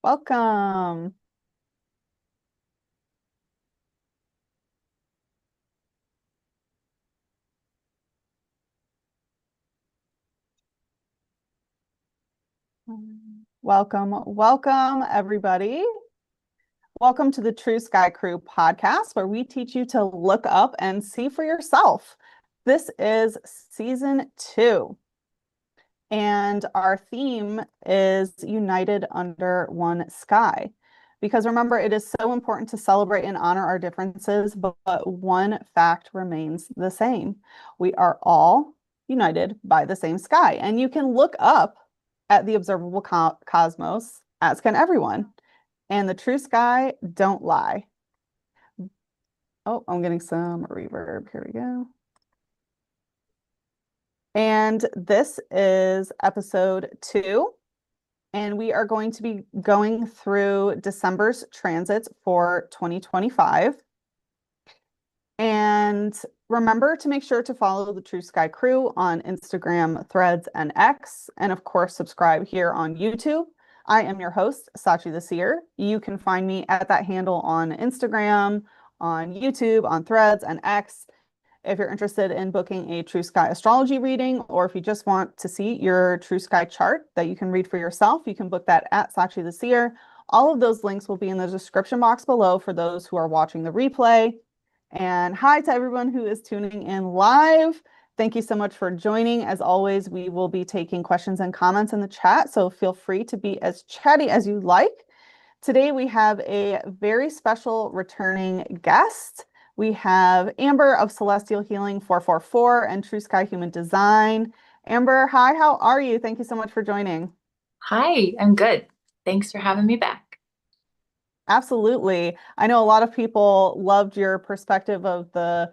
Welcome. Welcome, everybody. Welcome to the True Sky Crew podcast, where we teach you to look up and see for yourself. This is season 2, and our theme is United Under One Sky. Because remember, it is so important to celebrate and honor our differences, but one fact remains the same. We are all united by the same sky. And you can look up at the observable cosmos, as can everyone. And the true sky don't lie. Oh, I'm getting some reverb. Here we go. And this is episode 2. And we are going to be going through December's transits for 2025. And remember to make sure to follow the True Sky Crew on Instagram, Threads, and X. And of course, subscribe here on YouTube. I am your host, Sachi the Seer. You can find me at that handle on Instagram, on YouTube, on Threads, and X. If you're interested in booking a True Sky astrology reading, or if you just want to see your True Sky chart that you can read for yourself, you can book that at Sachi the Seer. All of those links will be in the description box below for those who are watching the replay. And hi to everyone who is tuning in live. Thank you so much for joining. As always, we will be taking questions and comments in the chat, so feel free to be as chatty as you like. Today, we have a very special returning guest. We have Amber of Celestial Healing 444 and True Sky Human Design. Amber, hi, how are you? Thank you so much for joining. Hi, I'm good. Thanks for having me back. Absolutely. I know a lot of people loved your perspective of the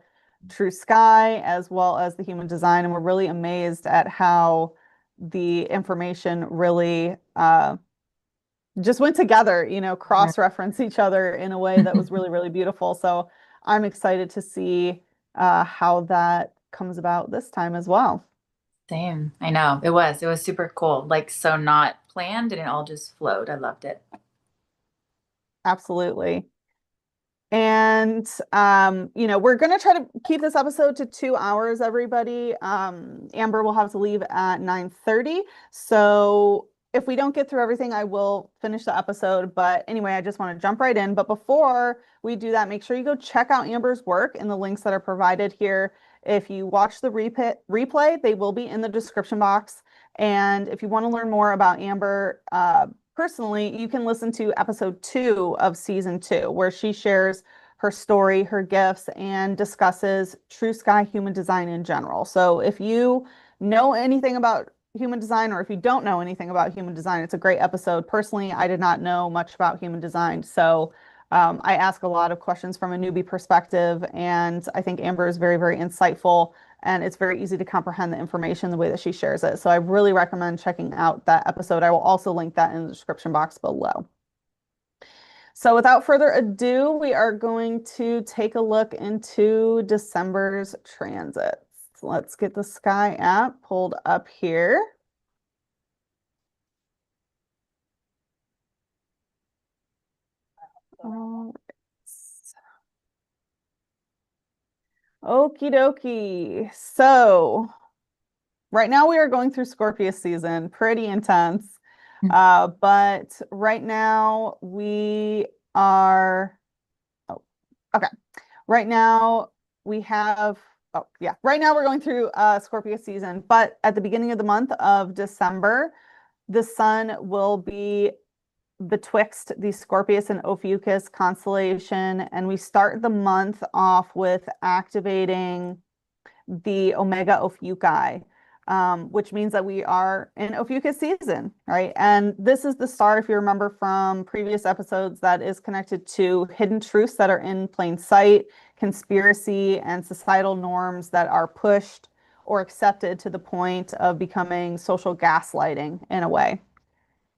true sky as well as the human design, and we're really amazed at how the information really just went together, cross-reference each other in a way that was really, really beautiful. So I'm excited to see how that comes about this time as well. Same. I know. It was super cool. Like so not planned and it all just flowed. I loved it. Absolutely. And we're gonna try to keep this episode to 2 hours, everybody. Amber will have to leave at 9:30. So if we don't get through everything, I will finish the episode. But anyway, I just want to jump right in. But before we do that, make sure you go check out Amber's work in the links that are provided here. If you watch the replay, they will be in the description box. And if you want to learn more about Amber, personally, you can listen to episode 2 of season 2, where she shares her story, her gifts, and discusses true sky human design in general. So if you know anything about human design, or if you don't know anything about human design, it's a great episode. Personally, I did not know much about human design. So I ask a lot of questions from a newbie perspective, and I think Amber is very, very insightful, and it's very easy to comprehend the information the way that she shares it. So I really recommend checking out that episode. I will also link that in the description box below. So without further ado, we are going to take a look into December's transits. Let's get the Sky app pulled up here. All right. Okie dokie. So right now we are going through Scorpio season, pretty intense. But right now we are, oh, okay. Right now we have, oh yeah, right now we're going through Scorpio season, but at the beginning of the month of December, the sun will be betwixt the Scorpius and Ophiuchus constellation, and we start the month off with activating the Omega Ophiuchi, which means that we are in Ophiuchus season, right? And this is the star, if you remember from previous episodes, that is connected to hidden truths that are in plain sight, conspiracy, and societal norms that are pushed or accepted to the point of becoming social gaslighting in a way.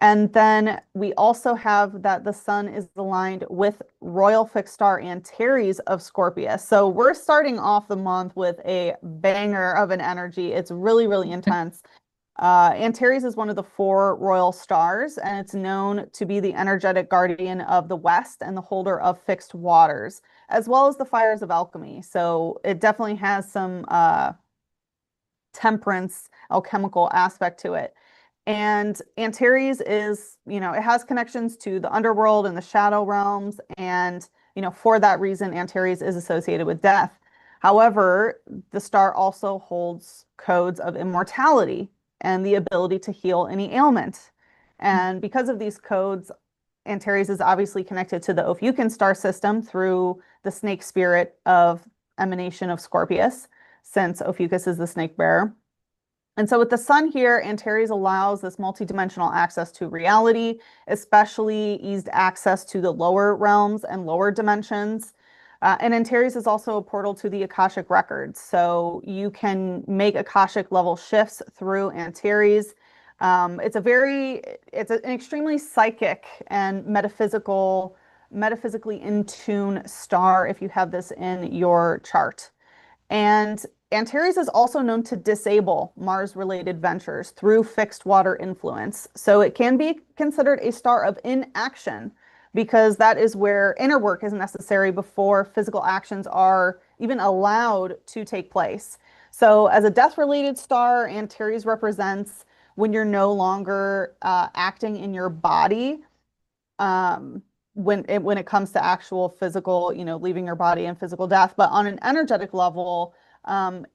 And then we also have that the sun is aligned with royal fixed star Antares of Scorpius. So we're starting off the month with a banger of an energy. It's really, really intense. Antares is one of the four royal stars, and it's known to be the energetic guardian of the West and the holder of fixed waters, as well as the fires of alchemy. So it definitely has some temperance alchemical aspect to it. And Antares is, it has connections to the underworld and the shadow realms. And, for that reason, Antares is associated with death. However, the star also holds codes of immortality and the ability to heal any ailment. And because of these codes, Antares is obviously connected to the Ophiuchian star system through the snake spirit of emanation of Scorpius, since Ophiuchus is the snake bearer. And so with the sun here, Antares allows this multidimensional access to reality, especially eased access to the lower realms and lower dimensions. And Antares is also a portal to the Akashic records. So you can make Akashic level shifts through Antares. It's an extremely psychic and metaphysically in tune star if you have this in your chart. And Antares is also known to disable Mars-related ventures through fixed water influence. So it can be considered a star of inaction because that is where inner work is necessary before physical actions are even allowed to take place. So as a death-related star, Antares represents when you're no longer acting in your body, um, when it comes to actual physical, leaving your body in physical death. But on an energetic level,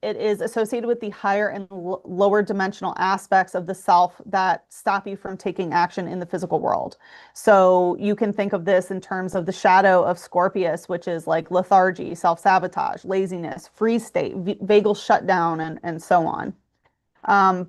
it is associated with the higher and lower dimensional aspects of the self that stop you from taking action in the physical world. So you can think of this in terms of the shadow of Scorpius, which is like lethargy, self-sabotage, laziness, freeze state, vagal shutdown, and so on.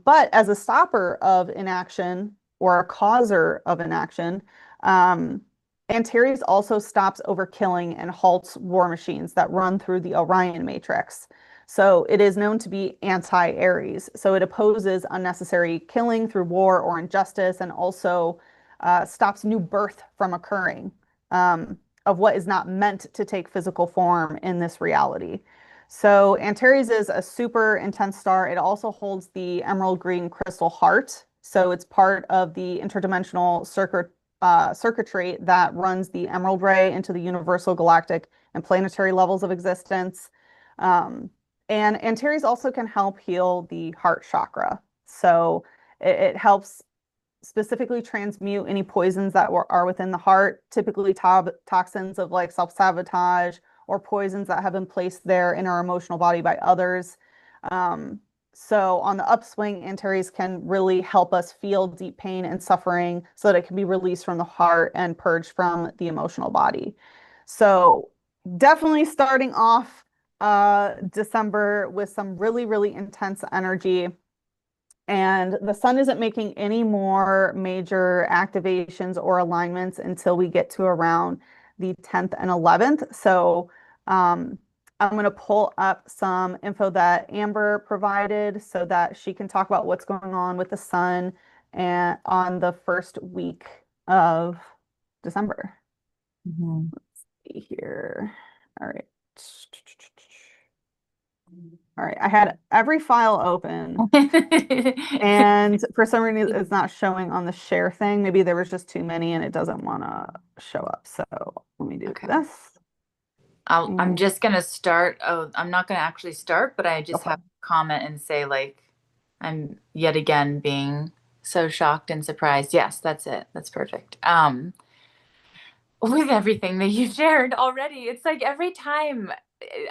But as a stopper of inaction or a causer of inaction, um, Antares also stops overkilling and halts war machines that run through the Orion matrix. So it is known to be anti-Aries. So it opposes unnecessary killing through war or injustice and also stops new birth from occurring of what is not meant to take physical form in this reality. So Antares is a super intense star. It also holds the emerald green crystal heart. So it's part of the interdimensional circuitry that runs the emerald ray into the universal, galactic, and planetary levels of existence. Um, and Antares also can help heal the heart chakra. So it helps specifically transmute any poisons that are within the heart, typically toxins of like self-sabotage or poisons that have been placed there in our emotional body by others. Um, so on the upswing, Antares can really help us feel deep pain and suffering so that it can be released from the heart and purged from the emotional body. So definitely starting off December with some really, really intense energy. And the sun isn't making any more major activations or alignments until we get to around the 10th and 11th. So I'm going to pull up some info that Amber provided so that she can talk about what's going on with the sun and on the first week of December. Mhm. Let's see here. All right. All right. I had every file open. And for some reason, it's not showing on the share thing. Maybe there was just too many and it doesn't want to show up. So let me do Okay. this. I'm And just gonna start. Oh, I'm not gonna actually start, but I go just for have it. to comment and say, like, I'm yet again being so shocked and surprised. Yes, that's it. That's perfect. With everything that you've shared already, it's like every time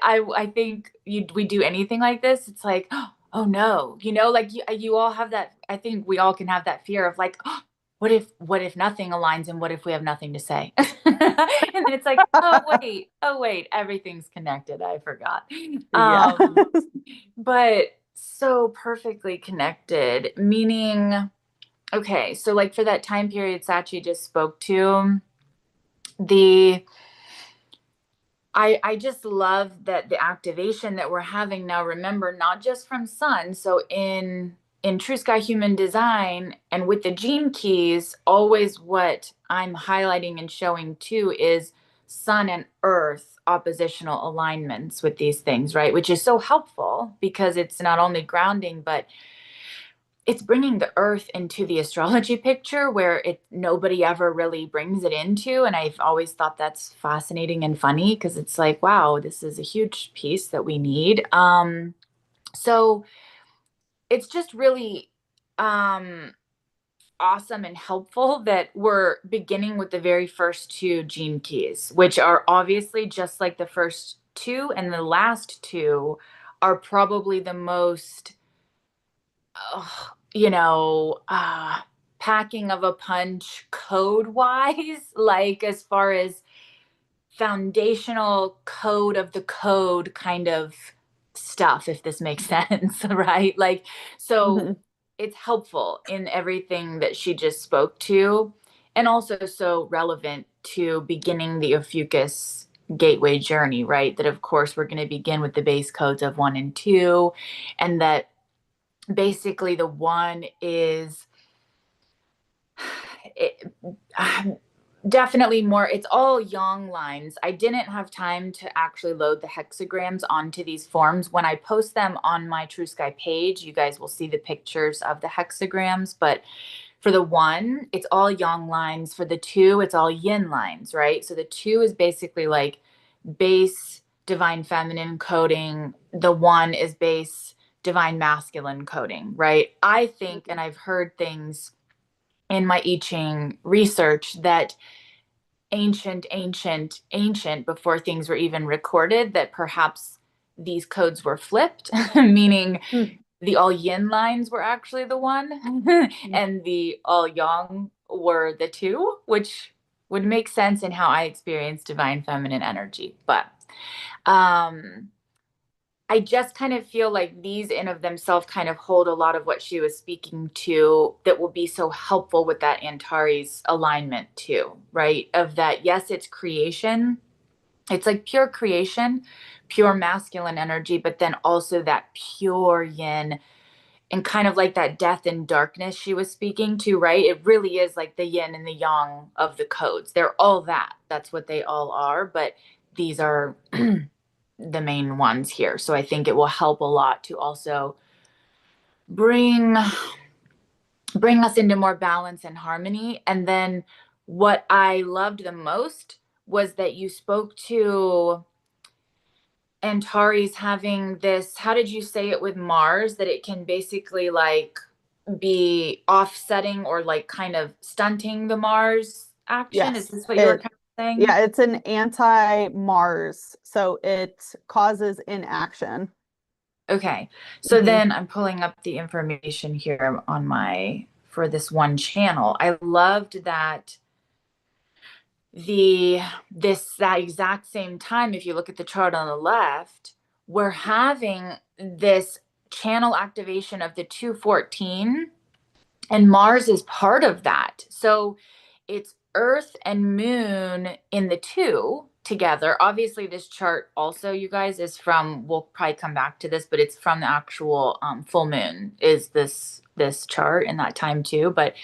I think we do anything like this, it's like, oh no, like you all have that. I think we all can have that fear of like, oh, what if nothing aligns and what if we have nothing to say? And then it's like, oh wait, everything's connected. I forgot. Yeah. But so perfectly connected, meaning, okay, so like for that time period Sachi just spoke to, the I just love that the activation that we're having now, remember, not just from sun. So in True Sky Human Design and with the gene keys, always what I'm highlighting and showing too is sun and earth oppositional alignments with these things, right? Which is so helpful because it's not only grounding, but it's bringing the earth into the astrology picture where nobody ever really brings it into. And I've always thought that's fascinating and funny because it's like, wow, this is a huge piece that we need. So it's just really awesome and helpful that we're beginning with the very first two gene keys, which are obviously just like the first two, and the last two are probably the most you know, packing of a punch code wise, like as far as foundational code of the code kind of stuff, if this makes sense, right? Like, so Mhm. it's helpful in everything that she just spoke to, and also so relevant to beginning the Ophiuchus gateway journey, right? That, of course, we're going to begin with the base codes of one and two, and that basically the one is it, definitely more, it's all yang lines. I didn't have time to actually load the hexagrams onto these forms. When I post them on my True Sky page, you guys will see the pictures of the hexagrams. But for the one, it's all yang lines. For the two, it's all yin lines, right? So the two is basically like base divine feminine coding. The one is base divine masculine coding, right? I think, and I've heard things in my I Ching research, that ancient, before things were even recorded, that perhaps these codes were flipped, meaning Mm. the all yin lines were actually the one and the all yang were the two, which would make sense in how I experience divine feminine energy. But um I just kind of feel like these in of themselves kind of hold a lot of what she was speaking to that will be so helpful with that Antares alignment too, right? Of that, yes, it's creation. It's like pure creation, pure masculine energy, but then also that pure yin and kind of like that death and darkness she was speaking to, right? It really is like the yin and the yang of the codes. They're all that. That's what they all are, but these are the main ones here. So I think it will help a lot to also bring bring us into more balance and harmony. And then what I loved the most was that you spoke to Antares having this, how did you say it with Mars, that it can basically like be offsetting or like kind of stunting the Mars action? Is Yes, this what you were it kind of saying? yeah, it's an anti-Mars, so it causes inaction. Okay. So Hmm. then I'm pulling up the information here on my for this one channel. I loved that the this that exact same time, if you look at the chart on the left, we're having this channel activation of the 214, and Mars is part of that. So it's Earth and Moon in the two together. Obviously, this chart also, you guys, is from, we'll probably come back to this, but it's from the actual full moon is this chart in that time too. But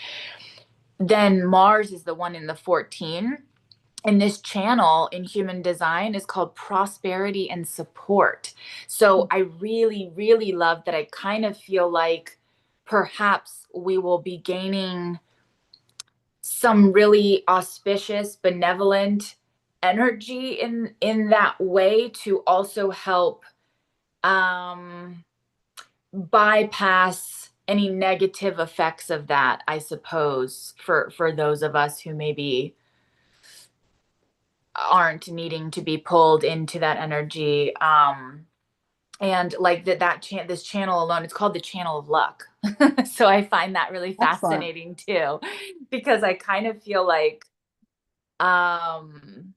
then Mars is the one in the 14. And this channel in human design is called prosperity and support. So I really, really love that. I kind of feel like perhaps we will be gaining some really auspicious, benevolent energy in that way to also help um bypass any negative effects of that, I suppose, for those of us who maybe aren't needing to be pulled into that energy. And like this channel alone, it's called the channel of luck. So I find that really Excellent. fascinating too, because I kind of feel like um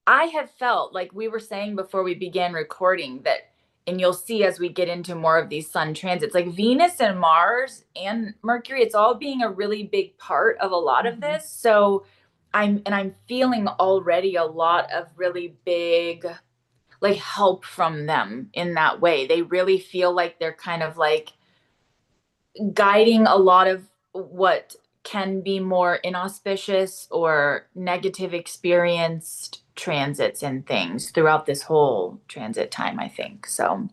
I have felt like we were saying before we began recording that, and you'll see as we get into more of these sun transits, like Venus and Mars and Mercury, it's all being a really big part of a lot of Mhm. this. So I'm feeling already a lot of really big like help from them in that way. They really feel like they're kind of like guiding a lot of what can be more inauspicious or negative experienced transits and things throughout this whole transit time, I think. So,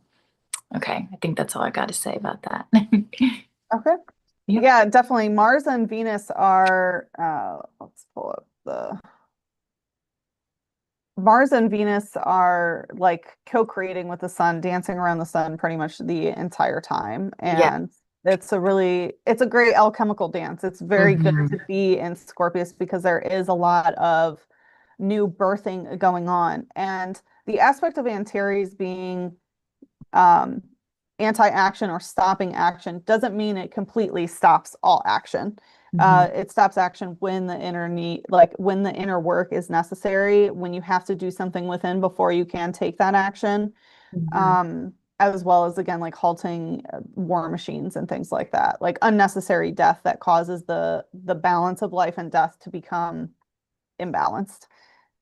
okay, I think that's all I got to say about that. Okay. Yep. Yeah, definitely. Mars and Venus are, let's pull up the Mars and Venus are like co-creating with the sun, dancing around the sun pretty much the entire time. Yeah. And it's a great alchemical dance. It's very good Hmm. to be in Scorpius because there is a lot of new birthing going on. And the aspect of Antares being um, anti-action or stopping action doesn't mean it completely stops all action. Hmm. It stops action when the inner need, like when the inner work is necessary, when you have to do something within before you can take that action, Hmm. as well as again like halting war machines and things like that, like unnecessary death that causes the balance of life and death to become imbalanced.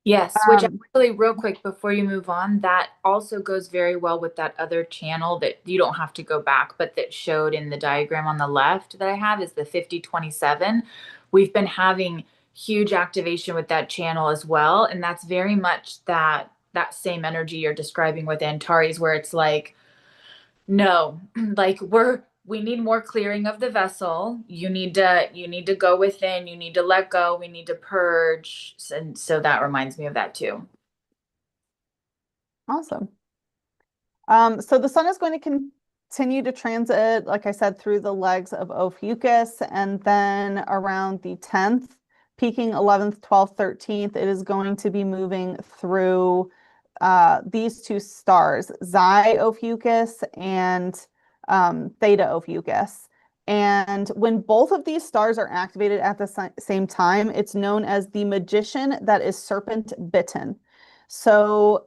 Yes, which Um, actually, real quick before you move on, that also goes very well with that other channel that you don't have to go back, but that showed in the diagram on the left that I have is the 5027. We've been having huge activation with that channel as well, and that's very much that same energy you're describing with Antares, where it's like, no, like we need more clearing of the vessel. You need to go within, you need to let go, we need to purge. And so that reminds me of that too. awesome. So the sun is going to continue to transit, like I said, through the legs of Ophiuchus, and then around the 10th, peaking 11th, 12th, 13th, it is going to be moving through these two stars, Xi Ophiuchus and Theta Ophiuchus. And when both of these stars are activated at the same time, it's known as the magician that is serpent bitten. So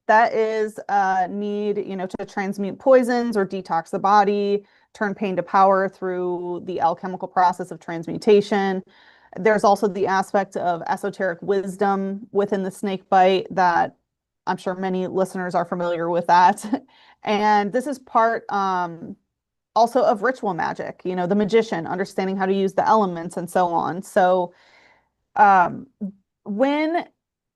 that is a need, to transmute poisons or detox the body, turn pain to power through the alchemical process of transmutation. There's also the aspect of esoteric wisdom within the snake bite that I'm sure many listeners are familiar with that. And this is part also of ritual magic, the magician, understanding how to use the elements and so on. So um, when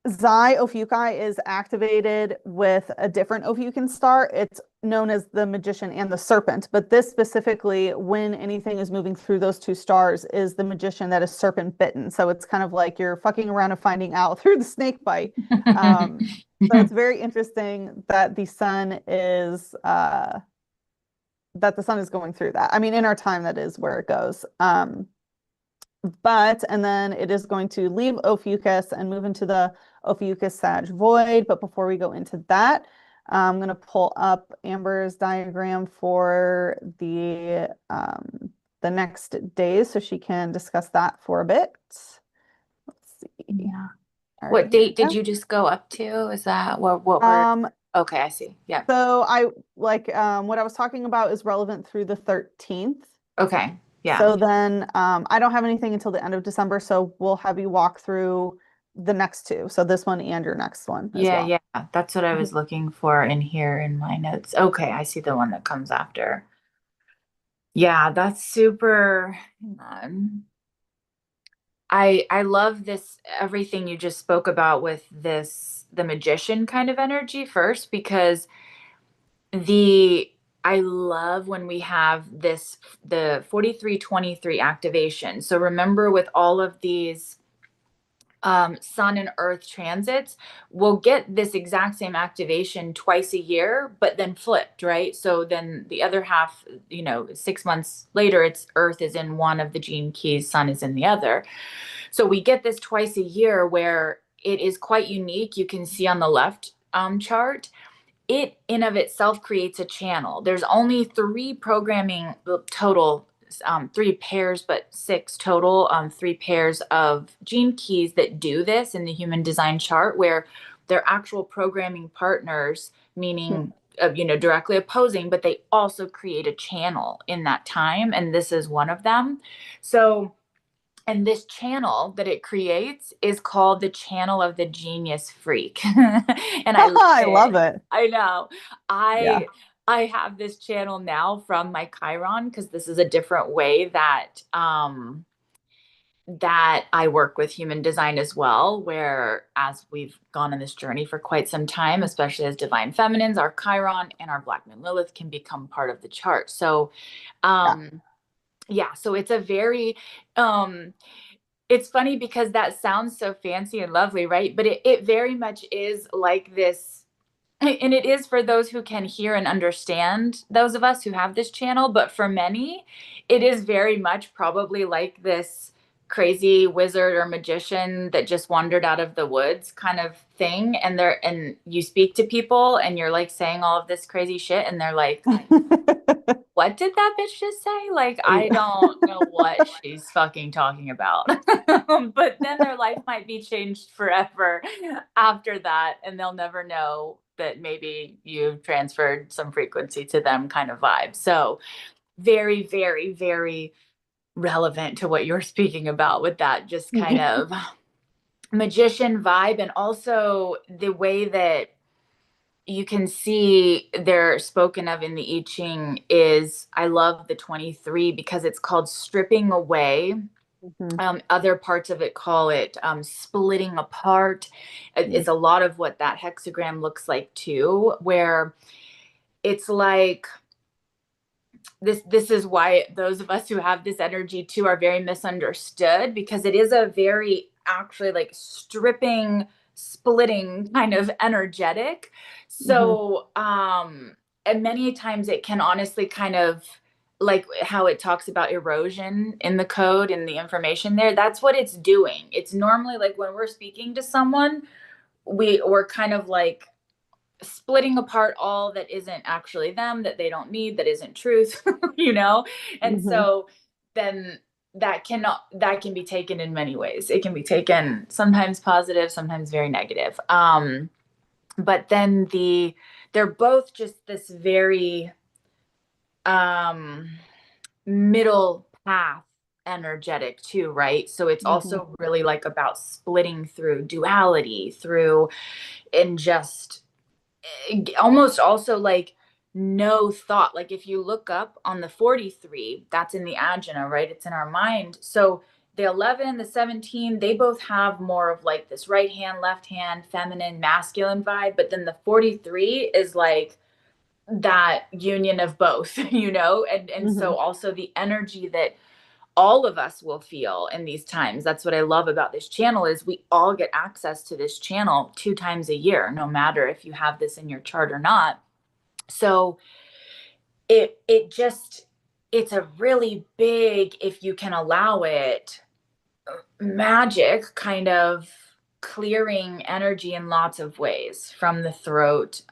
Xi Ophiuchi is activated with a different Ophiucan star, it's known as the Magician and the Serpent. But this specifically, when anything is moving through those two stars, is the Magician that is serpent bitten. So it's kind of like you're fucking around and finding out through the snake bite. So it's very interesting that the sun is going through that. I mean, in our time, that is where it goes. And then it is going to leave Ophiuchus and move into the Ophiuchus Sag void. But before we go into that, I'm going to pull up Amber's diagram for the next days so she can discuss that for a bit. Let's see. Yeah. All right, What here date we did go. you just go up to? Is that what we're Um, okay, I see. Yeah. so I like what I was talking about is relevant through the 13th. Okay. Yeah. So then I don't have anything until the end of December, so we'll have you walk through the next two. So this one and your next one as Yeah, well. yeah. That's what I Mhm. was looking for in here in my notes. Okay, I see the one that comes after. Yeah, that's super. Hang on. I love this everything you just spoke about with this the magician kind of energy first because the I love when we have this the 4323 activation. So remember with all of these sun and earth transits, we'll get this exact same activation twice a year, but then flipped, right? So then the other half, 6 months later, it's earth is in one of the gene keys, sun is in the other. So we get this twice a year where it is quite unique. You can see on the left chart it in of itself creates a channel. There's only three programming total, three pairs, but six total, three pairs of gene keys that do this in the human design chart, where they're actual programming partners, meaning directly opposing, but they also create a channel in that time, and this is one of them. So and this channel that it creates is called the channel of the genius freak. And I love I love it. it. I know. Yeah. I have this channel now from my Chiron because this is a different way that I work with human design as well, where as we've gone on this journey for quite some time, especially as divine feminines, our Chiron and our Black Moon Lilith can become part of the chart. So Yeah. um Yeah, so it's a very it's funny because that sounds so fancy and lovely, right? But it very much is like this, and it is for those who can hear and understand, those of us who have this channel, but for many, it is very much probably like this crazy wizard or magician that just wandered out of the woods kind of thing. And you speak to people and you're like saying all of this crazy shit and they're like, what did that bitch just say? Like, I Yeah. don't know what she's fucking talking about. But then their life might be changed forever after that, and they'll never know that maybe you transferred some frequency to them kind of vibe. So, very, very, very relevant to what you're speaking about with that just kind of magician vibe. And also the way that you can see they're spoken of in the I Ching is, I love the 23 because it's called stripping away. Mhm. Other parts of it call it splitting apart. Mhm. It's a lot of what that hexagram looks like too, where it's like this is why those of us who have this energy too are very misunderstood, because it is a very actually like stripping, splitting kind of energetic. Mhm. So and many times it can honestly kind of, like how it talks about erosion in the code and the information there, that's what it's doing. It's normally like when we're speaking to someone, we're kind of like splitting apart all that isn't actually them, that they don't need, that isn't truth, you know? And Mhm. so then that can be taken in many ways. It can be taken sometimes positive, sometimes very negative. But then they're both just this very um middle path energetic too, right? So it's Mhm. also really like about splitting through duality, through and just almost also like no thought. Like if you look up on the 43, that's in the agina, right? It's in our mind. So the 11 and the 17, they both have more of like this right hand, left hand, feminine, masculine vibe. But then the 43 is like that union of both, you know? And so Mhm. also the energy that all of us will feel in these times. That's what I love about this channel is we all get access to this channel 2 times a year, no matter if you have this in your chart or not. So it just, it's a really big, if you can allow it, magic kind of clearing energy in lots of ways from the throat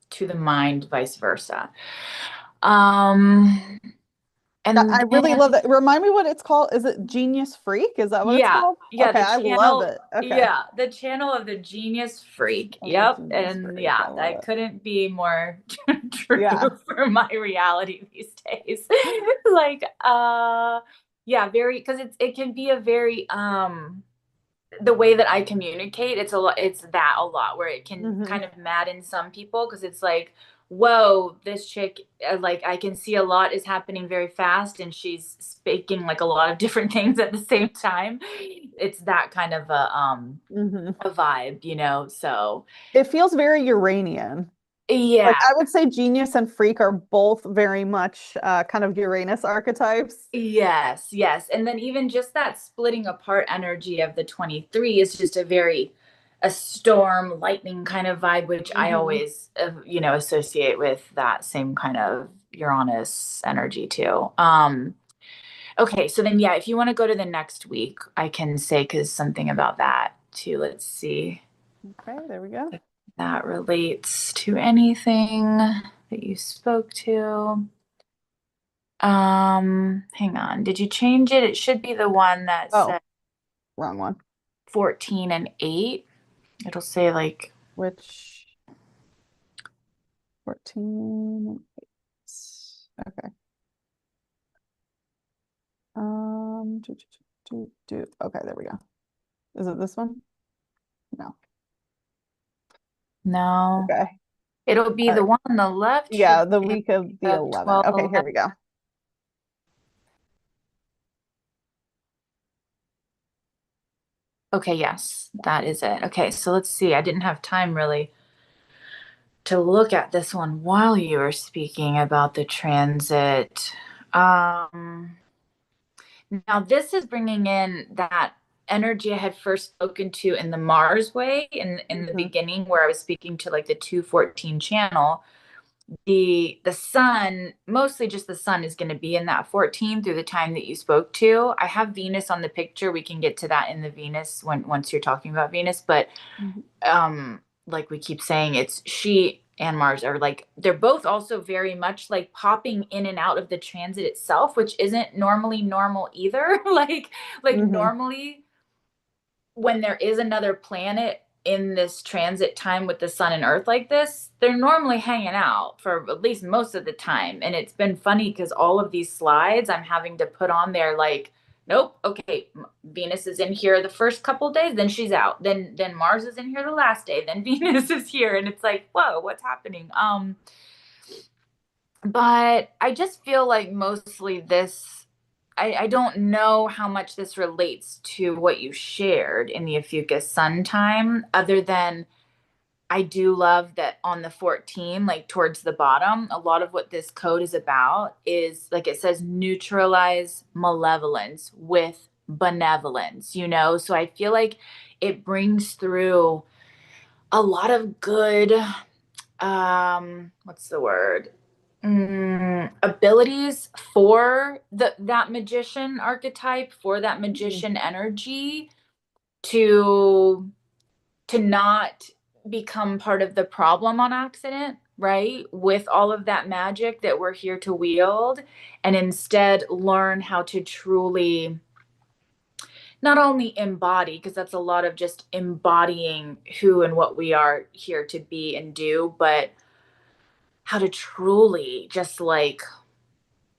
to the mind, vice versa. Um I and really then love that. Remind me what it's called. Is it Genius Freak? Is that what it's yeah, called? yeah, Okay, the I love channel, it. Okay. yeah, the channel of the genius freak. Oh, Yep. Genius And Freak. I yeah, love that it. couldn't be more true Yeah. for my reality these days. Like yeah, very, because it can be a very the way that I communicate, it's a lot, it's that a lot where it can Hmm. kind of madden some people because it's like, whoa, this chick, like I can see a lot is happening very fast and she's speaking like a lot of different things at the same time. It's that kind of Hmm. a vibe, you know? So It feels very Uranian. Like yeah. I would say Genius and Freak are both very much kind of Uranus archetypes. Yes, yes. And then even just that splitting apart energy of the 23 is just a very a storm, lightning kind of vibe, which I Hmm. always associate with that same kind of Uranus energy too. Okay, so then yeah, if you want to go to the next week, I can say cuz something about that too. Let's see. Okay, there we go. If that relates to anything that you spoke to. Hang on. Did you change it? It should be the one that Oh, said wrong one. 14 and 8. It'll say like, Which 14. Okay. Okay, there we go. Is it this one? No. no. Okay. It'll be All the right. one on the left Yeah, should the say week of the 11. 12, Okay, here 11. we go. Okay, yes, that is it. Okay, so let's see. I didn't have time really to look at this one while you were speaking about the transit. Um, Now this is bringing in that energy I had first spoken to in the Mars way in the Mhm. beginning, where I was speaking to like the 214 channel. The sun, mostly just the sun, is going to be in that 14 through the time that you spoke to. I have Venus on the picture. We can get to that in the Venus when once you're talking about Venus, but Mhm. like we keep saying, it's she and Mars are like, they're both also very much like popping in and out of the transit itself, which isn't normally normal either. Like Mhm. normally when there is another planet in this transit time with the sun and earth like this, they're normally hanging out for at least most of the time. And it's been funny because all of these slides I'm having to put on there like, nope, okay, Venus is in here the first couple days, then she's out. Then Mars is in here the last day, then Venus is here. And it's like, whoa, what's happening? But I just feel like mostly this, I don't know how much this relates to what you shared in the Ophiuchus sun time, other than I do love that on the 14, like towards the bottom, a lot of what this code is about is like it says neutralize malevolence with benevolence, you know? So I feel like it brings through a lot of good, what's the word? Abilities for that magician archetype, for that Mhm. magician energy to not become part of the problem on accident, right? With all of that magic that we're here to wield, and instead learn how to truly not only embody, because that's a lot of just embodying who and what we are here to be and do, but how to truly just like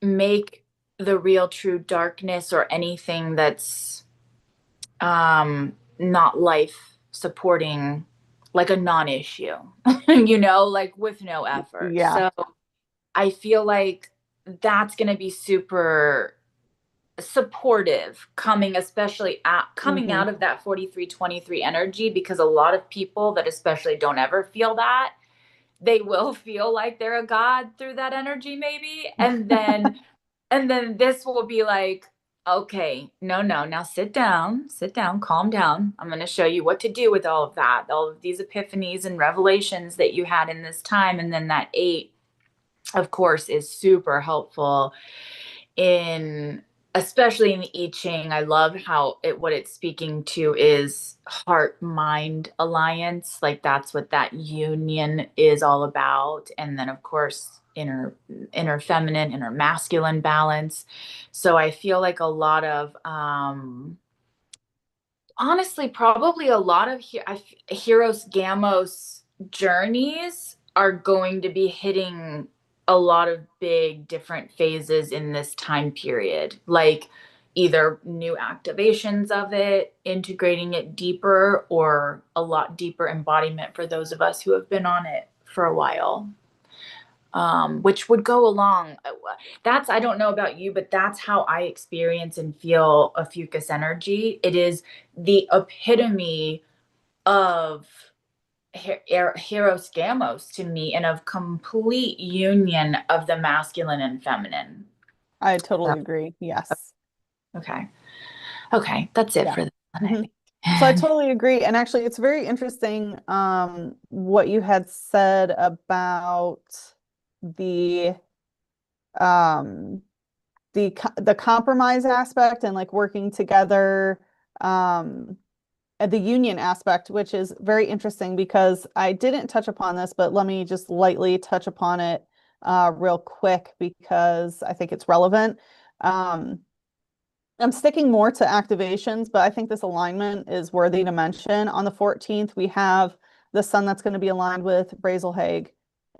make the real true darkness or anything that's not life supporting like a non-issue, you know, like with no effort. Yeah. So I feel like that's going to be super supportive coming, especially coming Mhm. out of that 4323 energy, because a lot of people that especially don't ever feel that, they will feel like they're a god through that energy maybe, and then this will be like, okay, no, no, now sit down, calm down. I'm going to show you what to do with all of that, all of these epiphanies and revelations that you had in this time. And then that 8, of course, is super helpful in, especially in the I Ching. I love how what it's speaking to is heart mind alliance. Like that's what that union is all about. And then of course inner feminine, inner masculine balance. So I feel like a lot of honestly, probably a lot of Heroes Gamos journeys are going to be hitting a lot of big different phases in this time period. Like either new activations of it, integrating it deeper, or a lot deeper embodiment for those of us who have been on it for a while. Which would go along. That's, I don't know about you, but that's how I experience and feel a fucus energy. It is the epitome of Heros Gamos to me, and of complete union of the masculine and feminine. I So, totally agree. Yes. okay. Okay. That's it Yeah. for this one, I Mhm. So I think. totally agree. And actually, it's very interesting what you had said about the um the compromise aspect and like working together and the union aspect, which is very interesting because I didn't touch upon this, but let me just lightly touch upon it real quick because I think it's relevant. Um, I'm sticking more to activations, but I think this alignment is worthy to mention. On the 14th, we have the sun that's going to be aligned with Brazelhage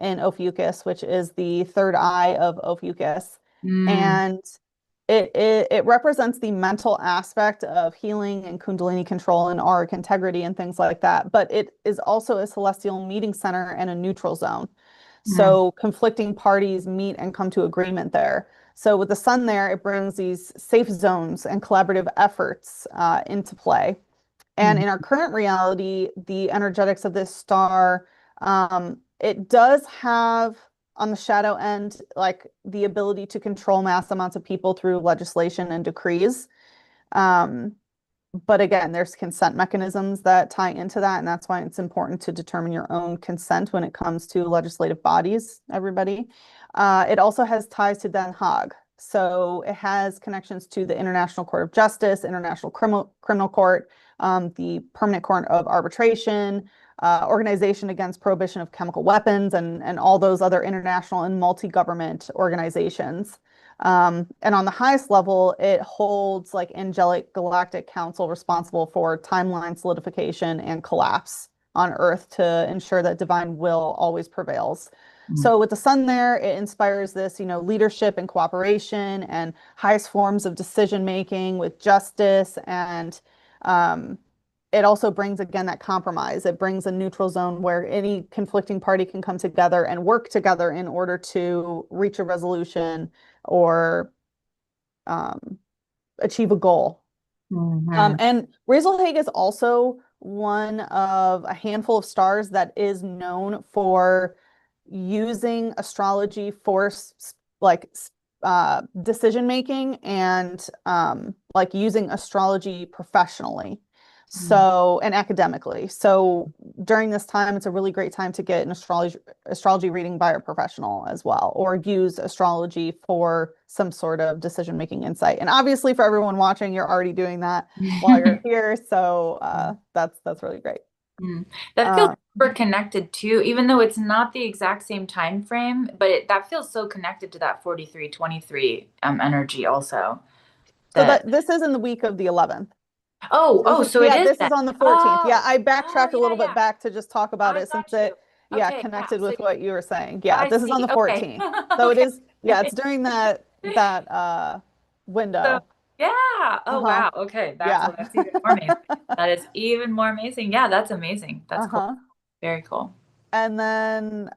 in Ophiuchus, which is the third eye of Ophiuchus. Mm, And it represents the mental aspect of healing and Kundalini control and auric integrity and things like that. But it is also a celestial meeting center and a neutral zone. mm, So conflicting parties meet and come to agreement there. So with the sun there, it brings these safe zones and collaborative efforts into play. And mm, in our current reality, the energetics of this star, it does have on the shadow end, like the ability to control mass amounts of people through legislation and decrees. Um, but again, there's consent mechanisms that tie into that, and that's why it's important to determine your own consent when it comes to legislative bodies, everybody. It also has ties to Den Haag. So it has connections to the International Court of Justice, International Criminal Court, the Permanent Court of Arbitration, Organization Against Prohibition of Chemical Weapons, and all those other international and multi-government organizations. And on the highest level, it holds like angelic galactic council responsible for timeline solidification and collapse on Earth to ensure that divine will always prevails. Mm. So with the sun there, it inspires this, leadership and cooperation and highest forms of decision making with justice. And um, it also brings again that compromise. It brings a neutral zone where any conflicting party can come together and work together in order to reach a resolution or um, achieve a goal. Mhm. And Hazelhage is also one of a handful of stars that is known for using astrology for like decision making and like using astrology professionally. Mm. So, and academically. So during this time, it's a really great time to get an astrology reading by a professional as well, or use astrology for some sort of decision-making insight. And obviously for everyone watching, you're already doing that while you're here. So that's really great. Mm. That feels Uh, super connected too, even though it's not the exact same time frame, but that feels so connected to that 4323 energy also. so That that this is in the week of the 11th. oh, so it Yeah, is this then. is on the 14th. Yeah, Oh, I oh backtracked a yeah, little bit yeah. back to just talk about I it since got you. it, yeah, Okay, yeah. connected So with what you were saying. Yeah, I this is on see. the Okay. 14th. So it Okay. is, yeah, it's during that So window. yeah. Oh Uh-huh. wow. Okay. Yeah. That's even more amazing. That is even more amazing. Yeah, that's amazing. That's cool. Uh-huh. Very cool. And then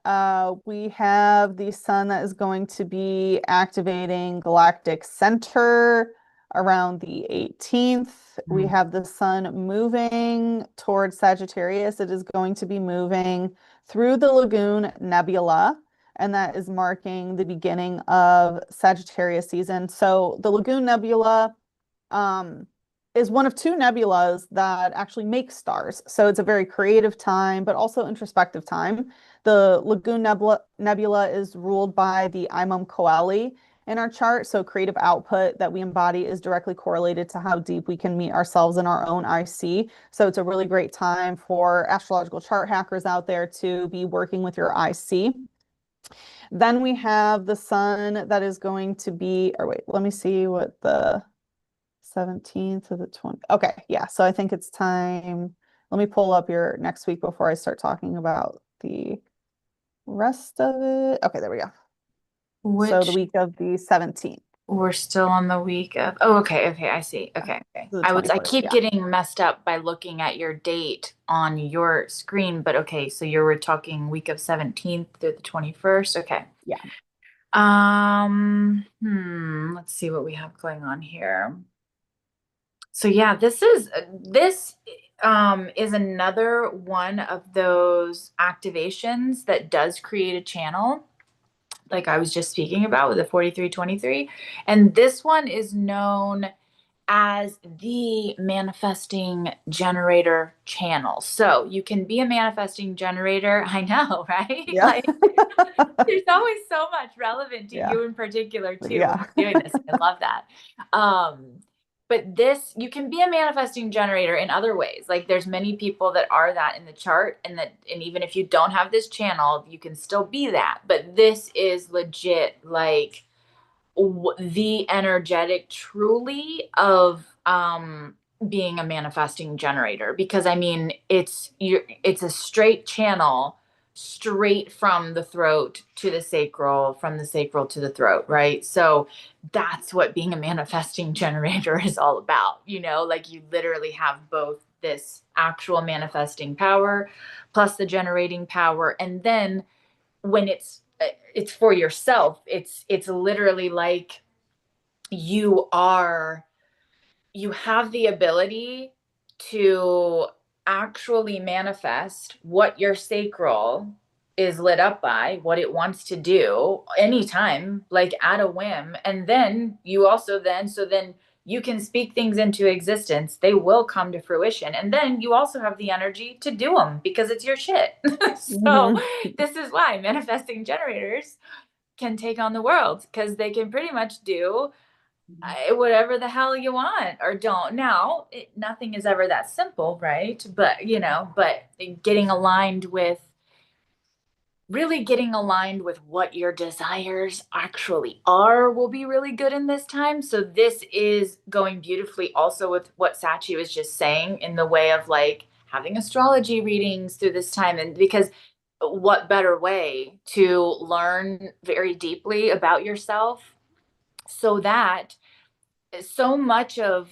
we have the sun that is going to be activating galactic center around the 18th. We Mm. have the sun moving towards Sagittarius. It is going to be moving through the Lagoon Nebula, and that is marking the beginning of Sagittarius season. So the Lagoon Nebula um, is one of two nebulas that actually make stars. So it's a very creative time, but also introspective time. The Lagoon Nebula is ruled by the Imam Coeli in our chart. So creative output that we embody is directly correlated to how deep we can meet ourselves in our own IC. So it's a really great time for astrological chart hackers out there to be working with your IC. Then we have the sun that is going to be, or wait, let me see what the 17th to the 20th. Okay, yeah. So I think it's time. Let me pull up your next week before I start talking about the rest of it. Okay, there we go. So the Which week of the 17th we're still on the week of, oh, okay, okay, I see. Okay, okay. to the I 21st. keep Yeah. getting messed up by looking at your date on your screen, but okay, so we're talking week of 17th through the 21st. Okay. Yeah. Let's see what we have going on here. So yeah, this is another one of those activations that does create a channel, like I was just speaking about with the 4323. And this one is known as the manifesting generator channel. So you can be a manifesting generator. I know, right? Yeah. Like there's always so much relevant to Yeah. you in particular too when Yeah. you're doing this. I love that. But this, you can be a manifesting generator in other ways. Like there's many people that are that in the chart, and even if you don't have this channel, you can still be that. But this is legit like the energetic truly of being a manifesting generator, because I mean it's a straight channel straight from the throat to the sacral, from the sacral to the throat, right? So that's what being a manifesting generator is all about, like you literally have both this actual manifesting power plus the generating power, and then when it's for yourself, it's literally like you are you have the ability to actually manifest what your sacral is lit up by, what it wants to do anytime, like at a whim. And then you also then, so then you can speak things into existence. They will come to fruition. And then you also have the energy to do them because it's your shit. So Hmm. this is why manifesting generators can take on the world because they can pretty much do whatever the hell you want or don't. Now, nothing is ever that simple, right? But, but getting aligned with really getting aligned with what your desires actually are will be really good in this time. So this is going beautifully also with what Sachi was just saying in the way of like having astrology readings through this time. And because what better way to learn very deeply about yourself so that so much of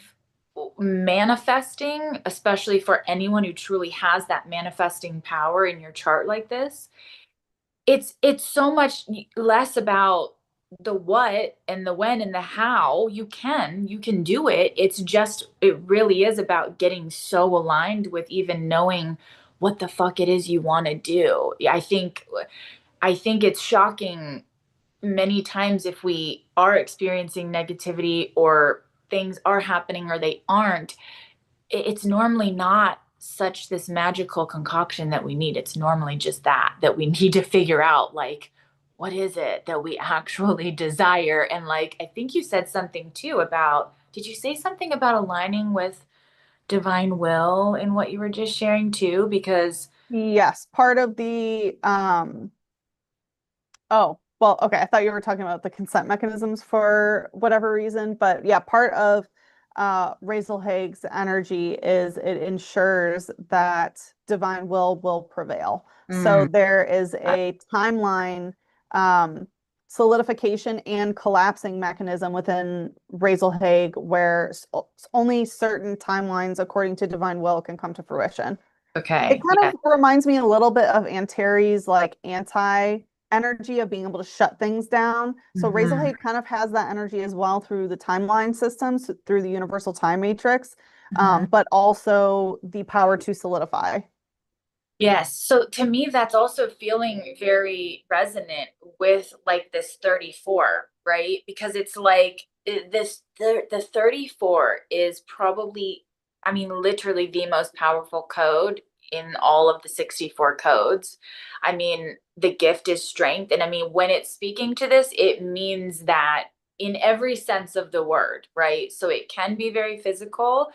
manifesting, especially for anyone who truly has that manifesting power in your chart like this, it's so much less about the what and the when and the how. You can do it. It's just it really is about getting so aligned with even knowing what the fuck it is you want to do. I think it's shocking many times if we are experiencing negativity or things are happening or they aren't, it's normally not such this magical concoction that we need. It's normally just that we need to figure out like what is it that we actually desire. And like I think you said something too about, did you say something about aligning with divine will in what you were just sharing too? Because Yes, part of the oh, well, okay. I thought you were talking about the consent mechanisms for whatever reason, but yeah, part of Razel Haig's energy is it ensures that divine will prevail. So mm, there is a timeline solidification and collapsing mechanism within Razel Haig where only certain timelines according to divine will can come to fruition. It okay, kind yeah. of reminds me a little bit of Antares, like anti energy of being able to shut things down. So Mhm, Razorhead kind of has that energy as well through the timeline systems, through the universal time matrix, mhm. but also the power to solidify. Yes. So to me, that's also feeling very resonant with like this 34, right? Because it's like the 34 is probably, I mean, literally the most powerful code in all of the 64 codes. I mean, the gift is strength. And I mean, when it's speaking to this, it means that in every sense of the word, right? So it can be very physical,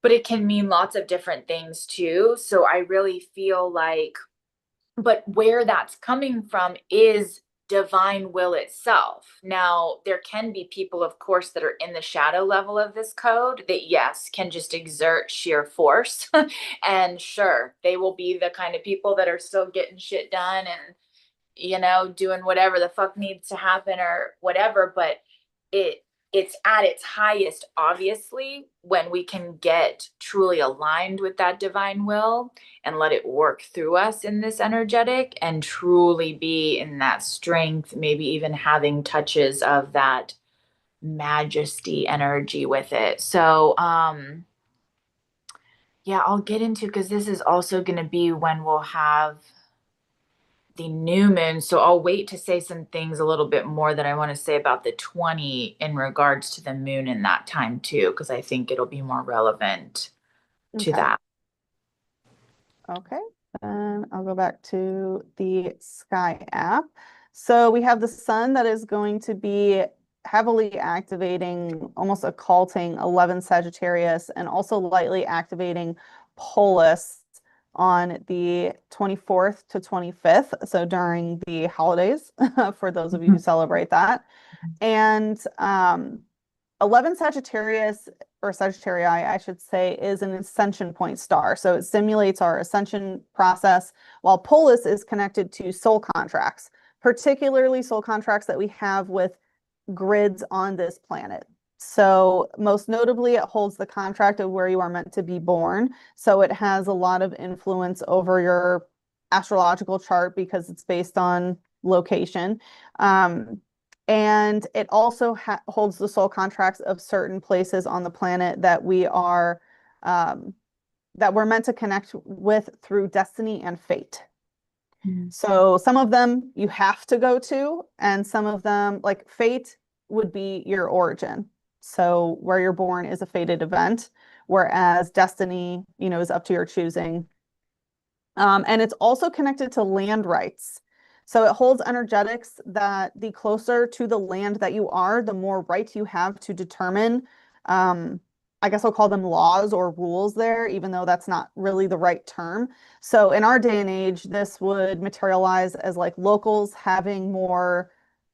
but it can mean lots of different things too. So I really feel like, but where that's coming from is divine will itself. Now, there can be people, of course, that are in the shadow level of this code that, yes, can just exert sheer force. And sure, they will be the kind of people that are still getting shit done and doing whatever the fuck needs to happen or whatever, but it it's at its highest, obviously, when we can get truly aligned with that divine will and let it work through us in this energetic and truly be in that strength, maybe even having touches of that majesty energy with it. So, yeah, I'll get into because this is also going to be when we'll have the new moon. So I'll wait to say some things a little bit more that I want to say about the 20 in regards to the moon in that time too, because I think it'll be more relevant to Okay. that. Okay. And I'll go back to the Sky app. So we have the sun that is going to be heavily activating, almost occulting 11 Sagittarius and also lightly activating Polus on the 24th to 25th. So during the holidays, for those of you who celebrate that. And 11 Sagittarius, or Sagittarii, I should say, is an ascension point star. So it simulates our ascension process, while Polus is connected to soul contracts, particularly soul contracts that we have with grids on this planet. So, most notably, it holds the contract of where you are meant to be born. So, it has a lot of influence over your astrological chart because it's based on location. Um, and it also holds the soul contracts of certain places on the planet that um, that we're meant to connect with through destiny and fate. Mm. So some of them you have to go to, and some of them, like fate, would be your origin. So where you're born is a fated event, whereas destiny, is up to your choosing. And it's also connected to land rights. So it holds energetics that the closer to the land that you are, the more right you have to determine, um, I guess I'll call them laws or rules there, even though that's not really the right term. So in our day and age, this would materialize as like locals having more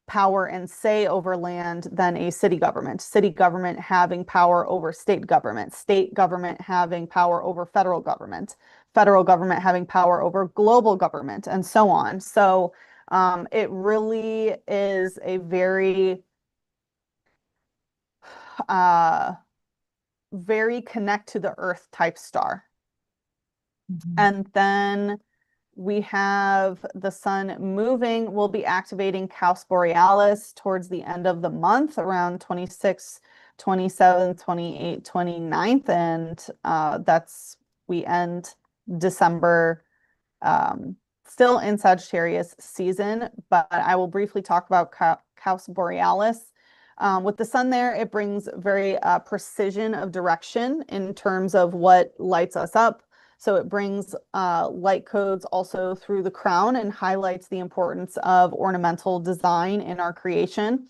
power and say over land than a city government having power over state government having power over federal government having power over global government, and so on. So it really is a very, uh, very connect to the earth type star. Mhm. And then we have the sun moving. We'll be activating Caus Borealis towards the end of the month, around 26th, 27th, 28th, 29th. And we end December, still in Sagittarius season, but I will briefly talk about Caus Borealis. With the sun there, it brings very precision of direction in terms of what lights us up. So it brings light codes also through the crown and highlights the importance of ornamental design in our creation.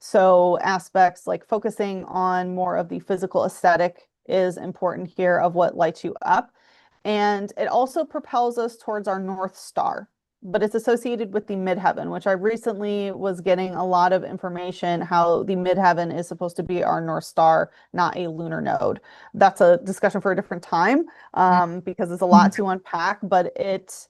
So aspects like focusing on more of the physical aesthetic is important here of what lights you up. And it also propels us towards our North Star, but it's associated with the midheaven, which I recently was getting a lot of information how the midheaven is supposed to be our North Star, not a lunar node. That's a discussion for a different time, because it's a lot to unpack, but it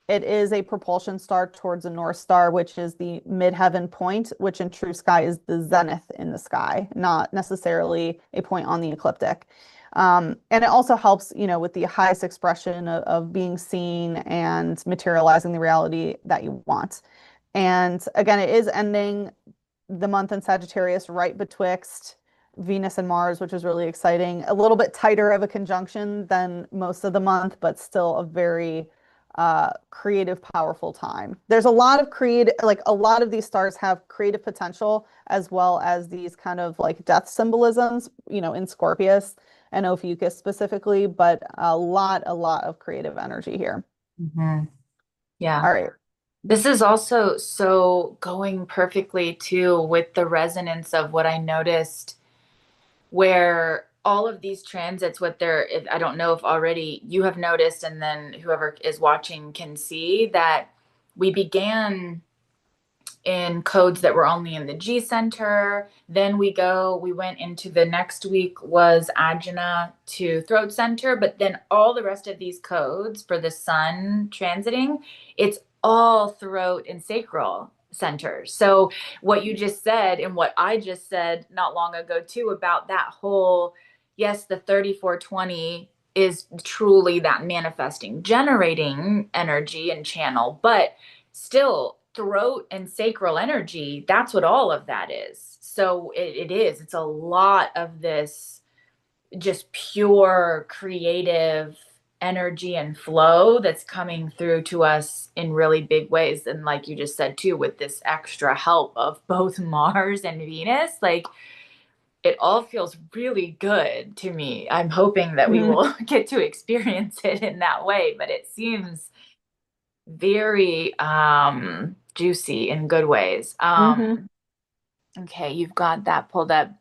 is a propulsion star towards a North Star, which is the midheaven point, which in true sky is the zenith in the sky, not necessarily a point on the ecliptic. And it also helps, with the highest expression of being seen and materializing the reality that you want. And again, it is ending the month in Sagittarius right betwixt Venus and Mars, which is really exciting. A little bit tighter of a conjunction than most of the month, but still a very creative, powerful time. There's a lot of creative, like a lot of these stars have creative potential as well as these kind of like death symbolisms, in Scorpius and Ophiuchus specifically, but a lot of creative energy here. Mhm. Yeah. All right. This is also so going perfectly too with the resonance of what I noticed, where all of these transits, what they're, I don't know if already you have noticed, and then whoever is watching can see that we began in codes that were only in the G center. Then we went into the next week was Ajna to throat center, but then all the rest of these codes for the sun transiting, it's all throat and sacral centers. So what you just said and what I just said not long ago too about that whole, yes, the 3420 is truly that manifesting, generating energy and channel, but still throat and sacral energy, that's what all of that is. So it's a lot of this just pure creative energy and flow that's coming through to us in really big ways. And like you just said too, with this extra help of both Mars and Venus, like it all feels really good to me. I'm hoping that we Mm-hmm. will get to experience it in that way, but it seems very juicy in good ways. Mm-hmm. Okay, you've got that pulled up.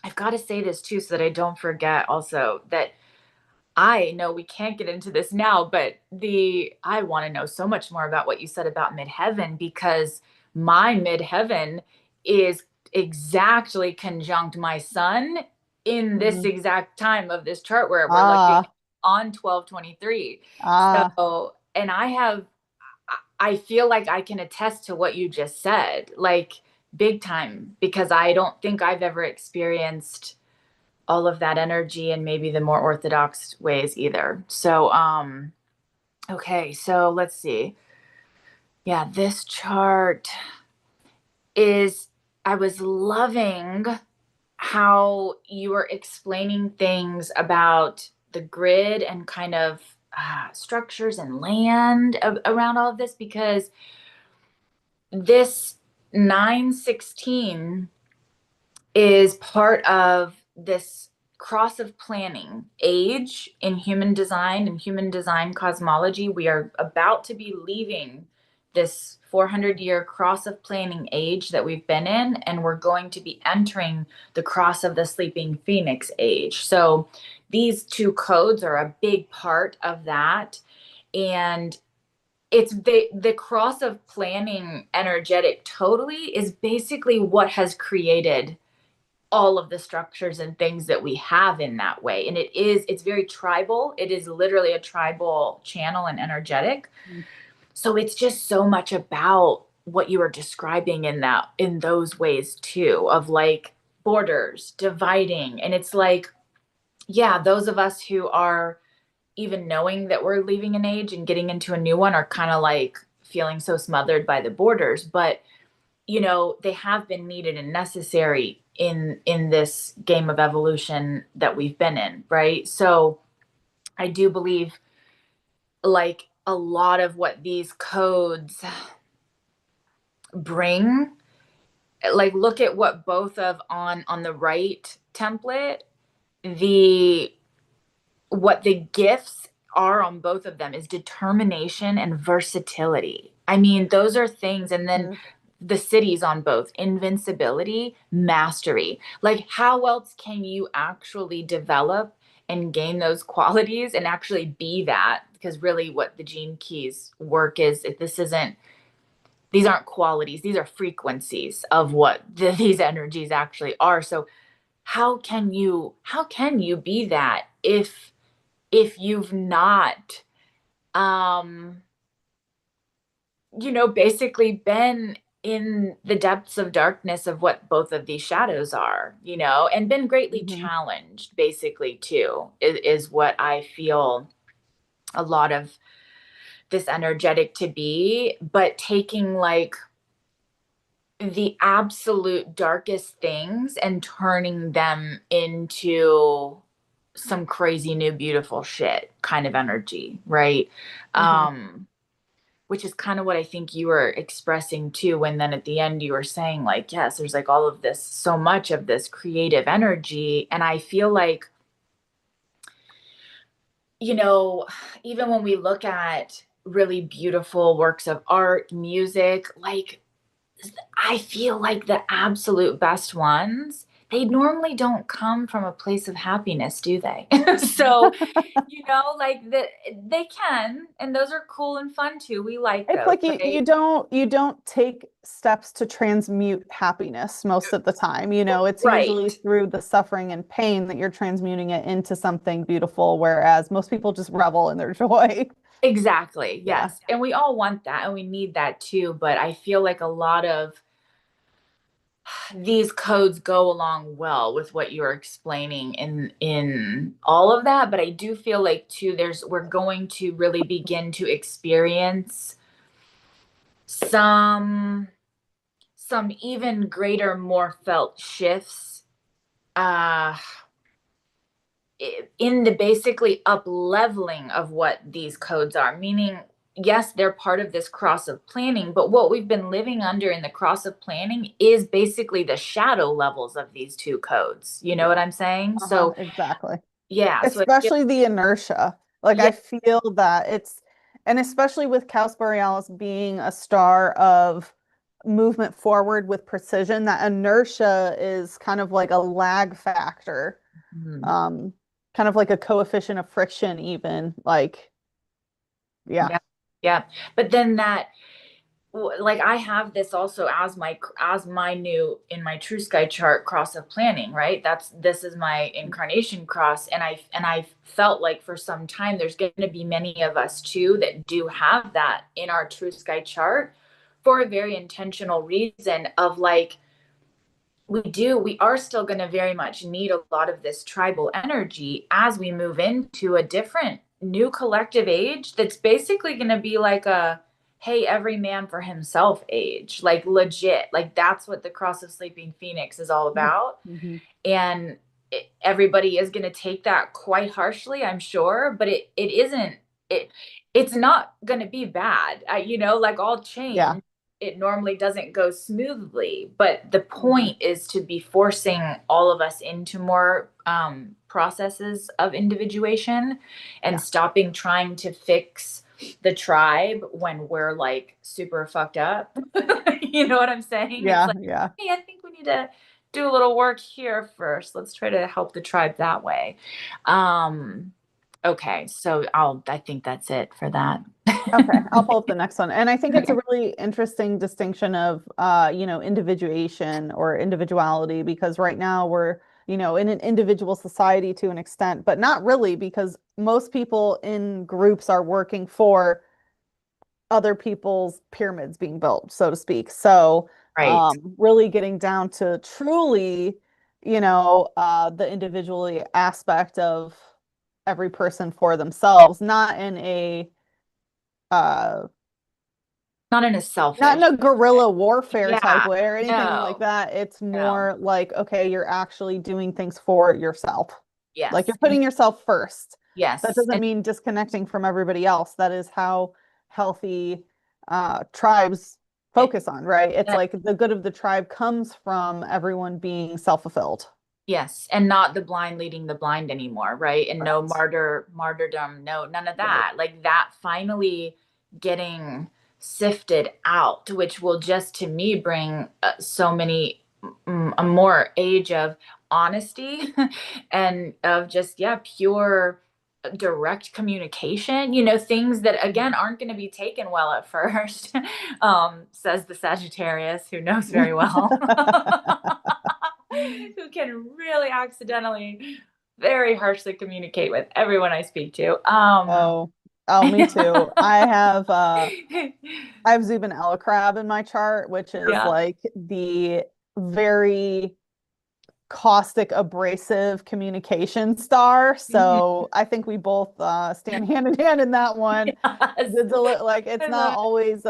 I've got to say this too so that I don't forget also that I know we can't get into this now, but the I want to know so much more about what you said about midheaven, because my midheaven is exactly conjunct my sun in this Mm-hmm. exact time of this chart where we're looking Ah, on 1223. ah. So, and I feel like I can attest to what you just said, like big time, because I don't think I've ever experienced all of that energy and maybe the more orthodox ways either. So, okay, so let's see. Yeah, this chart is, I was loving how you were explaining things about the grid and kind of structures and land around all of this, because this 916 is part of this cross of planning age in human design and human design cosmology. We are about to be leaving this 400-year cross of planning age that we've been in, and we're going to be entering the cross of the sleeping phoenix age. So these two codes are a big part of that. And it's the cross of planning energetic totally is basically what has created all of the structures and things that we have in that way. And it's very tribal. It is literally a tribal channel and energetic. Mm. So it's just so much about what you were describing in those ways too, of like borders dividing. And it's like, yeah, those of us who are even knowing that we're leaving an age and getting into a new one are kind of like feeling so smothered by the borders. But they have been needed and necessary in this game of evolution that we've been in, right? So I do believe like a lot of what these codes bring, like look at what both of on the right template, the what the gifts are on both of them is determination and versatility. I mean, those are things. And then Mm. the cities on both invincibility, mastery. Like, how else can you actually develop and gain those qualities and actually be that? Because really, what the Gene Keys work is, if this isn't, these aren't qualities, these are frequencies of what these energies actually are. So, how can you be that if you've not um basically been in the depths of darkness of what both of these shadows are, and been greatly Mhm. challenged, basically, too, is what I feel a lot of this energetic to be, but taking like the absolute darkest things and turning them into some crazy new beautiful shit kind of energy, right? Mhm. Which is kind of what I think you were expressing too, when then at the end you were saying, like, yes, there's like all of this, so much of this creative energy. And I feel like, you know, even when we look at really beautiful works of art, music, like, I feel like the absolute best ones, they normally don't come from a place of happiness, do they? So, like they can, and those are cool and fun too. We like It's those, like you right? you don't take steps to transmute happiness most of the time. It's usually Right. through the suffering and pain that you're transmuting it into something beautiful, whereas most people just revel in their joy. Exactly. Yeah. Yes. And we all want that and we need that too. But I feel like a lot of these codes go along well with what you're explaining in all of that. But I do feel like too, we're going to really begin to experience some even greater, more felt shifts uh in the basically up leveling of what these codes are, meaning, yes, they're part of this cross of planning, but what we've been living under in the cross of planning is basically the shadow levels of these two codes. You know what Yeah. I'm saying? Uh-huh, So, exactly. yeah. So, I feel, Especially the inertia. Like yeah. I feel that and especially with Caus Borealis being a star of movement forward with precision, that inertia is kind of like a lag factor, Mhm. um, kind of like a coefficient of friction, even. Like, yeah. Yeah. Yeah. But then like I have this also as my new in my true sky chart cross of planning, right? This is my incarnation cross, and I felt like for some time there's going to be many of us too that do have that in our true sky chart for a very intentional reason of like we are still going to very much need a lot of this tribal energy as we move into a different new collective age that's basically going to be like a hey, every man for himself age, like legit, like that's what the cross of sleeping phoenix is all about. Mhm. And everybody is going to take that quite harshly, I'm sure, but it isn't, it's not going to be bad. You know, like all Yeah. change, it normally doesn't go smoothly, but the Mhm. point is to be forcing all of us into more processes of individuation and Yeah. stopping trying to fix the tribe when we're like super fucked up. You know what I'm saying? It's Yeah. like, Yeah. hey, I think we need to do a little work here first. Let's try to help the tribe that way. Um, okay, so I think that's it for that. Okay, I'll pull up the next one. And I think it's a Okay. really interesting distinction of individuation or individuality because right now we're, in an individual society to an extent, but not really because most people in groups are working for other people's pyramids being built, so to speak. So, Right. really getting down to truly, the individually aspect of every person for themselves, not in a uh Not in a not in selfish a way. guerrilla warfare type Yeah. way or anything like No. that. It's No. more like, okay, you're actually doing things for yourself. Like you're Yes. putting yourself first. That Yes. doesn't And mean disconnecting from everybody else. That is how healthy tribes it, focus on, right? It's that, like the good of the tribe comes from everyone being self-fulfilled. yes, and not the blind leading the blind anymore, right? And no Correct. martyrdom, no none of Right. that. Like that finally getting sifted out, which will just to me bring so many a more age of honesty and of just yeah, pure direct communication, you know, things that again aren't going to be taken well at first, says the Sagittarius who knows very well. Who can really accidentally very harshly communicate with everyone I speak to. Oh, oh, me too. I have Zubin Crab in my chart, which is Yeah. like the very caustic, abrasive communication star. Mhm. So I think we both stand hand in hand in that one. Yes. Like it's I not love it. always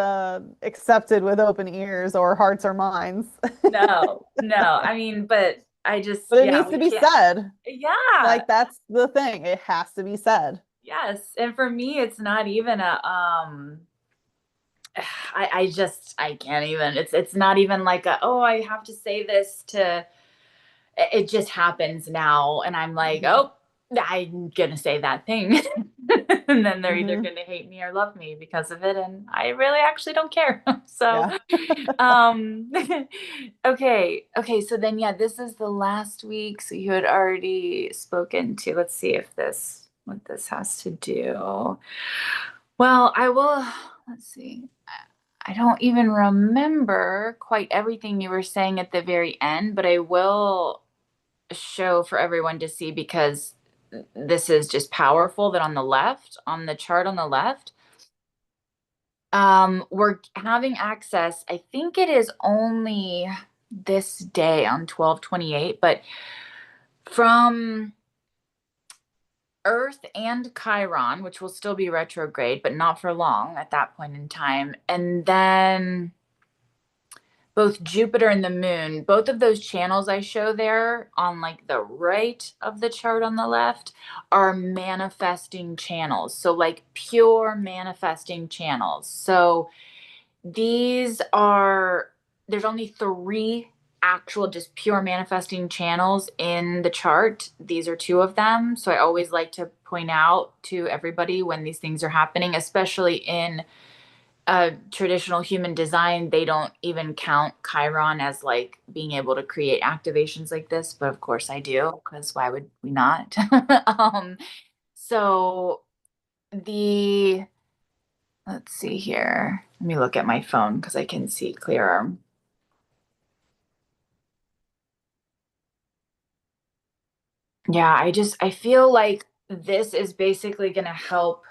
accepted with open ears or hearts or minds, No, no. I mean, but I just, but it yeah, needs we to be can't. said. Yeah. Like that's the thing. It has to be said. Yes. And for me, it's not even a, I just, I can't even, it's not even like a, oh, I have to say this to, it just happens now and I'm like, Hmm. oh, I'm gonna say that thing. And then they're either Hmm. gonna hate me or love me because of it and I really actually don't care. So Yeah. um okay, so then yeah, this is the last week, so you had already spoken to, let's see if this what this has to do. Well, I will, let's see, I don't even remember quite everything you were saying at the very end, but I will show for everyone to see because this is just powerful that on the left, on the chart on the left, we're having access. I think it is only this day on 12/28, but from Earth and Chiron, which will still be retrograde, but not for long at that point in time. And then both Jupiter and the moon, both of those channels I show there on like the right of the chart on the left are manifesting channels. So like pure manifesting channels. So these are, there's only three actual just pure manifesting channels in the chart. These are two of them. So I always like to point out to everybody when these things are happening, especially in traditional human design, they don't even count Chiron as like being able to create activations like this, but of course I do, because why would we not? So the, let's see here. Let me look at my phone because I can see clearer. Yeah, I feel like this is basically going to help.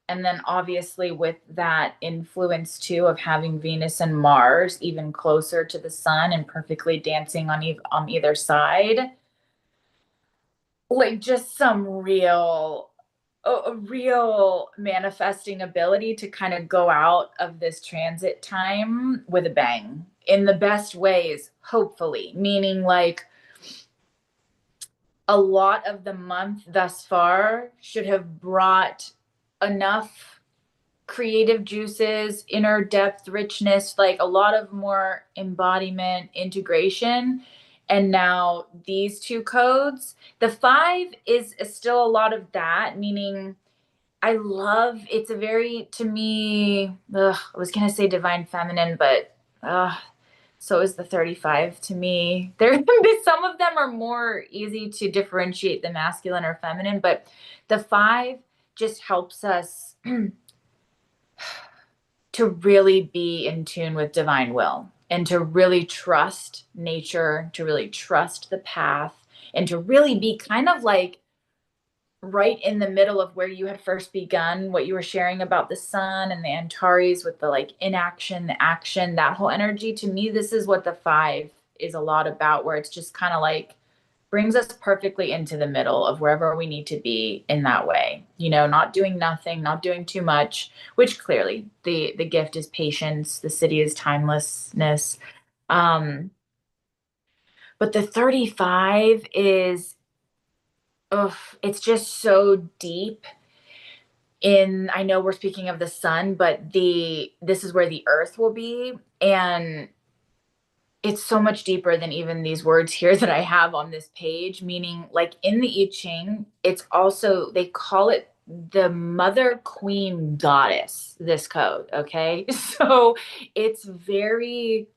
And then obviously with that influence too of having Venus and Mars even closer to the sun and perfectly dancing on either side, like just some real a real manifesting ability to kind of go out of this transit time with a bang in the best ways, hopefully. Meaning like a lot of the month thus far should have brought enough creative juices, inner depth, richness, like a lot of more embodiment, integration. And now these two codes, the five is still a lot of that, meaning I love it's a very to me, I was gonna say divine feminine, but so is the 35 to me. There some of them are more easy to differentiate the masculine or feminine, but the five just helps us to really be in tune with divine will and to really trust nature, to really trust the path, and to really be kind of like right in the middle of where you had first begun, what you were sharing about the sun and the Antares with the like inaction, the action, that whole energy. To me, this is what the five is a lot about, where it's just kind of like brings us perfectly into the middle of wherever we need to be in that way. You know, not doing nothing, not doing too much, which clearly the gift is patience, the city is timelessness. Um, but the 35 is, oh, it's just so deep in, I know we're speaking of the sun, but this is where the earth will be, and it's so much deeper than even these words here that I have on this page, meaning like in the I Ching, it's also, they call it the mother queen goddess, this code. Okay. So it's very,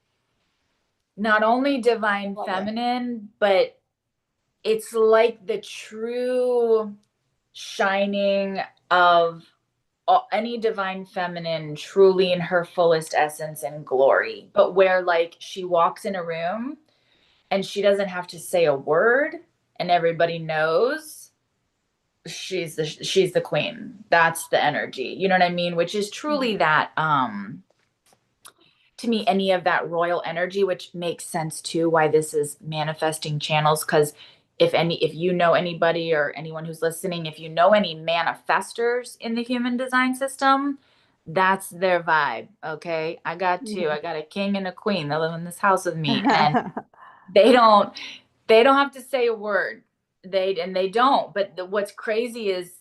not only divine Love it. feminine, but it's like the true shining of any divine feminine truly in her fullest essence and glory, but where like she walks in a room and she doesn't have to say a word and everybody knows she's the queen. That's the energy, you know what I mean, which is truly that to me any of that royal energy, which makes sense too why this is manifesting channels. Because if you know anybody or anyone who's listening, if you know any manifestors in the human design system, that's their vibe. Okay, I got two. Mhm. I got a king and a queen that live in this house with me, and they don't they don't have to say a word. They don't. But what's crazy is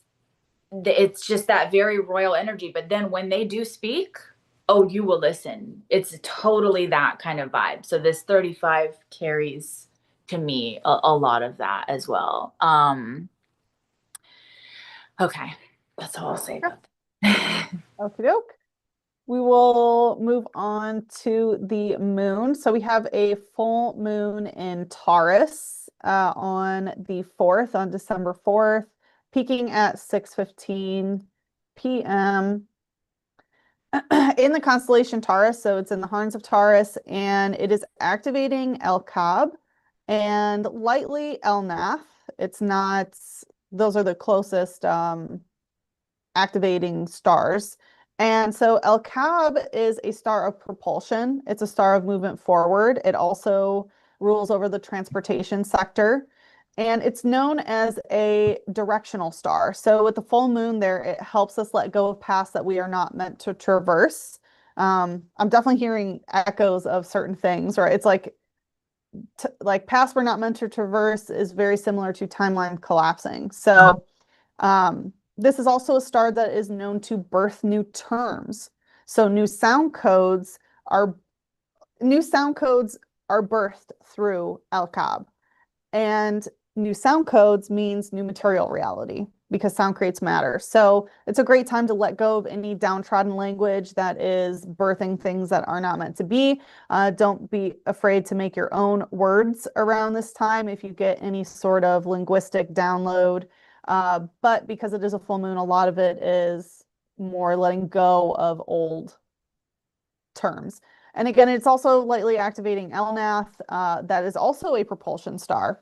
it's just that very royal energy. But then when they do speak, oh, you will listen. It's totally that kind of vibe. So this 35 carries to me a lot of that as well. Okay, that's all I'll say about that. Okie doke. We will move on to the moon. So we have a full moon in Taurus on the 4th, on December 4th, peaking at 6:15 p.m. in the constellation Taurus. So it's in the horns of Taurus, and it is activating El Cab and lightly El Nath. It's not, those are the closest activating stars. And so El Cab is a star of propulsion. It's a star of movement forward. It also rules over the transportation sector. And it's known as a directional star. So with the full moon there, it helps us let go of paths that we are not meant to traverse. I'm definitely hearing echoes of certain things, right? It's like paths we're not meant to traverse is very similar to timeline collapsing. So this is also a star that is known to birth new terms. So are new sound codes are birthed through El Cab. And new sound codes means new material reality because sound creates matter. So it's a great time to let go of any downtrodden language that is birthing things that are not meant to be. Don't be afraid to make your own words around this time if you get any sort of linguistic download. But because it is a full moon, a lot of it is more letting go of old terms. And again, it's also lightly activating Elnath, that is also a propulsion star.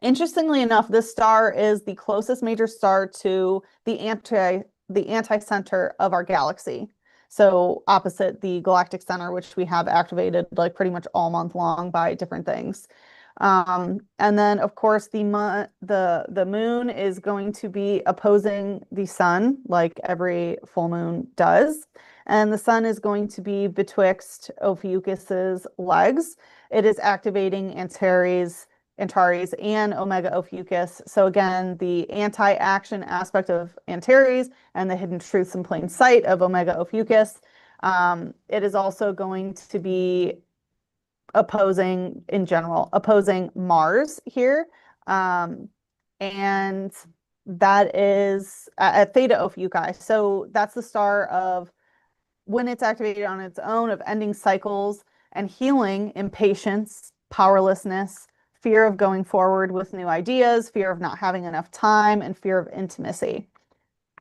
Interestingly enough, this star is the closest major star to the anti-center of our galaxy. So opposite the galactic center, which we have activated like pretty much all month long by different things. And then of course the moon is going to be opposing the sun like every full moon does. And the sun is going to be betwixt Ophiuchus's legs. It is activating Antares Antares and Omega Ophiuchus. So again, the anti-action aspect of Antares and the hidden truths in plain sight of Omega Ophiuchus. It is also going to be opposing, in general, opposing Mars here. And that is at Theta Ophiuchi. So that's the star of when it's activated on its own, of ending cycles and healing impatience, powerlessness, fear of going forward with new ideas, fear of not having enough time, and fear of intimacy.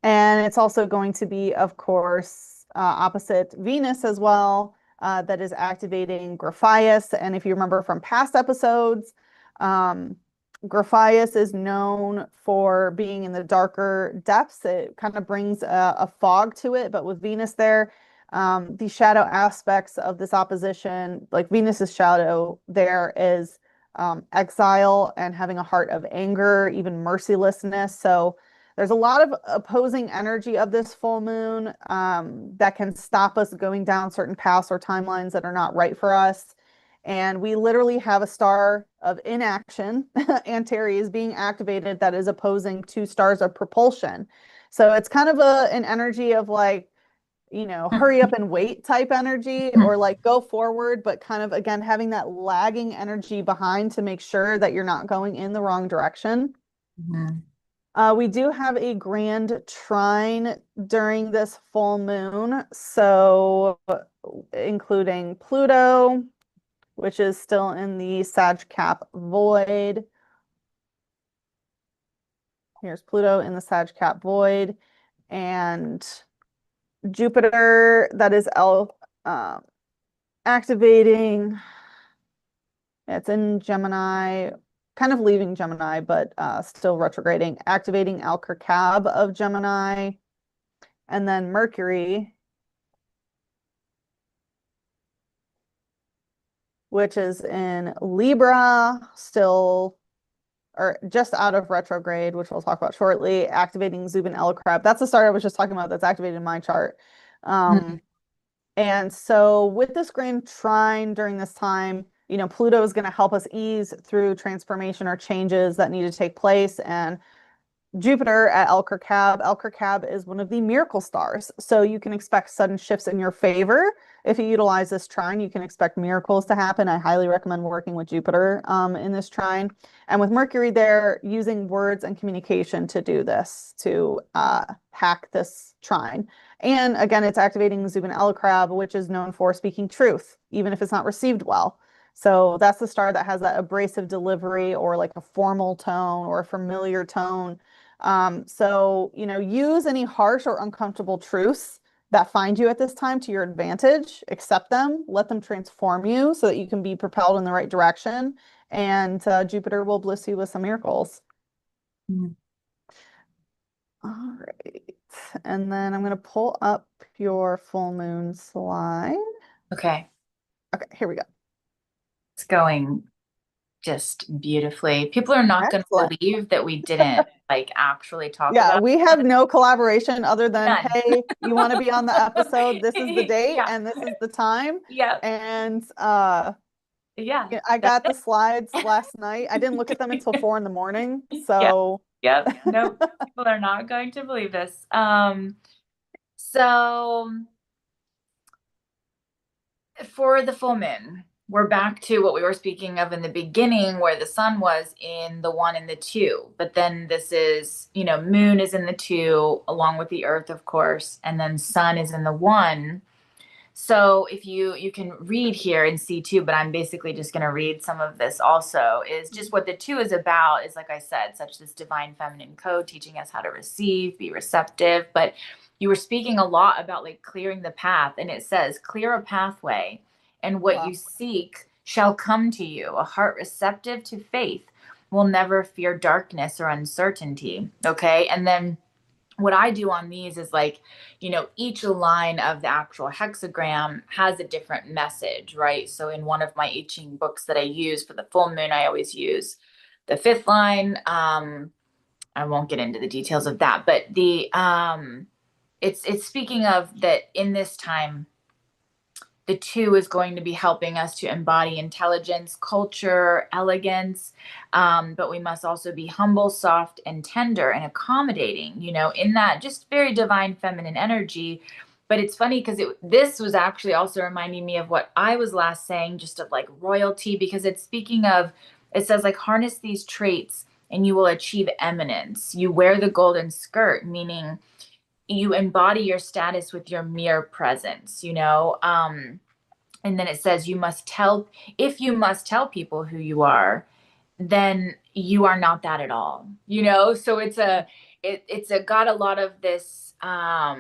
And it's also going to be, of course, opposite Venus as well, that is activating Graphias. And if you remember from past episodes, Graphias is known for being in the darker depths. It kind of brings a fog to it, but with Venus there, the shadow aspects of this opposition, like Venus's shadow there is exile and having a heart of anger, even mercilessness. So there's a lot of opposing energy of this full moon that can stop us going down certain paths or timelines that are not right for us. And we literally have a star of inaction, Antares, being activated that is opposing two stars of propulsion. So it's kind of an energy of like, hurry up and wait type energy, or like go forward, but kind of again having that lagging energy behind to make sure that you're not going in the wrong direction. Mhm. We do have a grand trine during this full moon, so including Pluto, which is still in the Sag Cap void. Here's Pluto in the Sag Cap void, and Jupiter that is activating. It's in Gemini, kind of leaving Gemini, but still retrograding, activating Al-Kirkab of Gemini. And then Mercury, which is in Libra, still or just out of retrograde, which we'll talk about shortly, activating Zubin El-Crab. That's the star I was just talking about that's activated in my chart. Mhm. And so with this grand trine during this time, Pluto is going to help us ease through transformation or changes that need to take place. And Jupiter at El-Kirkab. El-Kirkab is one of the miracle stars. So you can expect sudden shifts in your favor. If you utilize this trine, you can expect miracles to happen. I highly recommend working with Jupiter in this trine. And with Mercury there, using words and communication to do this, to hack this trine. And again, it's activating Zubin El-Crab, which is known for speaking truth, even if it's not received well. So that's the star that has that abrasive delivery or like a formal tone or a familiar tone. So, use any harsh or uncomfortable truths that find you at this time to your advantage, accept them, let them transform you so that you can be propelled in the right direction. And Jupiter will bless you with some miracles. Mhm. All right. And then I'm going to pull up your full moon slide. Okay, Okay, here we go. it's going just beautifully. People are not going to Excellent. believe that we didn't like actually talk Yeah, about we have no collaboration other than, none. hey, you want to be on the episode? This is the date Yeah. and this is the time. Yeah. And Yeah. yeah, I That's got the slides last night. I didn't look at them until it. 4 in the morning. Yeah. So Yep. Nope. People are not going to believe this. So for the full moon, we're back to what we were speaking of in the beginning, where the sun was in the one and the two. But then this is, moon is in the two, along with the earth, of course, and then sun is in the one. So if you can read here and see too, but I'm basically just going to read some of this also, is just what the two is about is, like I said, such this divine feminine code teaching us how to receive, be receptive. But you were speaking a lot about like clearing the path, and it says clear a pathway, and what wow. you seek shall come to you. A heart receptive to faith will never fear darkness or uncertainty. Okay. And then what I do on these is like, each line of the actual hexagram has a different message, right? So in one of my I Ching books that I use for the full moon, I always use the fifth line. I won't get into the details of that, but it's speaking of that in this time, the 2 is going to be helping us to embody intelligence, culture, elegance. But we must also be humble, soft, and tender and accommodating, in that just very divine feminine energy. But it's funny because this was actually also reminding me of what I was last saying, just of like royalty, because it's speaking of, it says like harness these traits and you will achieve eminence. You wear the golden skirt, meaning you embody your status with your mere presence, and then it says you must tell, if you must tell people who you are, then you are not that at all, so it's got a lot of this, to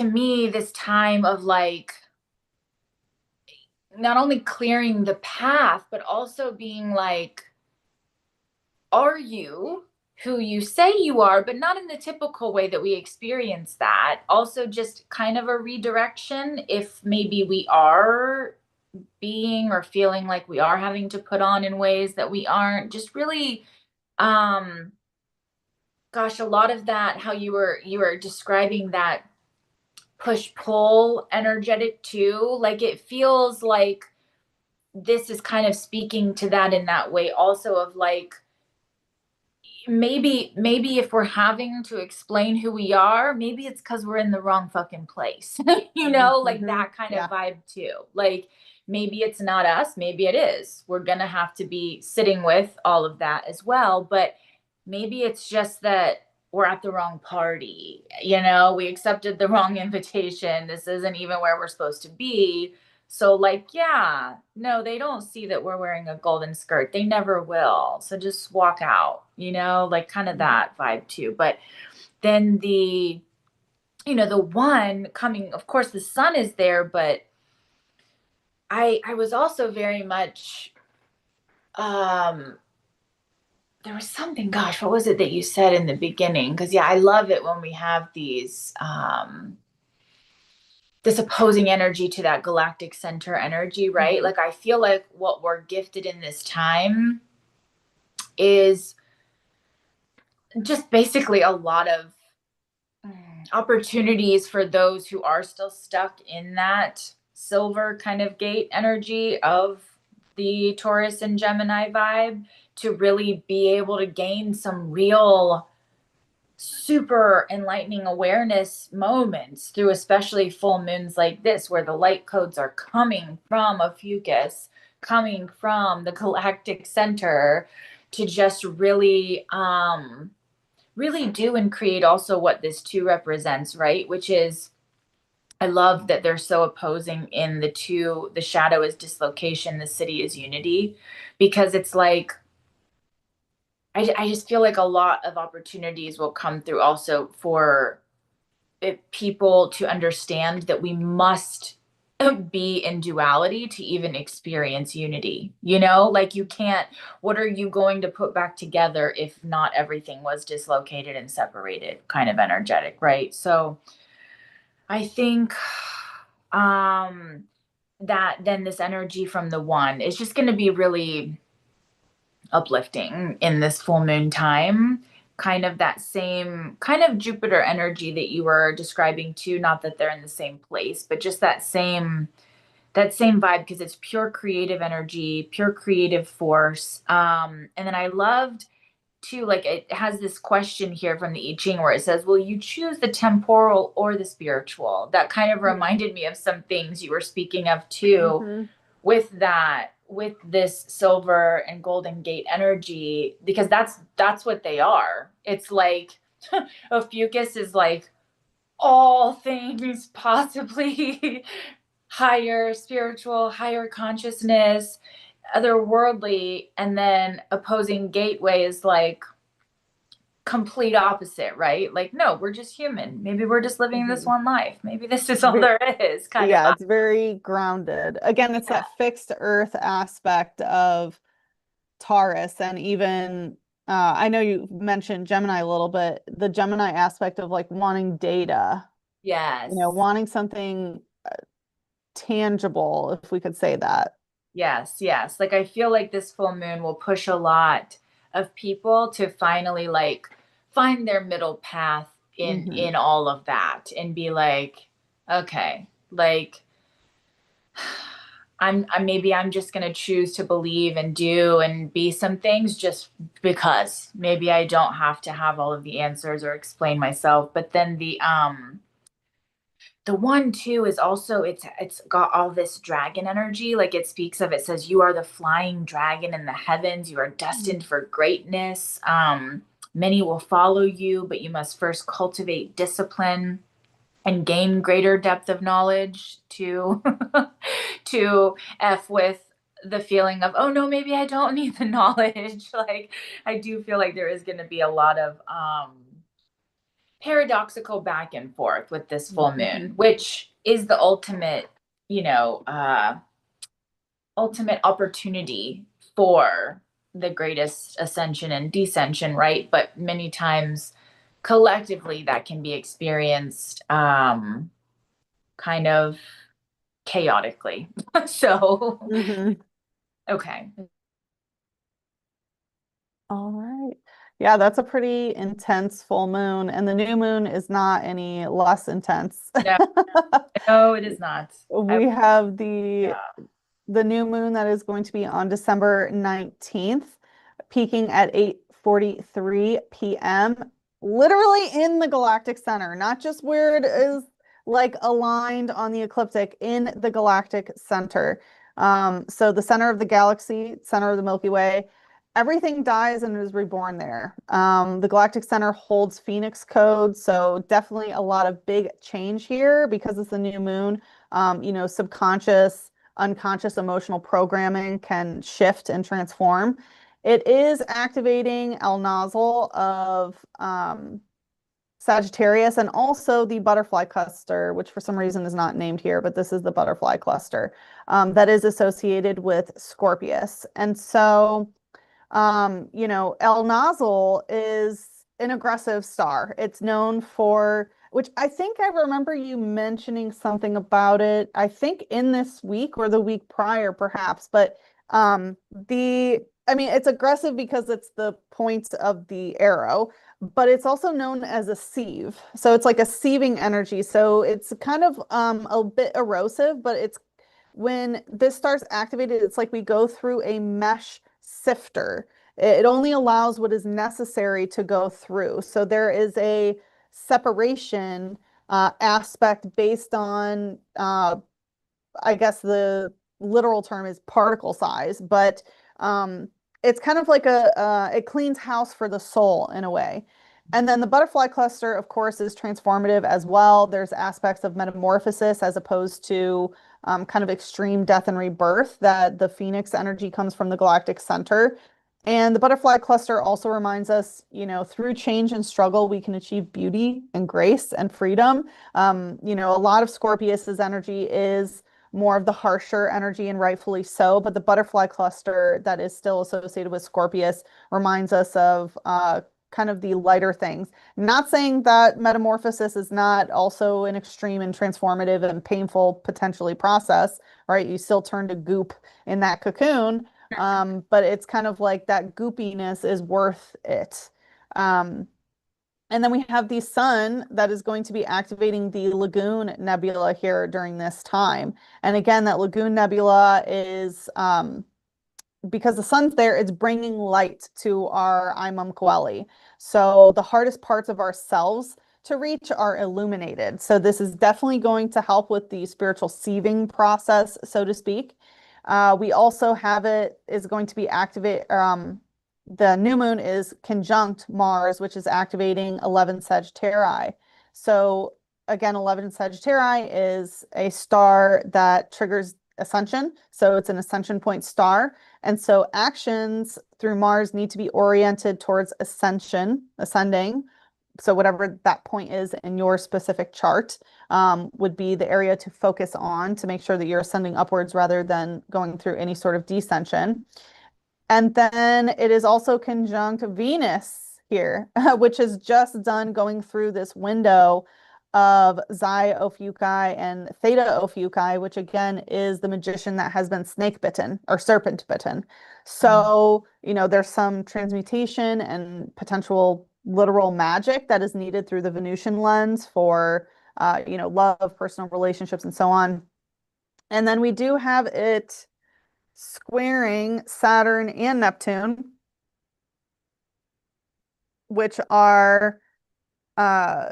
me, this time of like not only clearing the path but also being like, are you who you say you are, but not in the typical way that we experience that. Also, just kind of a redirection if maybe we are being or feeling like we are having to put on in ways that we aren't. Just really, um, gosh, a lot of that, how you were describing that push pull energetic too. Like it feels like this is kind of speaking to that in that way also of like, maybe if we're having to explain who we are, maybe it's because we're in the wrong fucking place. Like Mm-hmm. that kind of Yeah. vibe too. Like maybe it's not us, maybe it is. We're gonna have to be sitting with all of that as well. But maybe it's just that we're at the wrong party. We accepted the wrong invitation. This isn't even where we're supposed to be. So, like, yeah, no, they don't see that we're wearing a golden skirt. They never will. So just walk out, like kind of that vibe too. But then the one coming, of course, the sun is there, but I was also very much, um, there was something, gosh, what was it that you said in the beginning? Because yeah, I love it when we have this opposing energy to that galactic center energy, right? Mm-hmm. Like I feel like what we're gifted in this time is just basically a lot of opportunities for those who are still stuck in that silver kind of gate energy of the Taurus and Gemini vibe to really be able to gain some real super enlightening awareness moments through especially full moons like this, where the light codes are coming from a fucus, coming from the galactic center, to just really do and create also what this 2 represents, right? Which is, I love that they're so opposing in the 2. The shadow is dislocation, the city is unity, because it's like, I just feel like a lot of opportunities will come through also for people to understand that we must be in duality to even experience unity. Like you can't, what are you going to put back together if not everything was dislocated and separated, kind of energetic, right? So I think um that then this energy from the 1 is just going to be really uplifting in this full moon time. Kind of that same kind of Jupiter energy that you were describing too, not that they're in the same place, but just that same vibe, because it's pure creative energy, pure creative force. And then I loved too, like it has this question here from the I Ching where it says, will you choose the temporal or the spiritual? That kind of reminded me of some things you were speaking of too, Mm-hmm. with this silver and golden gate energy, because that's what they are. It's like a fucus is like all things possibly higher spiritual, higher consciousness, otherworldly, and then opposing gateway is like complete opposite, right? Like, no, we're just human. Maybe we're just living this Mm-hmm. one life. Maybe this is all there is, kind of Yeah, vibe. it's very grounded. Again, it's Yeah. that fixed earth aspect of Taurus, and even I know you mentioned Gemini a little bit, the Gemini aspect of like wanting data, Yes. wanting something tangible, if we could say that. Yes, yes. Like I feel like this full moon will push a lot of people to finally like find their middle path in Hmm. all of that and be like, okay. Like maybe I'm just gonna choose to believe and do and be some things just because maybe I don't have to have all of the answers or explain myself. But then the one too is also it's got all this dragon energy. Like it speaks of, it says you are the flying dragon in the heavens, you are destined for greatness. Many will follow you, but you must first cultivate discipline and gain greater depth of knowledge to to f with the feeling of, oh no, maybe I don't need the knowledge. Like I do feel like there is going to be a lot of paradoxical back and forth with this full moon, which is the ultimate, you know, ultimate opportunity for the greatest ascension and descension, right? But many times collectively that can be experienced kind of chaotically. So, Mm-hmm. okay. All right. Yeah, that's a pretty intense full moon, and the new moon is not any less intense. No, no, it is not. I, We have yeah. the new moon that is going to be on December 19th, peaking at 8:43 p.m., literally in the galactic center, not just where it is like aligned on the ecliptic, in the galactic center. So the center of the galaxy, center of the Milky Way, everything dies and is reborn there. The galactic center holds Phoenix code, so definitely a lot of big change here because it's the new moon. Subconscious, unconscious emotional programming can shift and transform. It is activating El nozzle of Sagittarius and also the butterfly cluster, which for some reason is not named here, but this is the butterfly cluster that is associated with Scorpius. And so El Nozzle is an aggressive star. It's known for, which I think I remember you mentioning something about it, I think in this week or the week prior, perhaps, but it's aggressive because it's the point of the arrow, but it's also known as a sieve. So it's like a sieving energy. So it's kind of a bit erosive, but it's when this starts activated, it's like we go through a mesh sifter. It only allows what is necessary to go through. So there is a separation aspect based on I guess the literal term is particle size, but it's kind of like it cleans house for the soul in a way. And then the butterfly cluster, of course, is transformative as well. There's aspects of metamorphosis as opposed to kind of extreme death and rebirth, that the phoenix energy comes from the galactic center. And the butterfly cluster also reminds us, through change and struggle, we can achieve beauty and grace and freedom. A lot of Scorpius's energy is more of the harsher energy, and rightfully so. But the butterfly cluster that is still associated with Scorpius reminds us of kind of the lighter things. Not saying that metamorphosis is not also an extreme and transformative and painful potentially process, right? You still turn to goop in that cocoon, but it's kind of like that goopiness is worth it. Um, and then we have the sun that is going to be activating the Lagoon Nebula here during this time. And again, that Lagoon Nebula is because the sun's there, it's bringing light to our Imam Coeli. So the hardest parts of ourselves to reach are illuminated. So this is definitely going to help with the spiritual sieving process, so to speak. We also have it is going to be activate. The new moon is conjunct Mars, which is activating 11 Sagittarii. So again, 11 Sagittarii is a star that triggers ascension. So it's an ascension point star. And so actions through Mars need to be oriented towards ascending. So whatever that point is in your specific chart would be the area to focus on to make sure that you're ascending upwards rather than going through any sort of descension. And then it is also conjunct Venus here, which is just done going through this window of Xi Ophiuchi and Theta Ophiuchi, which again is the magician that has been snake bitten or serpent bitten. So, there's some transmutation and potential literal magic that is needed through the Venusian lens for love, personal relationships, and so on. And then we do have it squaring Saturn and Neptune, which are uh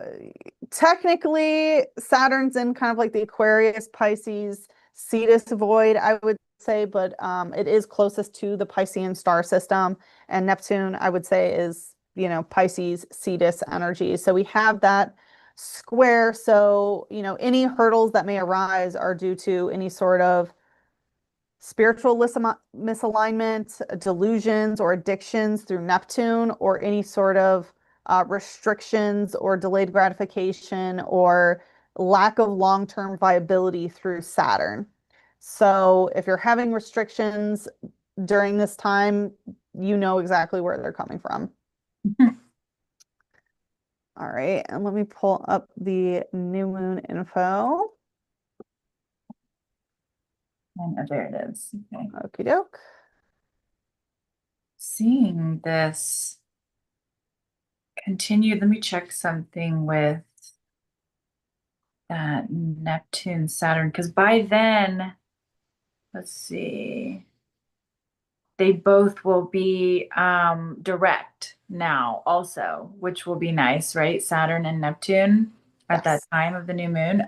technically Saturn's in kind of like the Aquarius, Pisces, Cetus void, I would say, but it is closest to the Piscean star system. And Neptune, I would say, is, Pisces, Cetus energy. So we have that square. So, any hurdles that may arise are due to any sort of spiritual misalignment, delusions, or addictions through Neptune, or any sort of restrictions or delayed gratification or lack of long-term viability through Saturn. So if you're having restrictions during this time, you know exactly where they're coming from. All right, and let me pull up the new moon info. And there it is. Okay. Okie doke. Seeing this continue, let me check something with that Neptune Saturn, because by then, let's see, they both will be direct now also, which will be nice, right? Saturn and Neptune at that Yes. time of the new moon.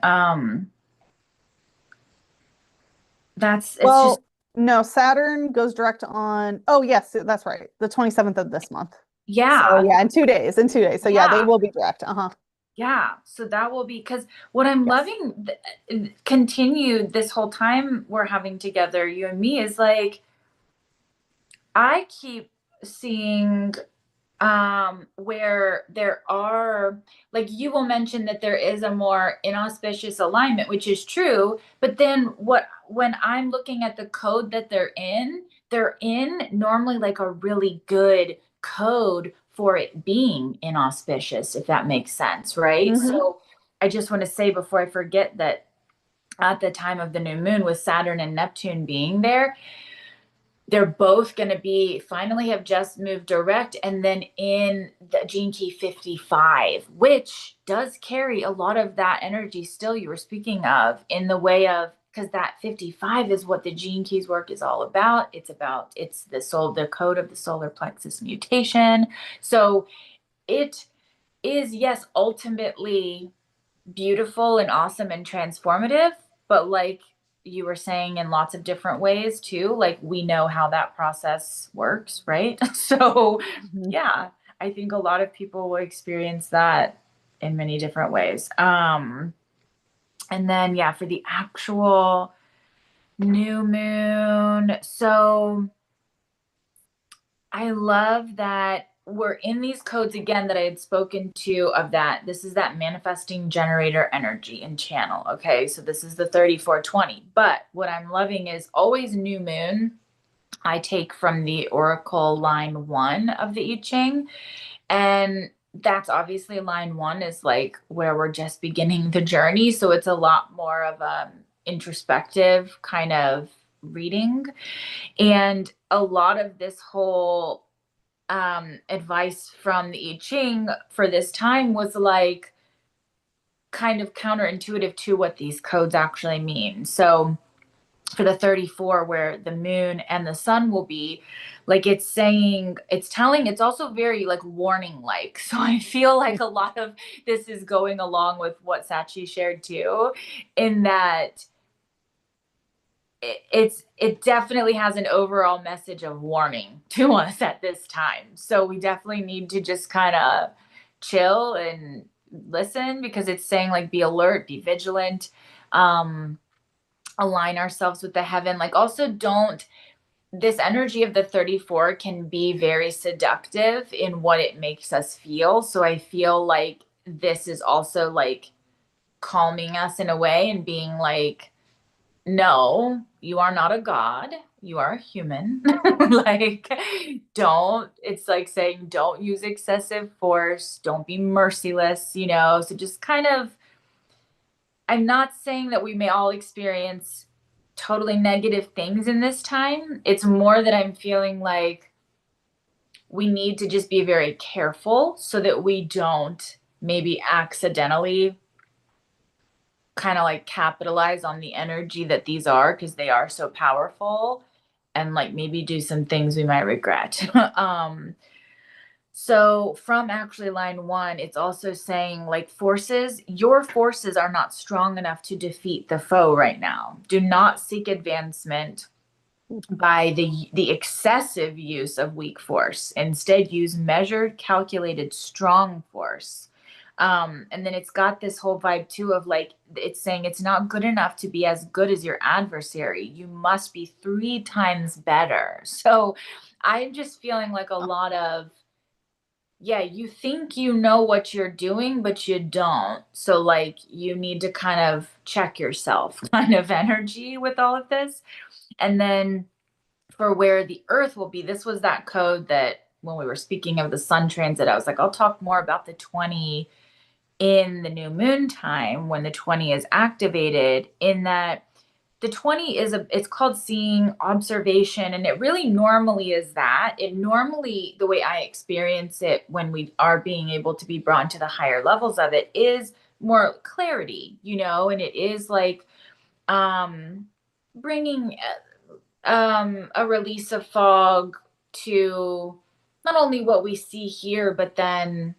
It's just, Well, no, Saturn goes direct on, oh, yes, that's right. The 27th of this month. So, yeah, yeah, in 2 days, in 2 days. So, yeah, they yeah. will be direct. Uh-huh. Yeah, so that will be because what I'm Yes. loving continued this whole time we're having together, you and me, is like I keep seeing where there are, like, you will mention that there is a more inauspicious alignment, which is true, but then when I'm looking at the code that they're in normally like a really good code for it being inauspicious, if that makes sense, right? Hmm. So I just want to say before I forget that at the time of the new moon, with Saturn and Neptune being there, they're both going to be finally have just moved direct, and then in the gene key 55, which does carry a lot of that energy still you were speaking of, in the way of, because that 55 is what the gene keys work is all about. It's the code of the solar plexus mutation. So it is, yes, ultimately beautiful and awesome and transformative, but like you were saying, in lots of different ways too, like we know how that process works, right? So Hmm. yeah, I think a lot of people will experience that in many different ways. And then yeah, for the actual new moon, so I love that we're in these codes again that I had spoken to, of that. This is that manifesting generator energy and channel. Okay. So this is the 3420. But what I'm loving is always new moon. I take from the Oracle line 1 of the I Ching. And that's obviously line 1 is like where we're just beginning the journey. So it's a lot more of a introspective kind of reading. And a lot of this whole advice from the I Ching for this time was like kind of counterintuitive to what these codes actually mean. So for the 34, where the moon and the sun will be, like it's saying, it's telling, it's also very like warning like. So I feel like a lot of this is going along with what Sachi shared too, in that it definitely has an overall message of warning to us at this time. So we definitely need to just kind of chill and listen, because it's saying like be alert, be vigilant, um, align ourselves with the heaven. Like also don't, this energy of the 34 can be very seductive in what it makes us feel. So I feel like this is also like calming us in a way and being like, no, you are not a god. You are a human. Like, don't, it's like saying, don't use excessive force. Don't be merciless, you know? So just kind of, I'm not saying that we may all experience totally negative things in this time. It's more that I'm feeling like we need to just be very careful so that we don't maybe accidentally kind of like capitalize on the energy that these are because they are so powerful and like maybe do some things we might regret. So from actually line one, it's also saying like your forces are not strong enough to defeat the foe right now. Do not seek advancement by the excessive use of weak force. Instead, use measured, calculated, strong force. And then it's got this whole vibe too of like it's saying it's not good enough to be as good as your adversary. You must be 3 times better. So I'm just feeling like a lot of yeah, you think you know what you're doing, but you don't. So, like, you need to kind of check yourself kind of energy with all of this. And then for where the earth will be, this was that code that when we were speaking of the sun transit, I was like, I'll talk more about the 20 in the new moon time when the 20 is activated, in that the 20 is it's called seeing observation, and it really normally is that it normally the way I experience it when we are being able to be brought into the higher levels of it is more clarity, and it is like um bringing a release of fog to not only what we see here but then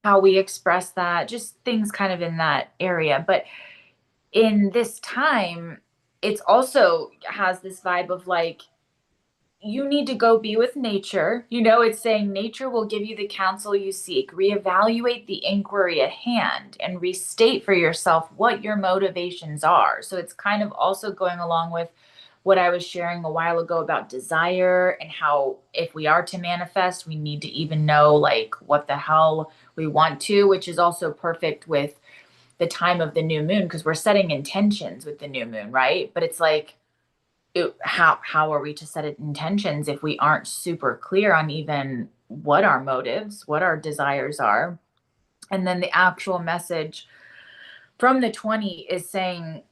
how we express that, just things kind of in that area. But in this time, it's also has this vibe of like, you need to go be with nature. It's saying nature will give you the counsel you seek. Reevaluate the inquiry at hand and restate for yourself what your motivations are. So it's kind of also going along with what I was sharing a while ago about desire and how if we are to manifest, we need to even know like what the hell we want to, which is also perfect with the time of the new moon because we're setting intentions with the new moon, right? But it's like how are we to set intentions if we aren't super clear on even what our motives, what our desires are? And then the actual message from the 20 is saying,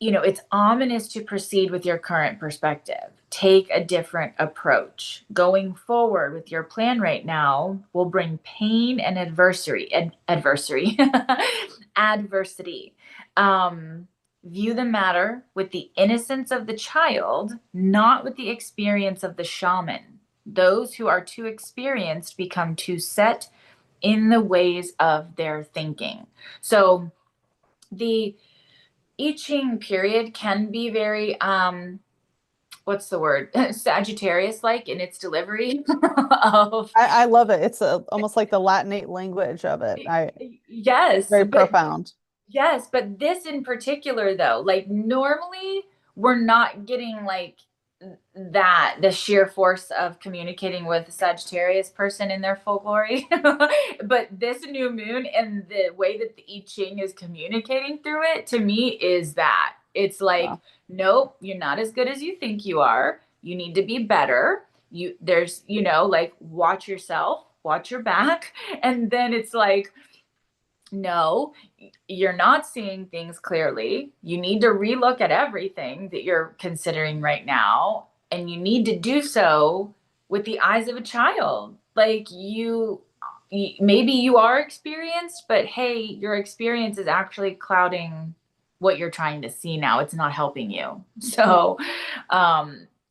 it's ominous to proceed with your current perspective. Take a different approach. Going forward with your plan right now will bring pain and adversity. View the matter with the innocence of the child, not with the experience of the shaman. Those who are too experienced become too set in the ways of their thinking. So the I Ching period can be very what's the word? Sagittarius like in its delivery of I love it. It's almost like the Latinate language of it. yes, Very but profound. yes, but this in particular though, like normally we're not getting like that the sheer force of communicating with a Sagittarius person in their full glory. But this new moon and the way that the I Ching is communicating through it to me is that it's like, Wow. nope, you're not as good as you think you are. You need to be better. There's, like watch yourself, watch your back. And then it's like, no, you're not seeing things clearly. You need to relook at everything that you're considering right now. And you need to do so with the eyes of a child. Like maybe you are experienced, but hey, your experience is actually clouding what you're trying to see now. It's not helping you. So,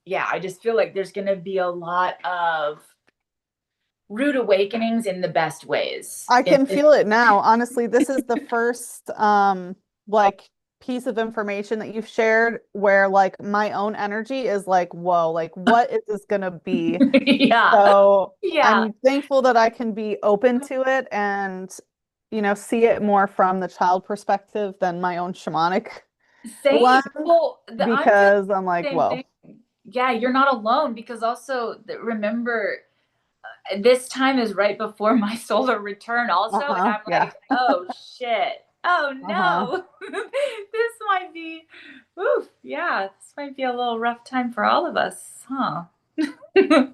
yeah, I just feel like there's going to be a lot of rude awakenings in the best ways. I can feel it now. Honestly, this is the first like piece of information that you've shared where like my own energy is like, whoa, like what is this gonna be? Yeah. So Yeah. I'm thankful that I can be open to it and see it more from the child perspective than my own shamanic Same. lens Well, I'm feeling because I'm the like, same whoa. thing. Yeah, you're not alone because also remember this time is right before my solar return also, and Uh-huh. I'm Yeah. like, oh shit. Oh Uh-huh. no. This might be oof, yeah, this might be a little rough time for all of us, huh? Well,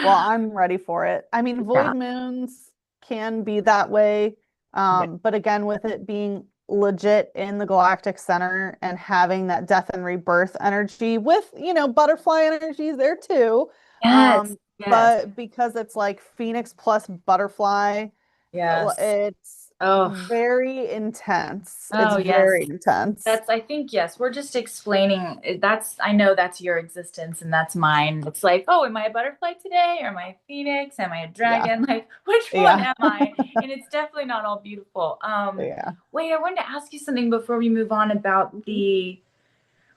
I'm ready for it. I mean, void Yeah. moons can be that way. Yeah. But again, with it being legit in the galactic center and having that death and rebirth energy with, butterfly energies there too. Yes. Yes. But because it's like Phoenix plus butterfly, Yes. Oh, very intense. It's oh very yes. intense. That's, I think, yes, we're just explaining that's, I know that's your existence and that's mine. It's like, oh, am I a butterfly today? Or am I a phoenix? Am I a Yeah. dragon? Like, which one Yeah. am I? And it's definitely not all beautiful. Yeah. Wait, I wanted to ask you something before we move on about Mhm.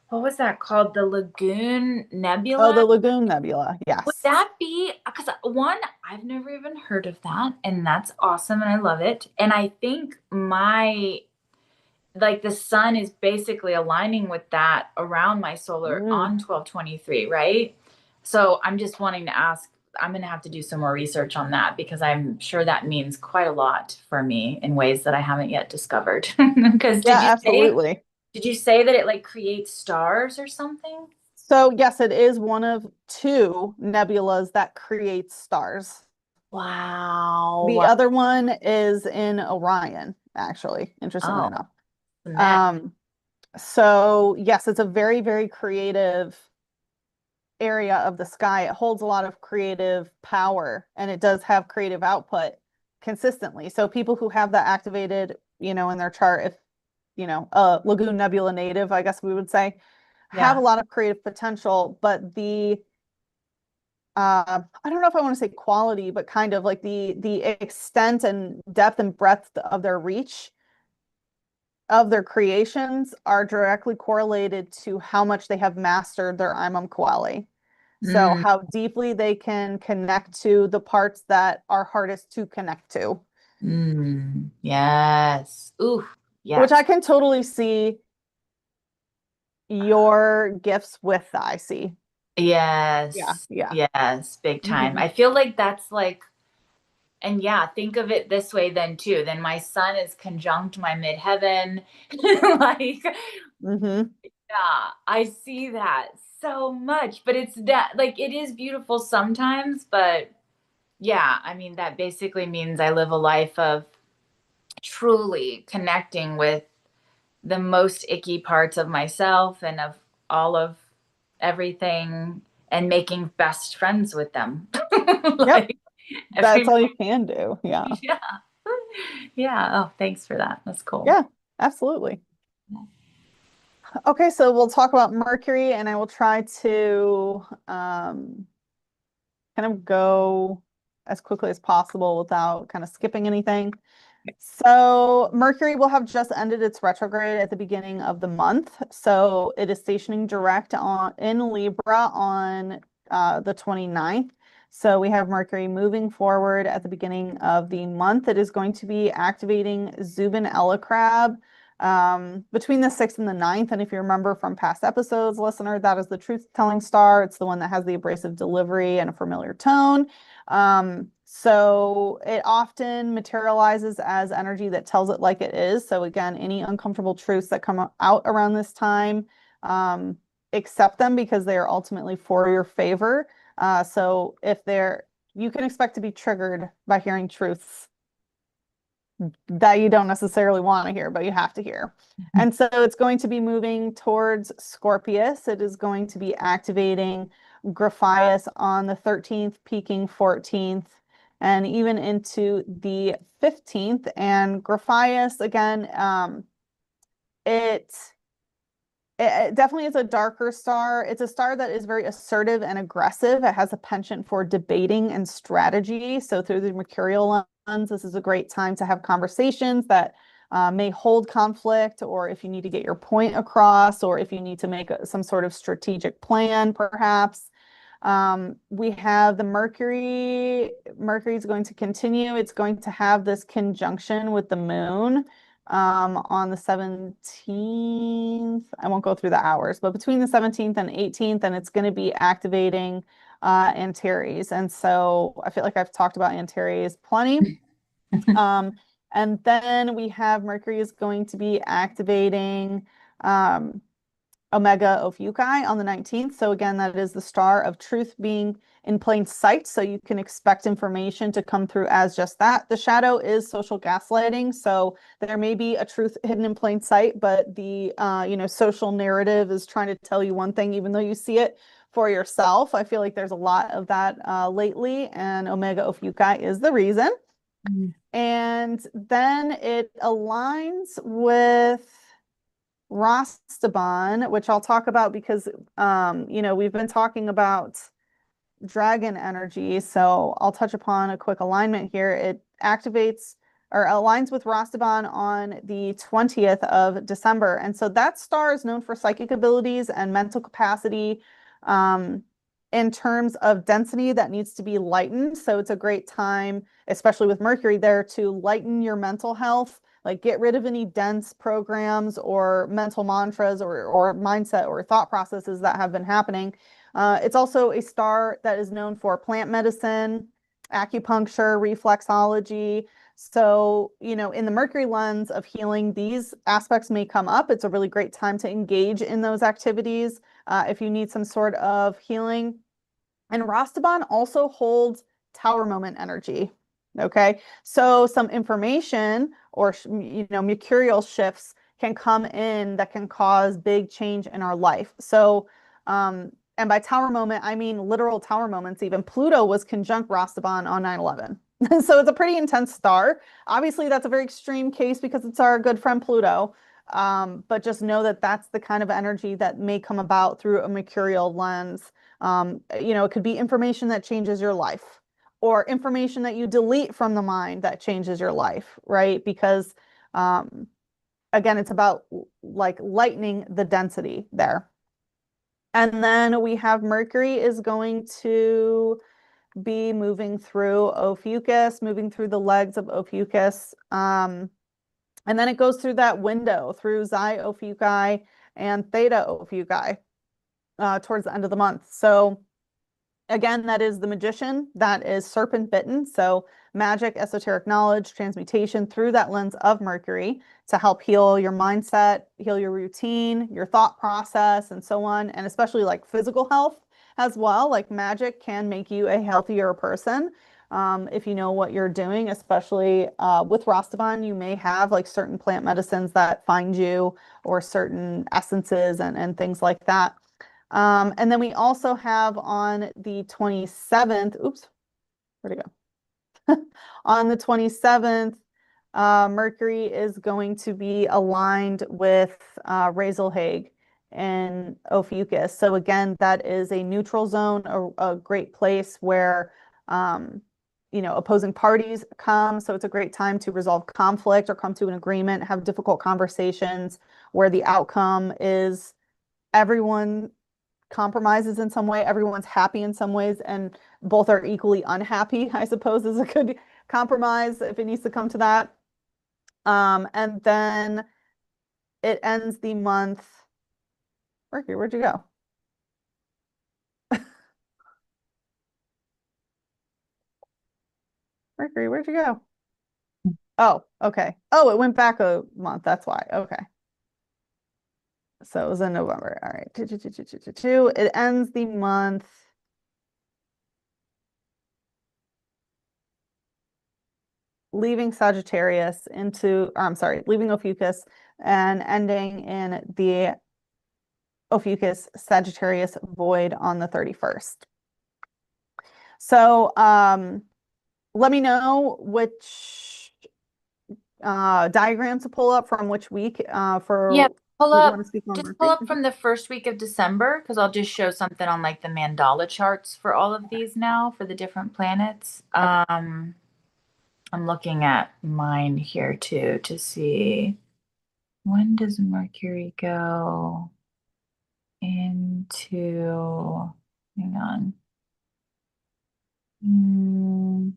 what was that called? The Lagoon Oh, Nebula? the Lagoon Nebula. Would Yes. that be, because one, I've never even heard of that, and that's awesome, and I love it. And I think like the sun is basically aligning with that around my solar Mm. on 1223, right? So I'm just wanting to ask, I'm going to have to do some more research on that because I'm sure that means quite a lot for me in ways that I haven't yet discovered. Because Yeah, absolutely. did you say that it like creates stars or something? So, yes, it is one of two nebulas that creates stars. The Wow. other one is in Orion, actually, interestingly Oh, enough. snap. Um, so yes, it's a very, very creative area of the sky. It holds a lot of creative power and it does have creative output consistently. So people who have that activated, in their chart, if, a Lagoon Nebula native, I guess we would say, have a Yeah. lot of creative potential, but I don't know if I want to say quality, but kind of like the extent and depth and breadth of their reach of their creations are directly correlated to how much they have mastered their Imam Kwali. So Mm, how deeply they can connect to the parts that are hardest to connect to, yes. Ooh, which yes. I can totally see your gifts with the IC. Yeah, Yes. yeah. Yes. Big time. Hmm. I feel like that's like, and yeah, think of it this way then too. Then my sun is conjunct my midheaven. Like, Hmm. yeah, I see that so much. But it's that, like, it is beautiful sometimes, but yeah, I mean, that basically means I live a life of truly connecting with the most icky parts of myself and of all of everything and making best friends with them. Yep, Like that's every all you can do. Yeah. yeah. Yeah. Oh, thanks for that. That's cool. Yeah, absolutely. Okay, so we'll talk about Mercury and I will try to kind of go as quickly as possible without kind of skipping anything. So Mercury will have just ended its retrograde at the beginning of the month. So it is stationing direct on in Libra on the 29th. So we have Mercury moving forward at the beginning of the month. It is going to be activating Zubin Elecrab between the 6th and the 9th. And if you remember from past episodes, listener, that is the truth-telling star. It's the one that has the abrasive delivery and a familiar tone. So it often materializes as energy that tells it like it is. So again, any uncomfortable truths that come out around this time, accept them because they are ultimately for your favor. So if they're, you can expect to be triggered by hearing truths that you don't necessarily want to hear, but you have to hear. And so it's going to be moving towards Scorpius. It is going to be activating Graphias on the 13th, peaking 14th, and even into the 15th. And Graphias, again, it it definitely is a darker star. It's a star that is very assertive and aggressive. It has a penchant for debating and strategy. So through the mercurial lens, this is a great time to have conversations that may hold conflict, or if you need to get your point across, or if you need to make some sort of strategic plan, perhaps. We have the Mercury. Mercury is going to continue. It's going to have this conjunction with the moon on the 17th. I won't go through the hours, but between the 17th and 18th, and it's going to be activating Antares. And so I feel like I've talked about Antares plenty. Um, and then we have Mercury is going to be activating um, Omega Ophiuchi on the 19th. So again, that is the star of truth being in plain sight. So you can expect information to come through as just that. The shadow is social gaslighting. So there may be a truth hidden in plain sight, but the social narrative is trying to tell you one thing, even though you see it for yourself. I feel like there's a lot of that lately, and Omega Ophiuchi is the reason. Mm. And then it aligns with Rastaban, which I'll talk about because, we've been talking about dragon energy. So I'll touch upon a quick alignment here. It activates or aligns with Rastaban on the 20th of December. And so that star is known for psychic abilities and mental capacity in terms of density that needs to be lightened. So it's a great time, especially with Mercury there, to lighten your mental health. Like get rid of any dense programs or mental mantras or mindset or thought processes that have been happening. It's also a star that is known for plant medicine, acupuncture, reflexology. So, in the Mercury lens of healing, these aspects may come up. It's a really great time to engage in those activities if you need some sort of healing. And Rastaban also holds tower moment energy. Okay. So some information or, mercurial shifts can come in that can cause big change in our life. So, and by tower moment, I mean literal tower moments. Even Pluto was conjunct Rastaban on 9/11. So it's a pretty intense star. Obviously, that's a very extreme case because it's our good friend Pluto. But just know that that's the kind of energy that may come about through a mercurial lens. It could be information that changes your life or information that you delete from the mind that changes your life, right? Because um, again, it's about like lightening the density there. And then we have Mercury is going to be moving through Ophiuchus, moving through the legs of Ophiuchus. And then it goes through that window through Xi Ophiuchi and Theta Ophiuchi towards the end of the month. So again, that is the magician, that is serpent bitten. So magic, esoteric knowledge, transmutation through that lens of Mercury to help heal your mindset, heal your routine, your thought process, and so on. And especially like physical health as well. Like magic can make you a healthier person. If you know what you're doing, especially with Rastavan, you may have like certain plant medicines that find you or certain essences and things like that. And then we also have on the 27th, oops, where'd it go? On the 27th, Mercury is going to be aligned with Hague in Ophiuchus. So again, that is a neutral zone, a great place where opposing parties come. So it's a great time to resolve conflict or come to an agreement, have difficult conversations where the outcome is everyone compromises in some way, everyone's happy in some ways, and both are equally unhappy, I suppose, is a good compromise if it needs to come to that. And then it ends the month. Mercury, where'd you go? Mercury, where'd you go? Oh, okay. Oh, it went back a month. That's why. Okay. So it was in November. All right. It ends the month leaving Sagittarius into, or I'm sorry, leaving Ophiuchus and ending in the Ophiuchus Sagittarius void on the 31st. So let me know which diagram to pull up from which week Yeah, for pull what you up, want to speak on just pull Mercury. up from the first week of December because I'll just show something on like the mandala charts for all of these now for the different planets. Okay. I'm looking at mine here too to see when does Mercury go into, hang on. Hmm,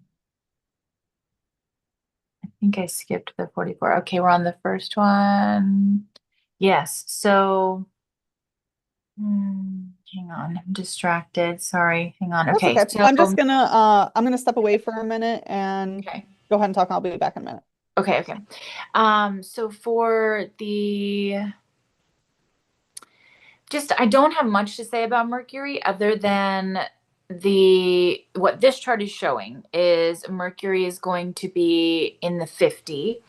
I think I skipped the 44. Okay, we're on the first one. Yes, so hang on, I'm distracted. Sorry, hang on. That's Okay, okay. so I'm gonna step away for a minute and okay. go ahead and talk. I'll be back in a minute. Okay, okay. So for the just I don't have much to say about Mercury other than the what this chart is showing is Mercury is going to be in the 50,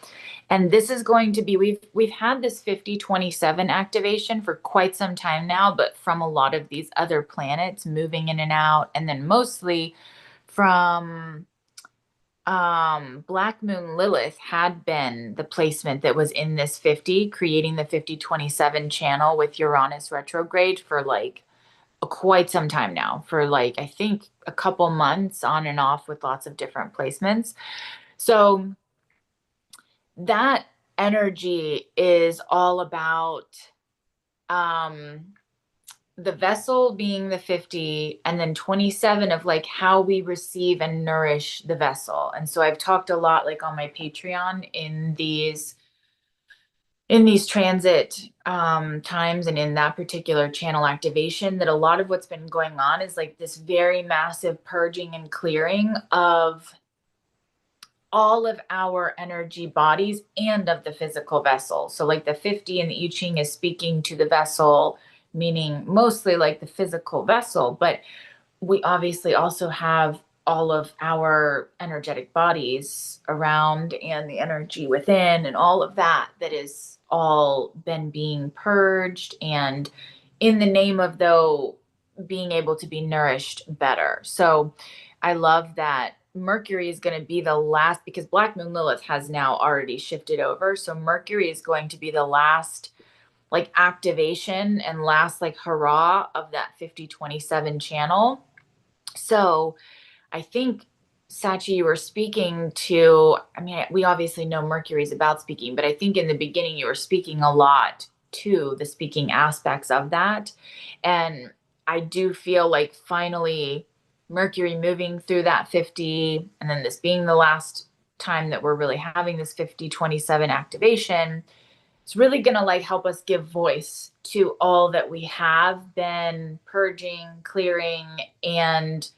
and this is going to be we've had this 50-27 activation for quite some time now, but from a lot of these other planets moving in and out, and then mostly from Black Moon Lilith had been the placement that was in this 50, creating the 5027 channel with Uranus retrograde for like quite some time now, for like I think a couple months on and off with lots of different placements. So that energy is all about um the vessel being the 50, and then 27 of like how we receive and nourish the vessel. And so I've talked a lot like on my Patreon in these transit times and in that particular channel activation, that a lot of what's been going on is like this very massive purging and clearing of all of our energy bodies and of the physical vessel. So like the 50 in the I Ching is speaking to the vessel, meaning mostly like the physical vessel, but we obviously also have all of our energetic bodies around and the energy within and all of that that is all been being purged, and in the name of though being able to be nourished better. So I love that Mercury is going to be the last, because Black Moon Lilith has now already shifted over. So Mercury is going to be the last like activation and last like hurrah of that 5027 channel. So I think, Sachi, you were speaking to, I mean, we obviously know Mercury is about speaking, but I think in the beginning you were speaking a lot to the speaking aspects of that. And I do feel like finally Mercury moving through that 50, and then this being the last time that we're really having this 5027 activation, it's really going to like help us give voice to all that we have been purging, clearing, and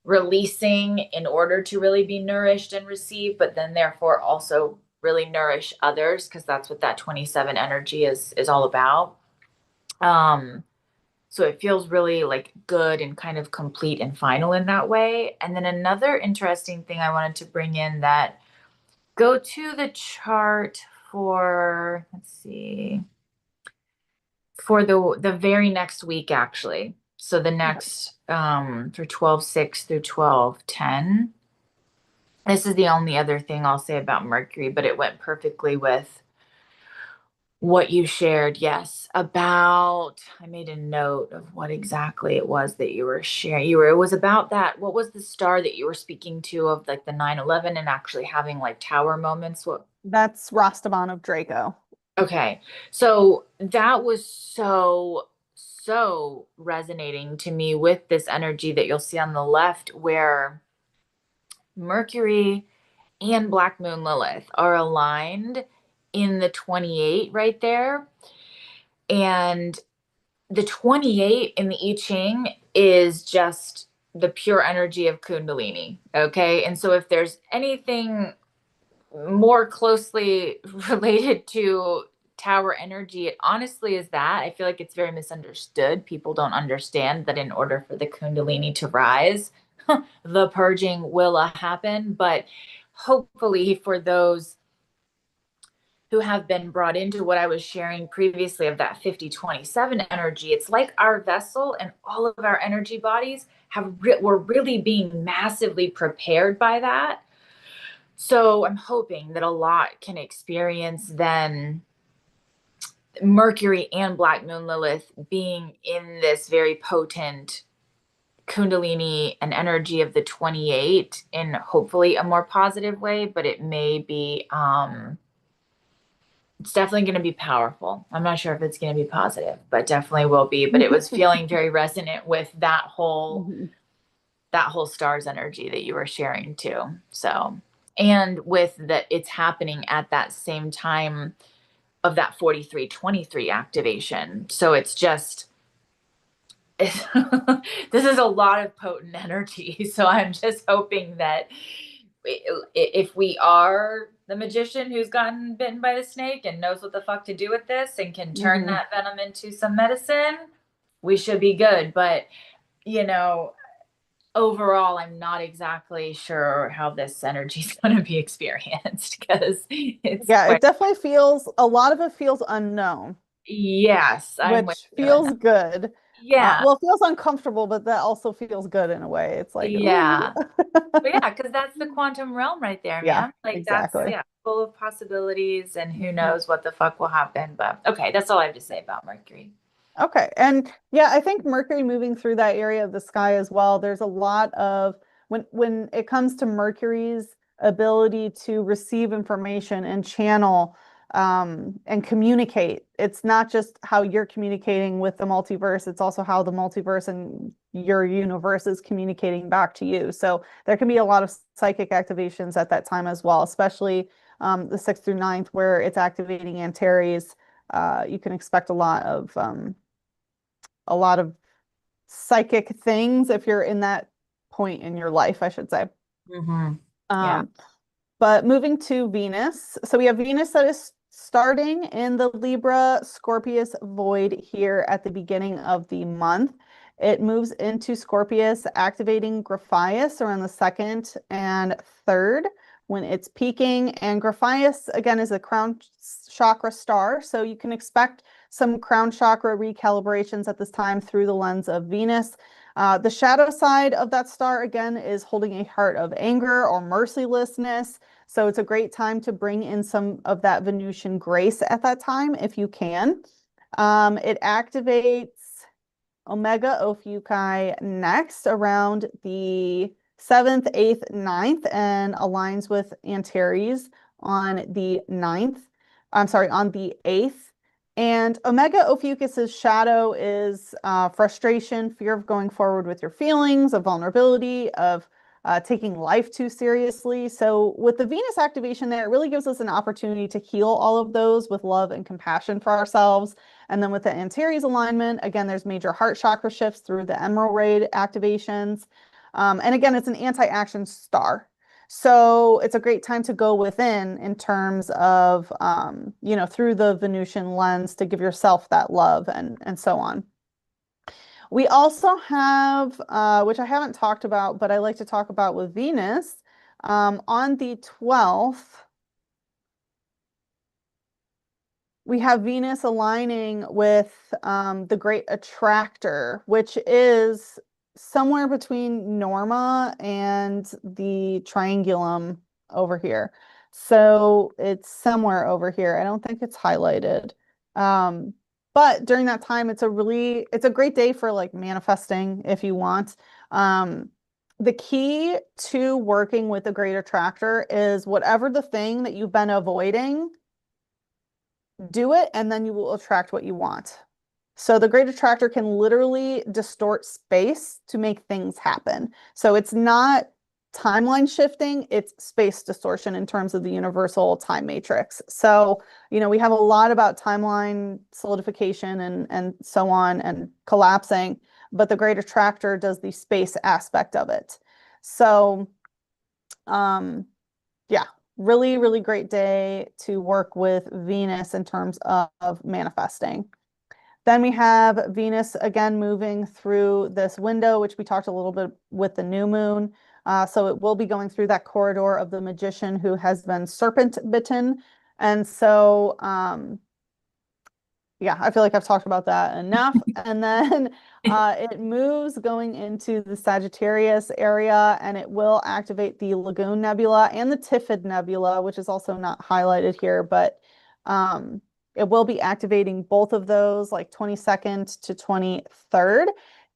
releasing in order to really be nourished and receive, but then therefore also really nourish others, because that's what that 27 energy is all about. Um, so it feels really like good and kind of complete and final in that way. And then another interesting thing I wanted to bring in, that go to the chart for, let's see, for the very next week actually. So the next for 12/6 through 12/10. This is the only other thing I'll say about Mercury, but it went perfectly with what you shared. Yes, about, I made a note of what exactly it was that you were sharing. It was about that. What was the star that you were speaking to of like the 9/11 and actually having like tower moments? What? That's Rastavan of Draco. Okay. So that was so resonating to me with this energy that you'll see on the left, where Mercury and Black Moon Lilith are aligned in the 28 right there. And the 28 in the I Ching is just the pure energy of Kundalini. Okay. And so if there's anything more closely related to tower energy, it honestly is that. I feel like it's very misunderstood. People don't understand that in order for the Kundalini to rise, the purging will happen. But hopefully, for those who have been brought into what I was sharing previously of that 5027 energy, it's like our vessel and all of our energy bodies were really being massively prepared by that. So I'm hoping that a lot can experience then Mercury and Black Moon Lilith being in this very potent Kundalini and energy of the 28 in hopefully a more positive way, but it may be it's definitely going to be powerful. I'm not sure if it's going to be positive, but definitely will be. But it was feeling very resonant with Mhm. that whole stars energy that you were sharing too. So, and with that, it's happening at that same time of that 4323 activation. So it's just, this is a lot of potent energy. So I'm just hoping that if we are the magician who's gotten bitten by the snake and knows what the fuck to do with this and can turn Mhm. that venom into some medicine, we should be good. But, you know, overall, I'm not exactly sure how this energy is going to be experienced, because it's Yeah, it quite, a lot of it feels unknown, yes, I'm with which you in feels that. good. Yeah. Well, it feels uncomfortable, but that also feels good in a way. It's like, ooh. Yeah. But yeah, because that's the quantum realm right there, Yeah, man. Like that's exactly. yeah, full of possibilities and who Mhm. knows what the fuck will happen. But okay, that's all I have to say about Mercury. Okay. And yeah, I think Mercury moving through that area of the sky as well, there's a lot of when it comes to Mercury's ability to receive information and channel and communicate. It's not just how you're communicating with the multiverse, it's also how the multiverse and your universe is communicating back to you. So there can be a lot of psychic activations at that time as well, especially the 6th through 9th, where it's activating Antares. You can expect a lot of psychic things if you're in that point in your life, I should say. Hmm. Yeah. Um, but moving to Venus. So we have Venus that is starting in the Libra Scorpius void here at the beginning of the month. It moves into Scorpius, activating Graphias around the 2nd and 3rd when it's peaking. And Graphias, again, is a crown chakra star. So you can expect some crown chakra recalibrations at this time through the lens of Venus. The shadow side of that star, again, is holding a heart of anger or mercilessness. So it's a great time to bring in some of that Venusian grace at that time if you can. It activates Omega Ophiuchi next around the 7th, 8th, 9th, and aligns with Antares on the 9th. I'm sorry, on the 8th. And Omega Ophiuchus's shadow is frustration, fear of going forward with your feelings, of vulnerability, of taking life too seriously. So, with the Venus activation there, it really gives us an opportunity to heal all of those with love and compassion for ourselves. And then with the Antares alignment, again, there's major heart chakra shifts through the Emerald Ray activations. And again, it's an anti-action star. So it's a great time to go within in terms of, through the Venusian lens to give yourself that love and so on. We also have, which I haven't talked about, but I like to talk about with Venus, on the 12th, we have Venus aligning with the Great Attractor, which is somewhere between Norma and the Triangulum over here. So it's somewhere over here. I don't think it's highlighted. Um, but during that time, it's a great day for like manifesting if you want. The key to working with the Great Attractor is whatever the thing that you've been avoiding, do it, and then you will attract what you want. So the great attractor can literally distort space to make things happen. So it's not timeline shifting, it's space distortion in terms of the universal time matrix. So, we have a lot about timeline solidification and so on and collapsing, but the great attractor does the space aspect of it. So, yeah, really, really great day to work with Venus in terms of manifesting. Then we have Venus again moving through this window, which we talked a little bit with the new moon. So it will be going through that corridor of the magician who has been serpent bitten. And so yeah, I feel like I've talked about that enough. And then it moves going into the Sagittarius area, and it will activate the Lagoon Nebula and the Typhid Nebula, which is also not highlighted here, but um, it will be activating both of those like 22nd to 23rd.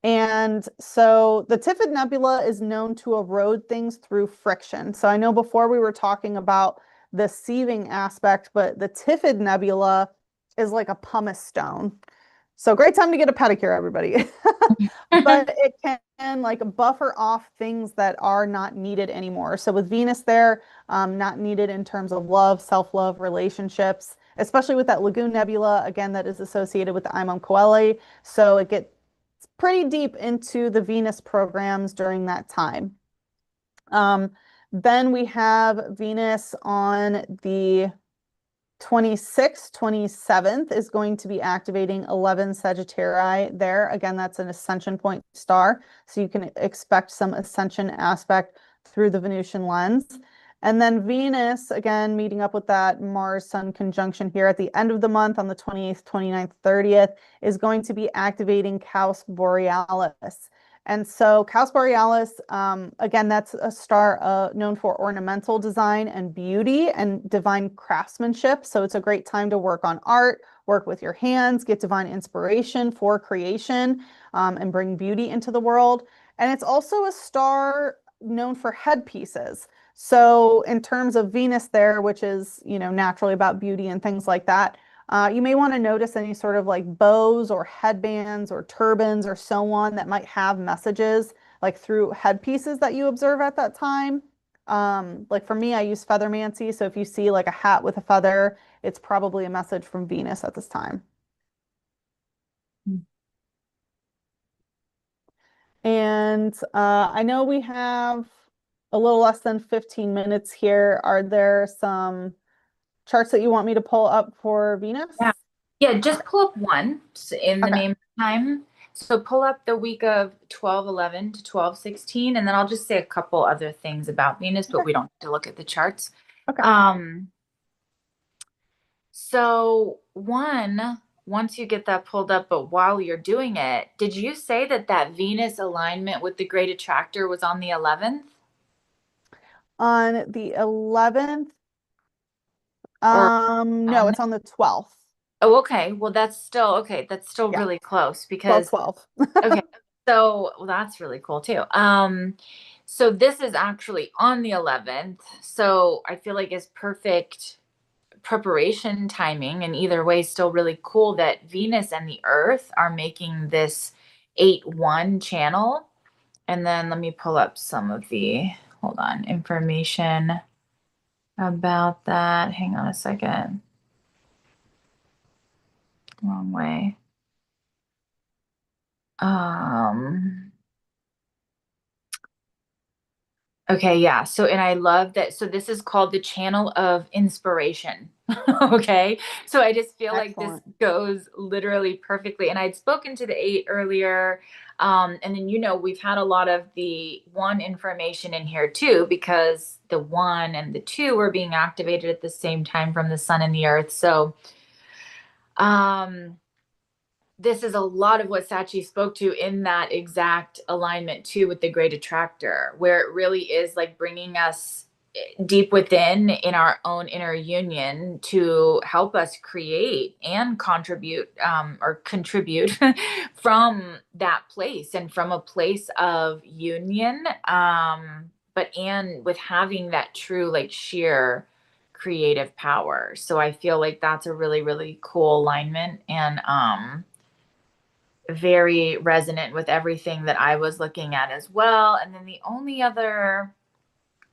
And so the Typhid Nebula is known to erode things through friction. So I know before we were talking about the sieving aspect, but the Typhid Nebula is like a pumice stone. So great time to get a pedicure, everybody. But it can like buffer off things that are not needed anymore. So with Venus there, not needed in terms of love, self-love, relationships, especially with that Lagoon Nebula, again, that is associated with the Imam Coeli. So it gets pretty deep into the Venus programs during that time. Um, then we have Venus on the 26th, 27th is going to be activating 11 Sagittarii there. Again, that's an ascension point star. So you can expect some ascension aspect through the Venusian lens. And then Venus, again, meeting up with that Mars Sun conjunction here at the end of the month on the 28th, 29th, 30th, is going to be activating Caus Borealis. And so Caus Borealis, again, that's a star known for ornamental design and beauty and divine craftsmanship. So it's a great time to work on art, work with your hands, get divine inspiration for creation, and bring beauty into the world. And it's also a star known for headpieces. So in terms of Venus there, which is, naturally about beauty and things like that, you may want to notice any sort of like bows or headbands or turbans or so on that might have messages like through headpieces that you observe at that time. Like for me, I use feathermancy. So if you see like a hat with a feather, it's probably a message from Venus at this time. And I know we have a little less than 15 minutes here. Are there some charts that you want me to pull up for Yeah. Venus? Yeah, just pull up one in the Okay. name of time. So pull up the week of 12/11 to 12/16, and then I'll just say a couple other things about Venus, but Okay. we don't have to look at the charts. Okay. Um, so once you get that pulled up, but while you're doing it, did you say that that Venus alignment with the great attractor was on the 11th? On the 11th, Or no, on it's on the 12th. Oh, okay. Well, that's still okay. That's still Yeah, really close 12, because 12. okay. So, well, that's really cool too. So this is actually on the 11th. So I feel like it's perfect preparation timing, and either way, still really cool that Venus and the Earth are making this 8-1 channel. And then let me pull up some of the, hold on, information about that. Hang on a second. Wrong way. Um, Okay, yeah. So, and I love that. So, this is called the channel of inspiration. Okay. So, I just feel like this Excellent. goes literally perfectly. And I'd spoken to the eight earlier. And then, we've had a lot of the one information in here too, because the one and the two were being activated at the same time from the sun and the earth. So, um, this is a lot of what Sachi spoke to in that exact alignment too with the great attractor, where it really is like bringing us deep within in our own inner union to help us create and contribute or contribute from that place and from a place of union, but and with having that true like sheer creative power. So I feel like that's a really really cool alignment, and very resonant with everything that I was looking at as well. And then the only other,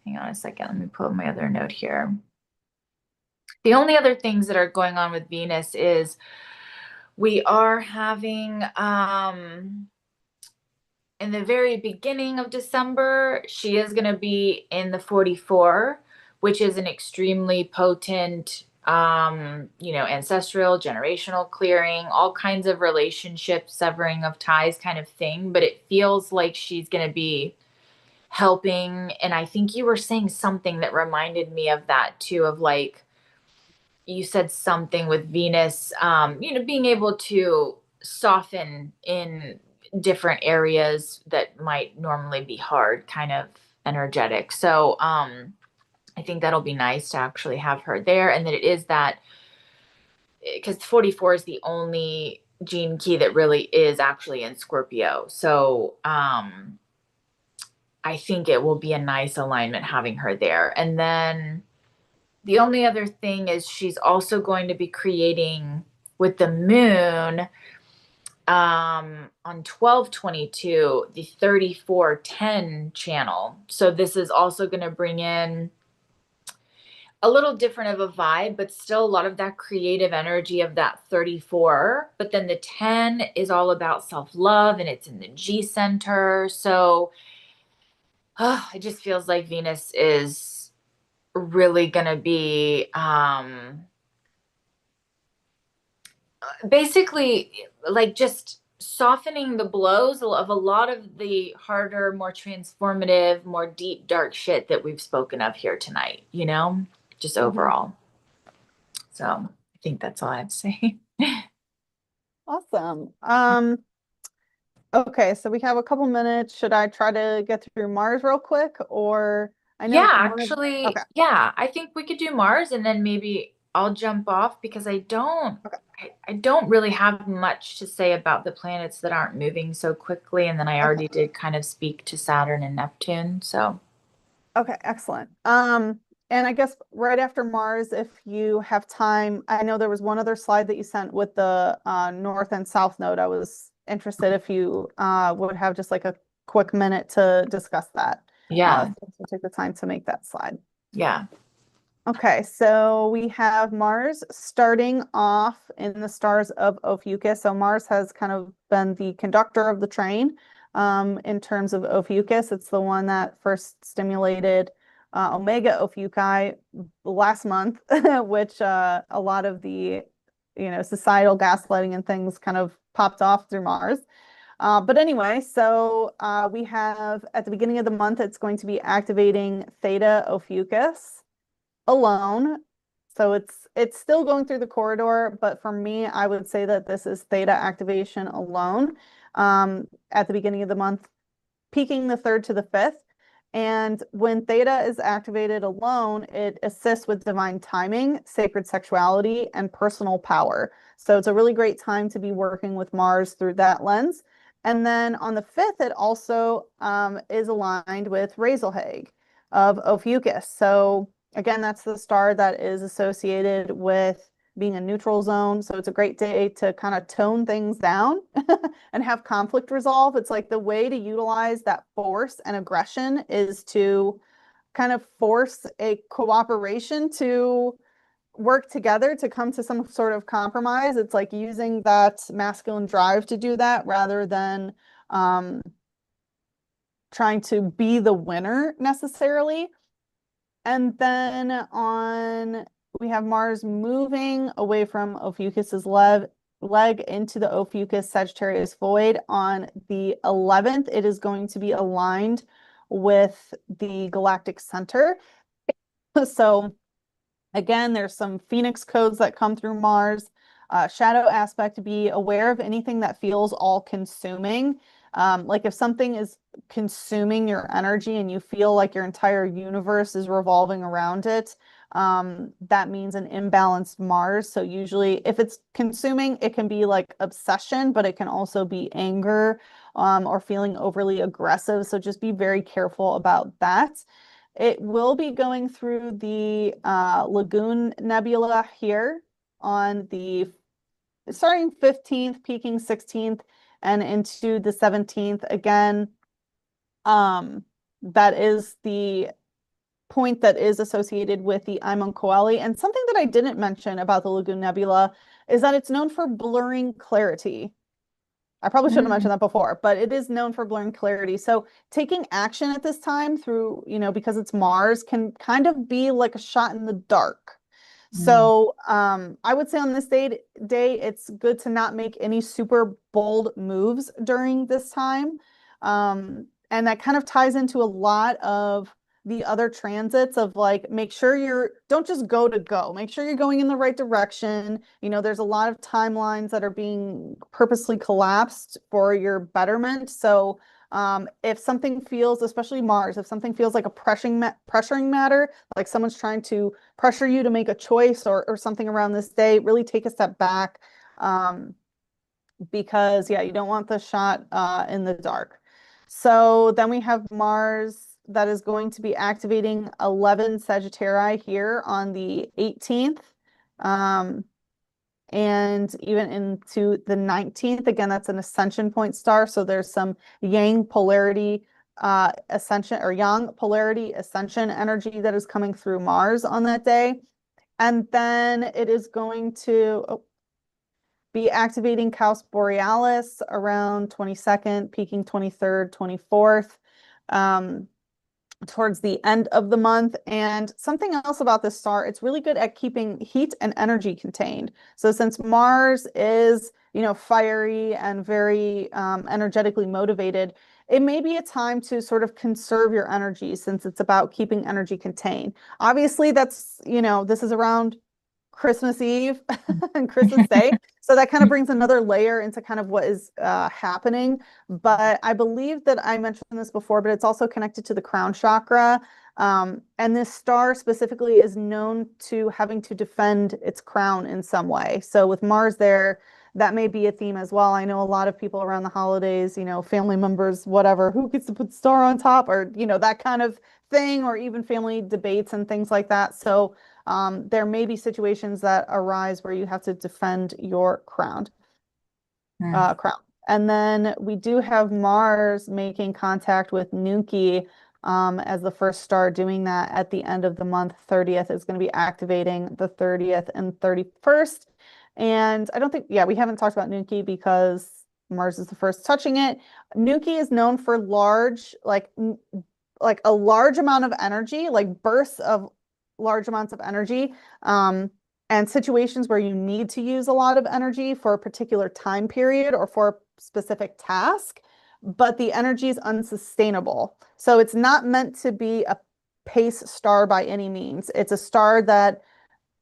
hang on a second, let me pull up my other note here. The only other things that are going on with Venus is we are having in the very beginning of December, she is going to be in the 44, which is an extremely potent, ancestral, generational clearing, all kinds of relationship severing of ties kind of thing. But it feels like she's going to be helping. And I think you were saying something that reminded me of that too, of like, you said something with Venus, being able to soften in different areas that might normally be hard, kind of energetic. So I think that'll be nice to actually have her there. And that it is that, because 44 is the only gene key that really is actually in Scorpio. So I think it will be a nice alignment having her there. And then the only other thing is she's also going to be creating with the moon on 12/22 the 34/10 channel. So this is also going to bring in a little different of a vibe, but still a lot of that creative energy of that 34. But then the 10 is all about self-love, and it's in the G center. So it just feels like Venus is really going to be basically like just softening the blows of a lot of the harder, more transformative, more deep, dark shit that we've spoken of here tonight, just Mhm. overall. So I think that's all I have to say. Awesome. Okay, so we have a couple minutes. Should I try to get through Mars real quick, or I Yeah, know okay, actually, yeah, I think we could do Mars and then maybe I'll jump off because okay, I don't really have much to say about the planets that aren't moving so quickly. And then I okay. already did kind of speak to Saturn and Neptune. So Okay, excellent. And I guess right after Mars, if you have time, I know there was one other slide that you sent with the north and south node. I was interested if you would have just like a quick minute to discuss that. yeah, So we'll take the time to make that slide. yeah, Okay, so we have Mars starting off in the stars of Ophiuchus. So Mars has kind of been the conductor of the train in terms of Ophiuchus. It's the one that first stimulated Omega Ophiuchi last month, which a lot of the societal gaslighting and things kind of popped off through Mars. But anyway, so we have at the beginning of the month, it's going to be activating Theta Ophiuchus alone. So it's still going through the corridor, but for me, I would say that this is theta activation alone at the beginning of the month, peaking the 3rd to the 5th. And when theta is activated alone, it assists with divine timing, sacred sexuality, and personal power. So it's a really great time to be working with Mars through that lens. And then on the 5th, it also is aligned with Razelhag of Ophiuchus. So again, that's the star that is associated with being a neutral zone. So it's a great day to kind of tone things down and have conflict resolve. It's like the way to utilize that force and aggression is to kind of force a cooperation to work together to come to some sort of compromise. It's like using that masculine drive to do that rather than um, trying to be the winner necessarily. And then we have Mars moving away from Ophiuchus's leg into the Ophiuchus Sagittarius void on the 11th. It is going to be aligned with the galactic center. So again, there's some Phoenix codes that come through Mars. Shadow aspect, be aware of anything that feels all consuming. Like if something is consuming your energy and you feel like your entire universe is revolving around it, that means an imbalanced Mars. So usually if it's consuming, it can be like obsession, but it can also be anger, or feeling overly aggressive. So just be very careful about that. It will be going through the Lagoon Nebula here on the starting 15th, peaking 16th, and into the 17th. Again, that is the point that is associated with the Imon Coeli. And something that I didn't mention about the Lagoon Nebula is that it's known for blurring clarity. I probably should have mm, mentioned that before, but it is known for blurring clarity. So taking action at this time through, because it's Mars can kind of be like a shot in the dark. mm, So I would say on this day, it's good to not make any super bold moves during this time. And that kind of ties into a lot of the other transits of like, make sure don't just go to go, make sure you're going in the right direction. There's a lot of timelines that are being purposely collapsed for your betterment. So if something feels, especially Mars, if something feels like a pressuring matter, like someone's trying to pressure you to make a choice or something around this day, really take a step back because, yeah, you don't want the shot in the dark. So then we have Mars that is going to be activating 11 Sagittarii here on the 18th. And even into the 19th. Again, that's an ascension point star. So there's some yang polarity ascension or yang polarity ascension energy that is coming through Mars on that day. And then it is going to be activating Caus Borealis around 22nd, peaking 23rd, 24th. Um, towards the end of the month. And something else about this star, it's really good at keeping heat and energy contained. So since Mars is, fiery and very energetically motivated, it may be a time to sort of conserve your energy since it's about keeping energy contained. Obviously, this is around Christmas Eve and Christmas Day. So that kind of brings another layer into kind of what is happening. But I believe that I mentioned this before, but it's also connected to the crown chakra. And this star specifically is known to having to defend its crown in some way. So with Mars there, that may be a theme as well. I know a lot of people around the holidays, family members, whatever, who gets to put the star on top or, that kind of thing, or even family debates and things like that. So there may be situations that arise where you have to defend your crown. And then we do have Mars making contact with Nuki as the first star doing that at the end of the month. 30th is going to be activating the 30th and 31st. And I don't think, yeah, we haven't talked about Nuki because Mars is the first touching it. Nuki is known for like a large amount of energy, like bursts of large amounts of energy, and situations where you need to use a lot of energy for a particular time period or for a specific task, but the energy is unsustainable. So it's not meant to be a pace star by any means. It's a star that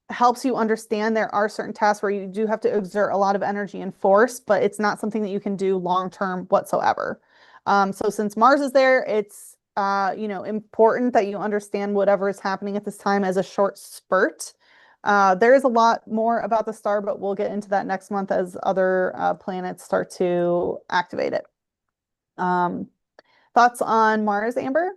helps you understand there are certain tasks where you do have to exert a lot of energy and force, but it's not something that you can do long term whatsoever. So since Mars is there, it's important that you understand whatever is happening at this time as a short spurt. There is a lot more about the star, but we'll get into that next month as other planets start to activate it. Thoughts on Mars, Amber?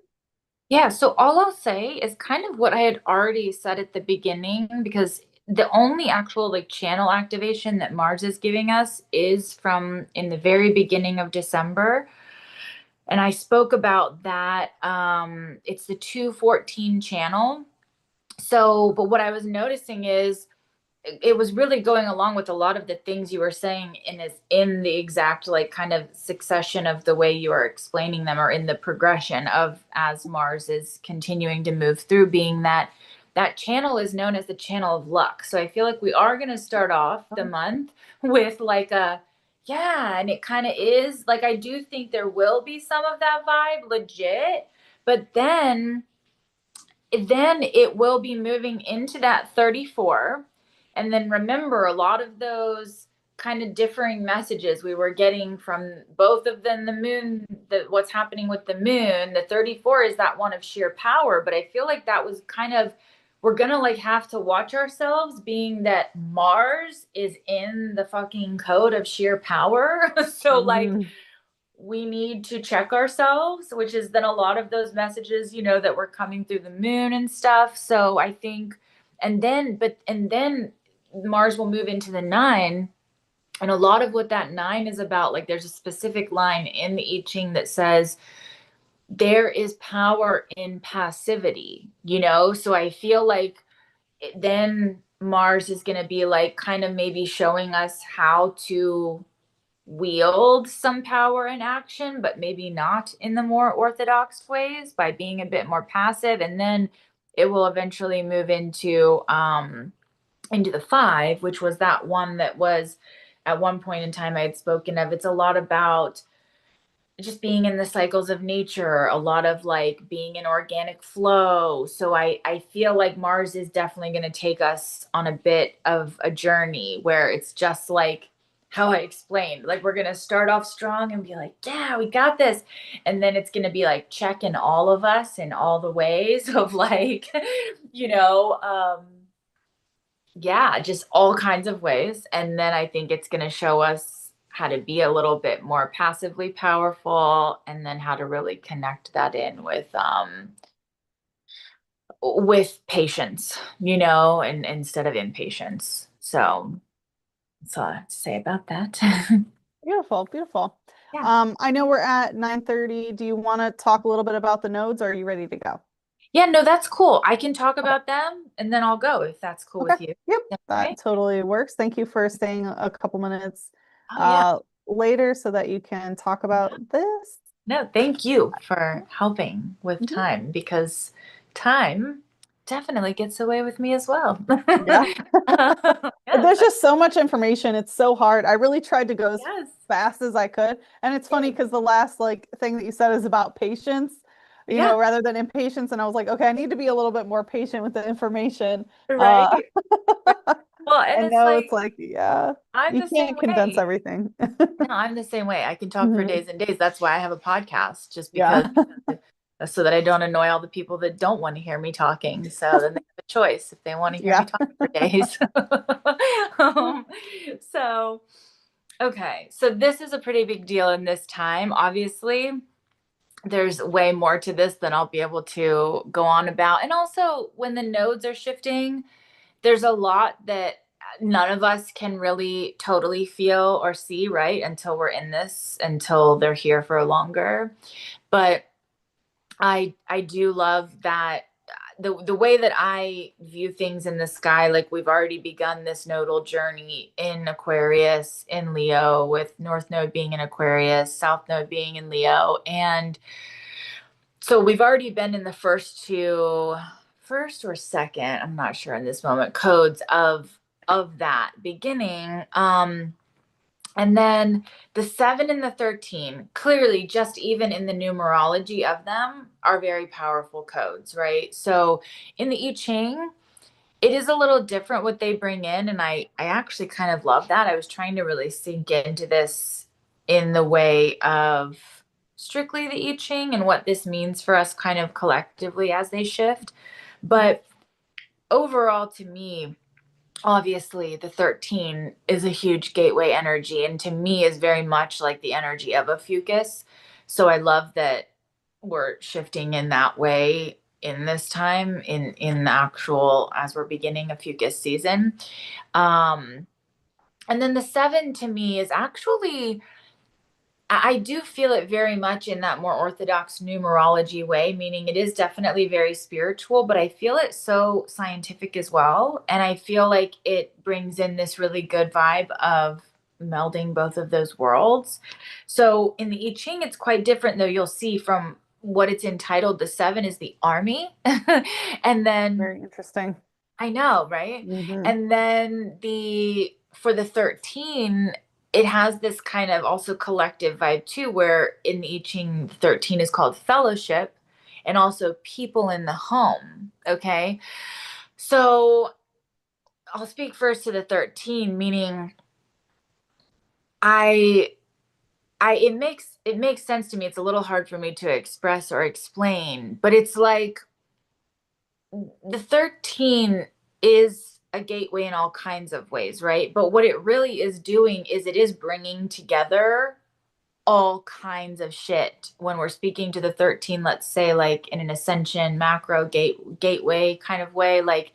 Yeah, so all I'll say is kind of what I had already said at the beginning, because the only actual like channel activation that Mars is giving us is from in the very beginning of December. And I spoke about that. It's the 214 channel. So, but what I was noticing is it was really going along with a lot of the things you were saying in the exact like kind of succession of the way you are explaining them, or in the progression of as Mars is continuing to move through, being that that channel is known as the channel of luck. So I feel like we are going to start off the month with like a yeah, and it kind of is like I do think there will be some of that vibe legit, but then it will be moving into that 34. And then remember, a lot of those kind of differing messages we were getting from both of them, the moon, what's happening with the moon, the 34 is that one of sheer power. But I feel like that was kind of, we're gonna like have to watch ourselves, being that Mars is in the fucking code of sheer power. So like Mhm. we need to check ourselves, which is then a lot of those messages, that were coming through the moon and stuff. So I think, and then Mars will move into the nine. And a lot of what that nine is about, like there's a specific line in the I Ching that says, there is power in passivity. So I feel like then Mars is going to be like kind of maybe showing us how to wield some power in action, but maybe not in the more orthodox ways, by being a bit more passive. And then it will eventually move into the five, which was that one that was at one point in time I had spoken of. It's a lot about just being in the cycles of nature, a lot of like being in organic flow. So I feel like Mars is definitely going to take us on a bit of a journey where it's just like how I explained, like we're going to start off strong and be like, yeah, we got this. And then it's going to be like checking all of us in all the ways of like, you know, yeah, just all kinds of ways. And then I think it's going to show us how to be a little bit more passively powerful, and then how to really connect that in with patience, and instead of impatience. So that's all I have to say about that. Beautiful, beautiful. Yeah. I know we're at 9:30. Do you want to talk a little bit about the nodes, or are you ready to go? Yeah, no, that's cool. I can talk about them and then I'll go if that's cool Okay. with you. Yep, Okay. that totally works. Thank you for staying a couple minutes Oh yeah. uh, later so that you can talk about this. No, thank you for helping with Mhm. time because time definitely gets away with me as well. Yeah. Yes, There's just so much information. It's so hard. I really tried to go as yes, fast as I could. And it's funny yay. because the last like thing that you said is about patience, Yeah, rather than impatience. And I was like, okay, I need to be a little bit more patient with the information. right. Uh, Right. Well, and I it's know like it's like, yeah, I'm you the same can't condense way. everything. No, I'm the same way. I can talk for Mhm. days and days. That's why I have a podcast, just because Yeah. so that I don't annoy all the people that don't want to hear me talking. So then they have a choice if they want to hear me Yeah. talk for days. um, so, okay. So this is a pretty big deal in this time. Obviously, there's way more to this than I'll be able to go on about. And also, when the nodes are shifting, there's a lot that none of us can really totally feel or see, right? Until we're in this, until they're here for longer. But I do love that the way that I view things in the sky, like we've already begun this nodal journey in Aquarius, in Leo, with North Node being in Aquarius, South Node being in Leo. And so we've already been in the first or second, I'm not sure in this moment, codes of that beginning. And then the 7 and the 13, clearly, just even in the numerology of them, are very powerful codes, right? So in the I Ching, it is a little different what they bring in. And I actually kind of love that. I was trying to really sink into this in the way of strictly the I Ching and what this means for us kind of collectively as they shift. Mhm. But overall, to me, obviously the 13 is a huge gateway energy and to me is very much like the energy of a fucus. So I love that we're shifting in that way in this time in the actual as we're beginning a fucus season. um and then the 7 to me is actually I do feel it very much in that more orthodox numerology way, meaning it is definitely very spiritual, but I feel it so scientific as well. And I feel like it brings in this really good vibe of melding both of those worlds. So in the I Ching, it's quite different, though. You'll see from what it's entitled, the 7 is the army. And then Very interesting. I know, right? Hmm. And then the for the 13, it has this kind of also collective vibe too, where in the I Ching, 13 is called fellowship and also people in the home. Okay. So I'll speak first to the 13, meaning I it makes sense to me. It's a little hard for me to express or explain, but it's like the 13 is a gateway in all kinds of ways, right? But what it really is doing is it is bringing together all kinds of shit. When we're speaking to the 13, let's say like in an ascension macro gateway kind of way, like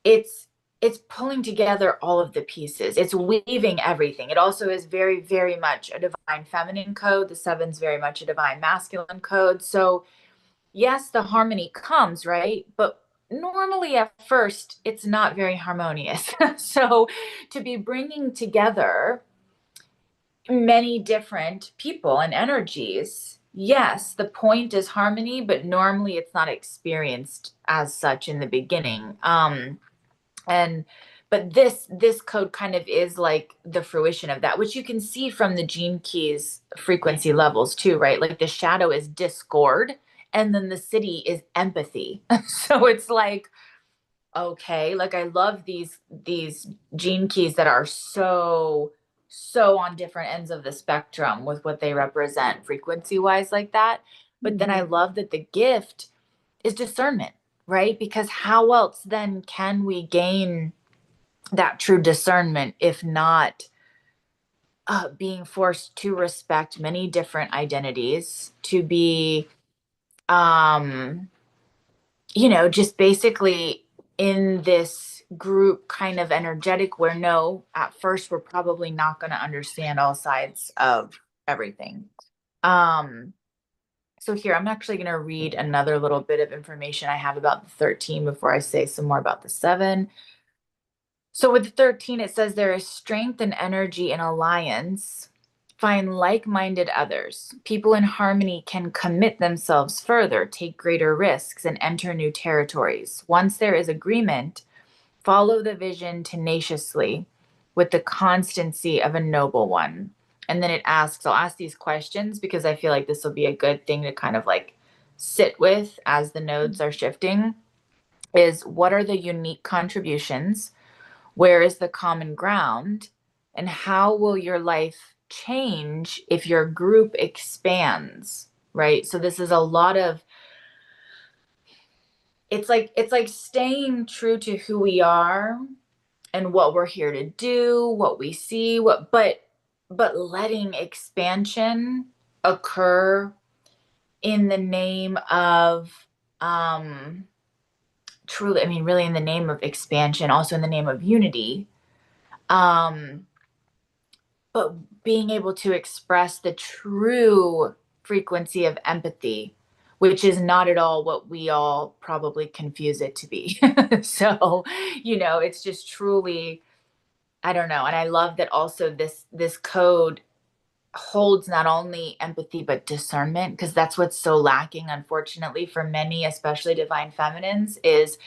it's it's pulling together all of the pieces. It's weaving everything. It also is very, very much a divine feminine code. The seven's very much a divine masculine code. So yes, the harmony comes, right? But normally at first, it's not very harmonious. So to be bringing together many different people and energies, yes, the point is harmony, but normally it's not experienced as such in the beginning. And but this code kind of is like the fruition of that, which you can see from the gene keys frequency levels too, right? Like the shadow is discord and then the city is empathy. So it's like, okay, like I love these gene keys that are so on different ends of the spectrum with what they represent frequency wise like that. But then I Hmm. love that the gift is discernment, right? Because how else then can we gain that true discernment if not being forced to respect many different identities, to be um just basically in this group kind of energetic where no, at first we're probably not going to understand all sides of everything. um so here I'm actually going to read another little bit of information I have about the 13 before I say some more about the 7. So with the 13, it says there is strength and energy in alliance, find like-minded others. People in harmony can commit themselves further, take greater risks, and enter new territories. Once there is agreement, follow the vision tenaciously with the constancy of a noble one. And then it asks, I'll ask these questions because I feel like this will be a good thing to kind of like sit with as the nodes are shifting, is what are the unique contributions? Where is the common ground? And how will your life change if your group expands? Right? So this is a lot of, it's like staying true to who we are and what we're here to do, what we see, but letting expansion occur in the name of um truly, I mean really in the name of expansion, also in the name of unity. Um but being able to express the true frequency of empathy, which is not at all what we all probably confuse it to be. So, it's just truly, I don't know. And I love that also this code holds not only empathy but discernment, because that's what's so lacking, unfortunately, for many, especially divine feminines, is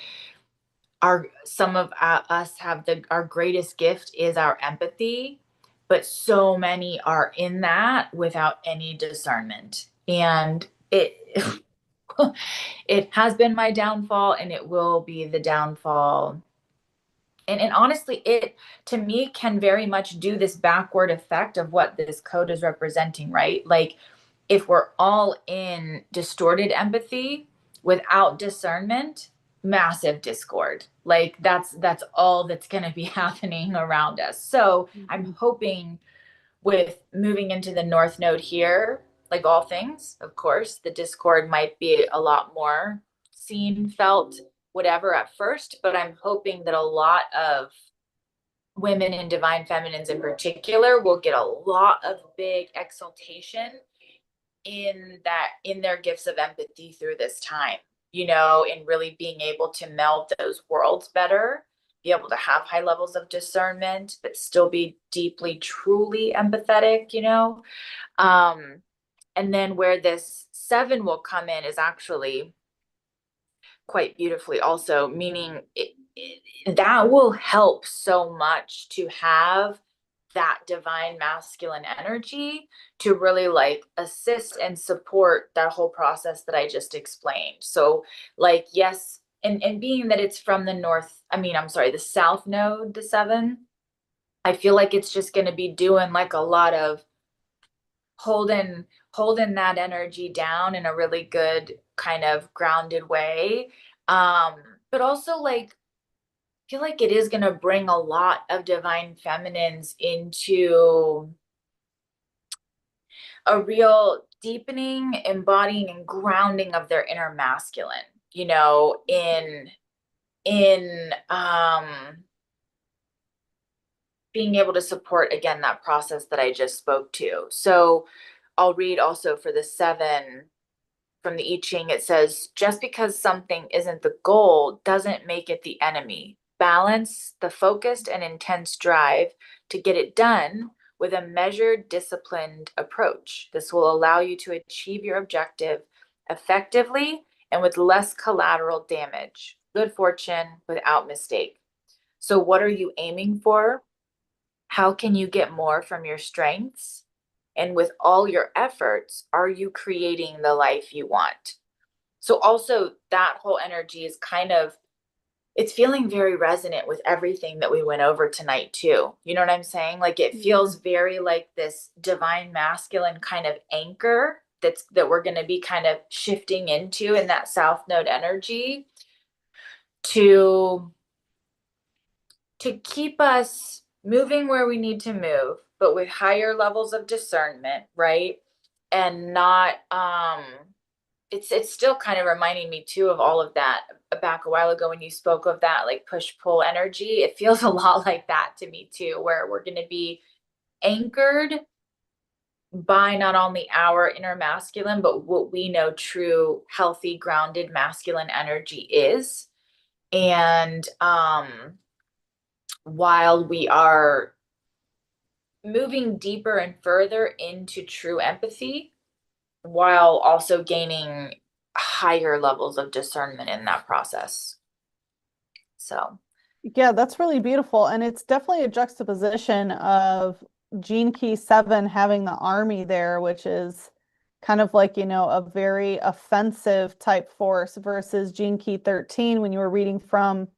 some of us have our greatest gift is our empathy, but so many are in that without any discernment. And it it has been my downfall, and it will be the downfall. And honestly, it to me can very much do this backward effect of what this code is representing, right? Like if we're all in distorted empathy without discernment, massive discord. Like that's all that's going to be happening around us. So I'm hoping with moving into the North Node here, like all things, of course, the discord might be a lot more seen, felt, whatever at first, but I'm hoping that a lot of women and divine feminines in particular will get a lot of big exaltation in their gifts of empathy through this time, and really being able to meld those worlds better, be able to have high levels of discernment, but still be deeply, truly empathetic, and then where this seven will come in is actually quite beautifully also, meaning that will help so much to have that divine masculine energy to really like assist and support that whole process that I just explained. So like, yes, and being that it's from the north, I mean, I'm sorry, the south node, the seven, I feel like it's just going to be doing like a lot of holding that energy down in a really good kind of grounded way. um but also like I feel like it is going to bring a lot of divine feminines into a real deepening, embodying, and grounding of their inner masculine, in being able to support again that process that I just spoke to. So I'll read also for the seven from the I Ching. It says, just because something isn't the goal doesn't make it the enemy. Balance the focused and intense drive to get it done with a measured, disciplined approach. This will allow you to achieve your objective effectively and with less collateral damage. Good fortune without mistake. So, what are you aiming for? How can you get more from your strengths? And with all your efforts, are you creating the life you want? So also that whole energy is kind of, it's feeling very resonant with everything that we went over tonight too. You know what I'm saying? Like it feels very like this divine masculine kind of anchor that we're going to be kind of shifting into in that south node energy to keep us moving where we need to move, but with higher levels of discernment, right? And not it's still kind of reminding me too of all of that back a while ago when you spoke of that like push pull energy. It feels a lot like that to me too, where we're going to be anchored by not only our inner masculine, but what we know true healthy grounded masculine energy is. And while we are moving deeper and further into true empathy while also gaining higher levels of discernment in that process. So, Yeah, that's really beautiful. And it's definitely a juxtaposition of Gene Key 7 having the army there, which is kind of like, a very offensive type force versus Gene Key 13. When you were reading from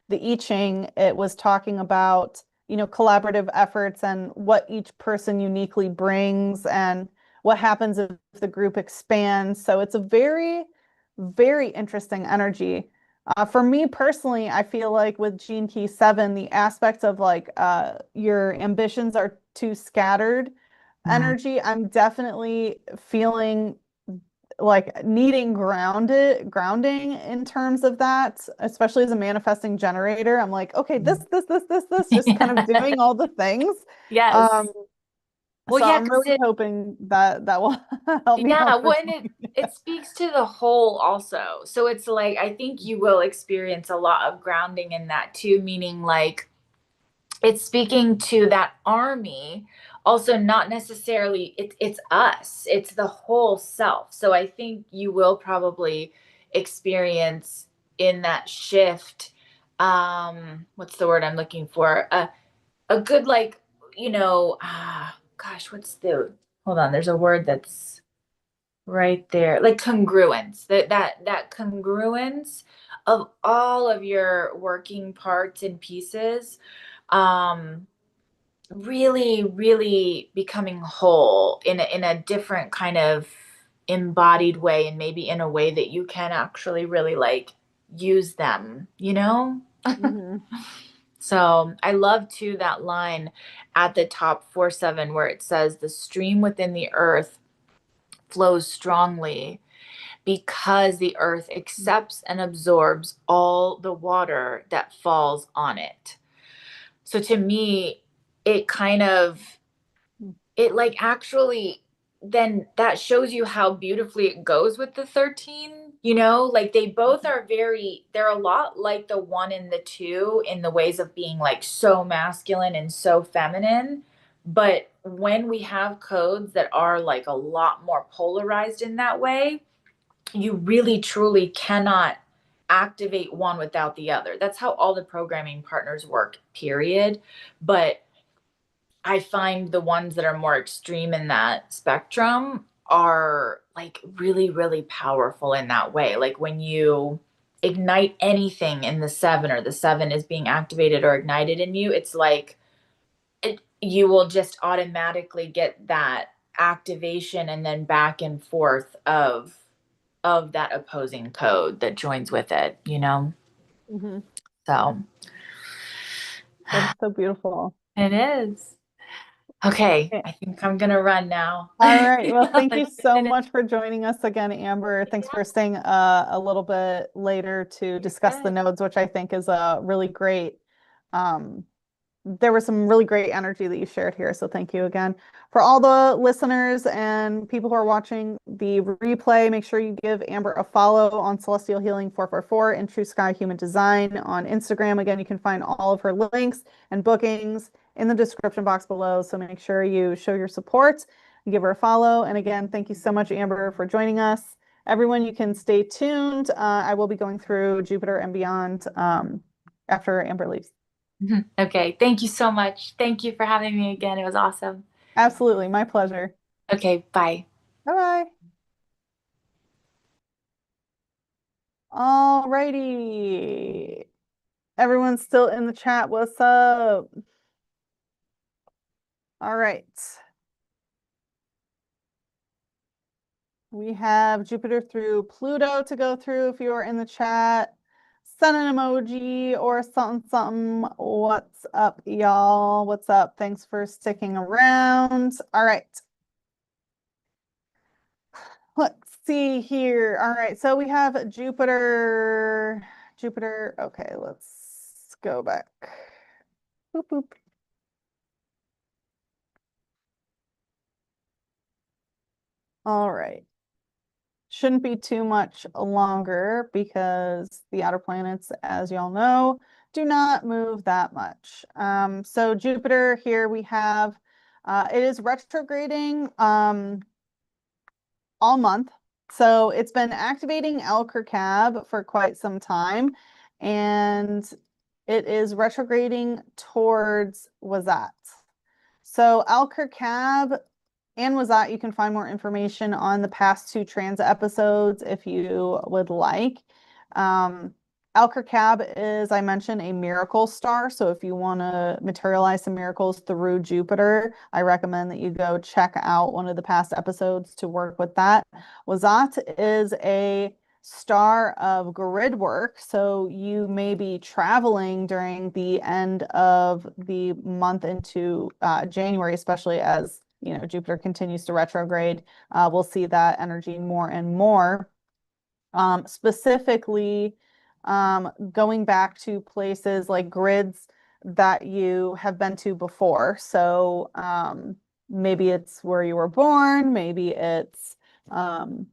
the I Ching, it was talking about, collaborative efforts and what each person uniquely brings and what happens if the group expands. So it's a very, very interesting energy. For me personally, I feel like with Gene Key 7, the aspects of like your ambitions are too scattered mm. energy. I'm definitely feeling like needing grounding in terms of that, especially as a manifesting generator. I'm like, okay, this, just kind of Yeah. doing all the things. Yes. Um, Well, so yeah, I'm because really hoping that that will help me yeah, out for well, and it speaks to the whole also. So it's like I think you will experience a lot of grounding in that too, meaning like it's speaking to that army, also not necessarily it's us, it's the whole self. So I think you will probably experience in that shift, what's the word I'm looking for? A good like, gosh, what's the hold on, there's a word that's right there, like congruence, that congruence of all of your working parts and pieces, um really really becoming whole in a different kind of embodied way, and maybe in a way that you can actually really like use them. hmm So I love too that line at the top 4-7 where it says the stream within the earth flows strongly because the earth accepts and absorbs all the water that falls on it. So to me, it kind of, it like actually, then that shows you how beautifully it goes with the 13, like they both are they're a lot like the 1 and the 2 in the ways of being like so masculine and so feminine. But when we have codes that are like a lot more polarized in that way, you really truly cannot activate one without the other. That's how all the programming partners work, period. But I find the ones that are more extreme in that spectrum are like really, really powerful in that way. Like when you ignite anything in the 7, or the 7 is being activated or ignited in you, it's like you will just automatically get that activation and then back and forth of that opposing code that joins with it. hmm So That is so beautiful. it is. Okay, Eh, I think I'm gonna run now. All right. Well, thank you It's so been much for joining us again, Amber. Thanks yeah, for staying a little bit later to you're discuss the good. nodes, which I think is a really great um, there was some really great energy that you shared here. So thank you again. For all the listeners and people who are watching the replay, make sure you give Amber a follow on Celestial Healing 444 and True Sky Human Design on Instagram. Again, you can find all of her links and bookings in the description box below. So make sure you show your support and give her a follow. And again, thank you so much, Amber, for joining us. Everyone, you can stay tuned. I will be going through Jupiter and beyond after Amber leaves. Okay, thank you so much. Thank you for having me again. It was awesome. Absolutely. My pleasure. Okay, bye. Bye bye. All righty. Everyone's still in the chat. What's up? All right. We have Jupiter through Pluto to go through. If you are in the chat, send an emoji or something, something. What's up, y'all? What's up? Thanks for sticking around. All right. Let's see here. All right. So we have Jupiter. Jupiter. Okay, let's go back. Boop, boop. All right. Shouldn't be too much longer because the outer planets, as y'all know, do not move that much. So Jupiter here we have It is retrograding all month. So it's been activating Alkercab for quite some time, and it is retrograding towards Wazat. So Alkercab and Wazat, you can find more information on the past two transit episodes if you would like. Um, Alkercab is, I mentioned, a miracle star. So if you want to materialize some miracles through Jupiter, I recommend that you go check out one of the past episodes to work with that. Wazat is a star of grid work. So you may be traveling during the end of the month into January, especially as Jupiter continues to retrograde. We'll see that energy more and more. Specifically, going back to places like grids that you have been to before. So maybe it's where you were born, maybe it's um,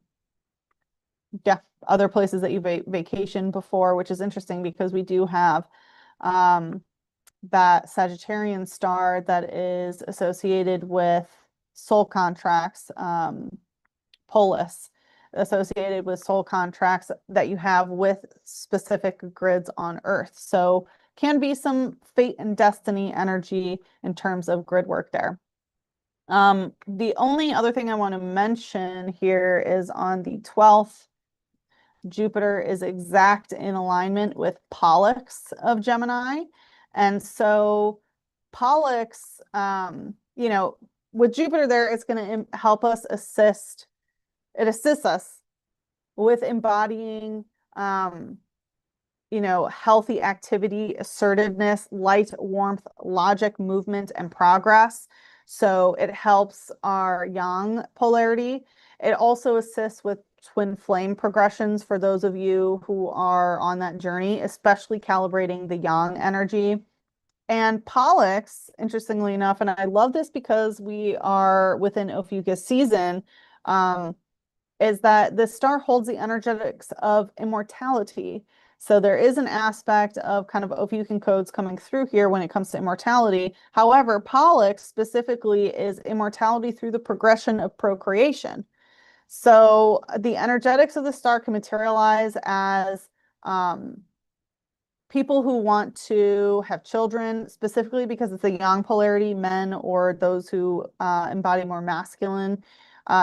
yeah, other places that you vacationed before, which is interesting because we do have um, that Sagittarian star that is associated with soul contracts, Polis, associated with soul contracts that you have with specific grids on Earth. So can be some fate and destiny energy in terms of grid work there. The only other thing I want to mention here is on the 12th, Jupiter is exact in alignment with Pollux of Gemini. And so Pollux, with Jupiter there, it's going to help us it assists us with embodying, healthy activity, assertiveness, light, warmth, logic, movement, and progress. So it helps our yang polarity. It also assists with twin flame progressions for those of you who are on that journey, especially calibrating the yang energy. And Pollux, interestingly enough, and I love this because we are within Ophiuchus season, is that the star holds the energetics of immortality. So there is an aspect of kind of Ophiuchian codes coming through here when it comes to immortality. However, Pollux specifically is immortality through the progression of procreation. So the energetics of the star can materialize as people who want to have children, specifically because it's a yang polarity, men or those who embody more masculine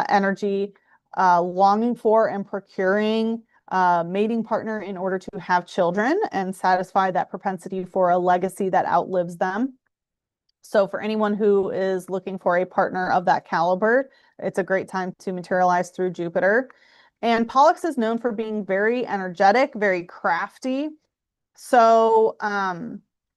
energy, longing for and procuring a mating partner in order to have children and satisfy that propensity for a legacy that outlives them. So for anyone who is looking for a partner of that caliber, it's a great time to materialize through Jupiter. And Pollux is known for being very energetic, very crafty. So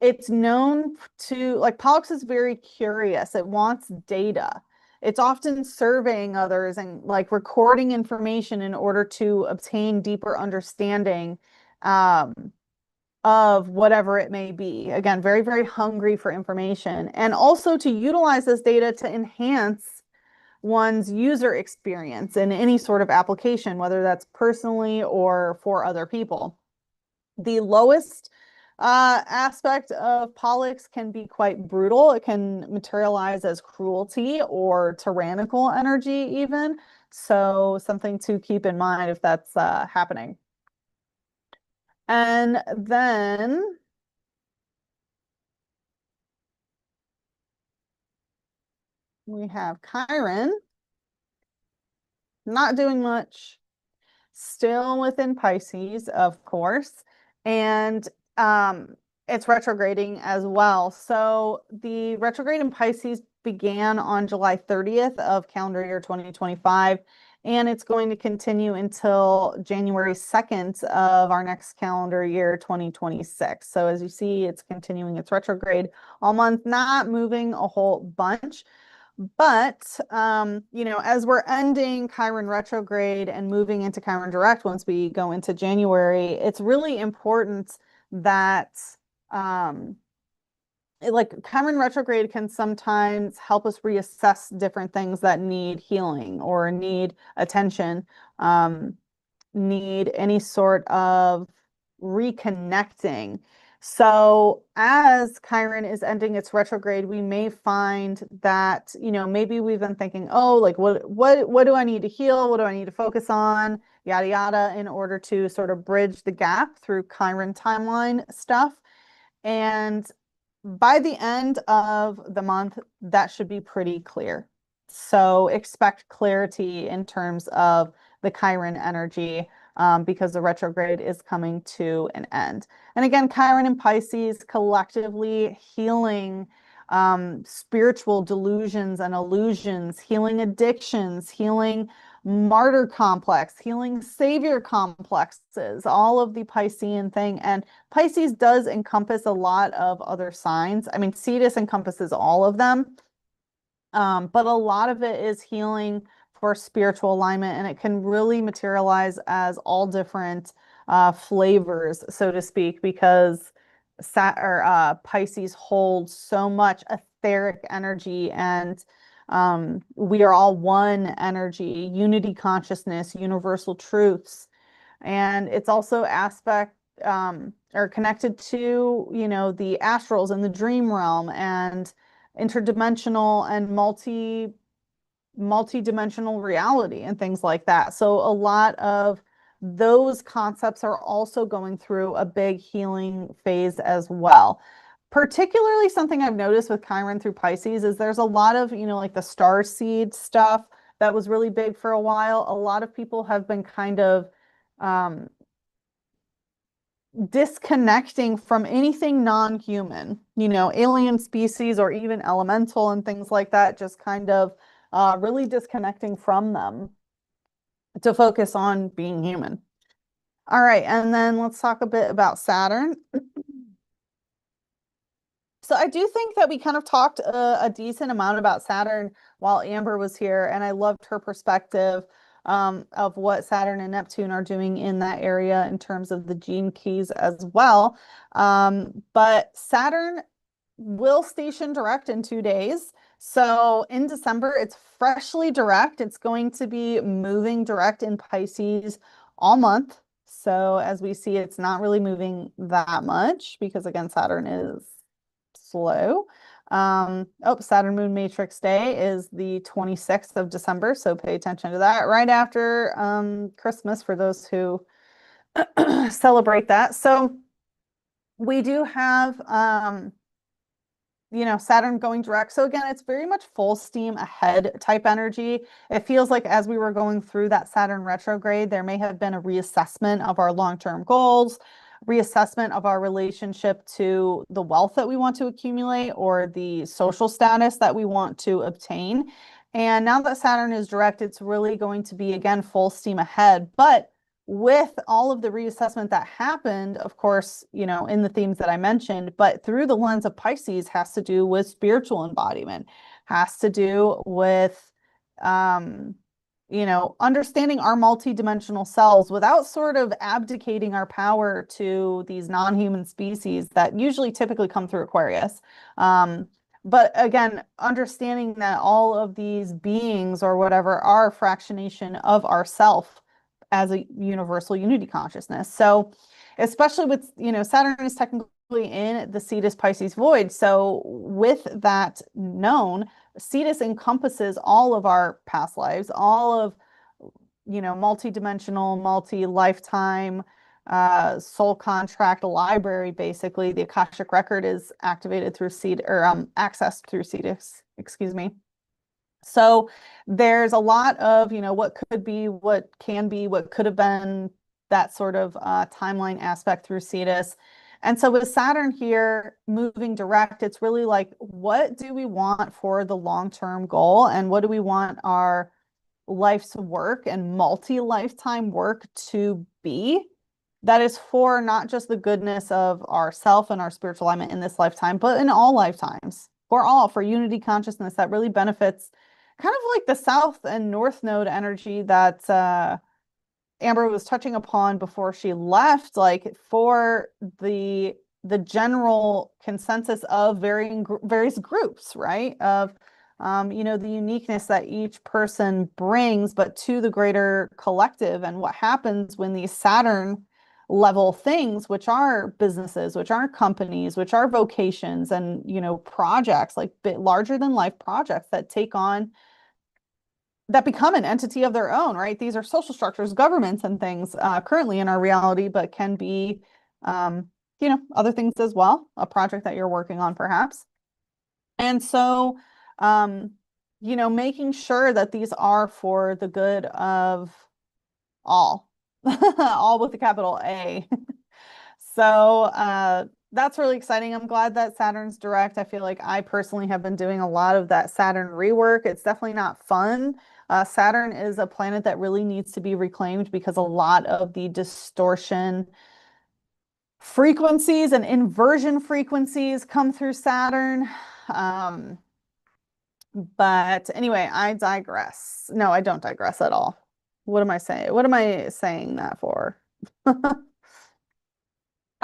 it's known to, like, Pollux is very curious. It wants data. It's often surveying others and like recording information in order to obtain deeper understanding of whatever it may be. Again, very, very hungry for information, and also to utilize this data to enhance one's user experience in any sort of application, whether that's personally or for other people. The lowest aspect of Pollux can be quite brutal. It can materialize as cruelty or tyrannical energy, even. So, something to keep in mind if that's happening. And then we have Chiron, not doing much, still within Pisces, of course, and it's retrograding as well. So the retrograde in Pisces began on July 30th of calendar year 2025, and it's going to continue until January 2nd of our next calendar year 2026. So as you see, it's continuing its retrograde all month, not moving a whole bunch. But as we're ending Chiron retrograde and moving into Chiron direct once we go into January, it's really important that like Chiron retrograde can sometimes help us reassess different things that need healing or need attention, need any sort of reconnecting. So as Chiron is ending its retrograde, we may find that, maybe we've been thinking, oh, like what do I need to heal? What do I need to focus on? Yada yada, in order to sort of bridge the gap through Chiron timeline stuff. And by the end of the month, that should be pretty clear. So expect clarity in terms of the Chiron energy, because the retrograde is coming to an end. And again, Chiron and Pisces collectively healing spiritual delusions and illusions, healing addictions, healing martyr complex, healing savior complexes, all of the Piscean thing. And Pisces does encompass a lot of other signs. I mean, Cetus encompasses all of them, but a lot of it is healing for spiritual alignment, and it can really materialize as all different flavors, so to speak, because Pisces holds so much etheric energy, and we are all one energy, unity consciousness, universal truths. And it's also aspect or connected to, the astrals and the dream realm and interdimensional and multi-dimensional reality and things like that. So a lot of those concepts are also going through a big healing phase as well. Particularly something I've noticed with Chiron through Pisces is there's a lot of, like the star seed stuff that was really big for a while. A lot of people have been kind of um, disconnecting from anything non-human, alien species or even elemental and things like that, just kind of really disconnecting from them to focus on being human. All right, and then let's talk a bit about Saturn. So I do think that we kind of talked a decent amount about Saturn while Amber was here, and I loved her perspective of what Saturn and Neptune are doing in that area in terms of the gene keys as well. But Saturn will station direct in 2 days. So in December, it's freshly direct. It's going to be moving direct in Pisces all month. So as we see, it's not really moving that much because again, Saturn is slow. Saturn moon matrix day is the 26th of December. So pay attention to that right after Christmas for those who celebrate that. So we do have Saturn going direct. So again, it's very much full steam ahead type energy. It feels like as we were going through that Saturn retrograde, there may have been a reassessment of our long-term goals, reassessment of our relationship to the wealth that we want to accumulate or the social status that we want to obtain. And now that Saturn is direct, it's really going to be, again, full steam ahead. But with all of the reassessment that happened, of course, in the themes that I mentioned, but through the lens of Pisces has to do with spiritual embodiment, has to do with, understanding our multidimensional selves without sort of abdicating our power to these non-human species that usually typically come through Aquarius. But again, understanding that all of these beings or whatever are a fractionation of ourself as a universal unity consciousness. So especially with, Saturn is technically in the Cetus Pisces void. So with that known, Cetus encompasses all of our past lives, all of, multi-dimensional, multi-lifetime, soul contract library, basically. The Akashic record is activated through Cetus, or accessed through Cetus, excuse me. So there's a lot of, what could be, what can be, what could have been, that sort of timeline aspect through Cetus. And so with Saturn here moving direct, it's really like, what do we want for the long-term goal? And what do we want our life's work and multi-lifetime work to be? That is for not just the goodness of ourself and our spiritual alignment in this lifetime, but in all lifetimes, for unity consciousness that really benefits kind of like the South and North Node energy that Amber was touching upon before she left, like for the general consensus of various groups, right? Of the uniqueness that each person brings, but to the greater collective. And what happens when these Saturn level things, which are businesses, which are companies, which are vocations and, projects like bit larger than life projects that take on that become an entity of their own, right? These are social structures, governments, and things currently in our reality, but can be, other things as well, a project that you're working on, perhaps. And so, um, making sure that these are for the good of all, all with a capital A. So, that's really exciting. I'm glad that Saturn's direct. I feel like I personally have been doing a lot of that Saturn rework. It's definitely not fun. Saturn is a planet that really needs to be reclaimed because a lot of the distortion frequencies and inversion frequencies come through Saturn. But anyway, I digress. No, I don't digress at all. What am I saying? What am I saying that for? All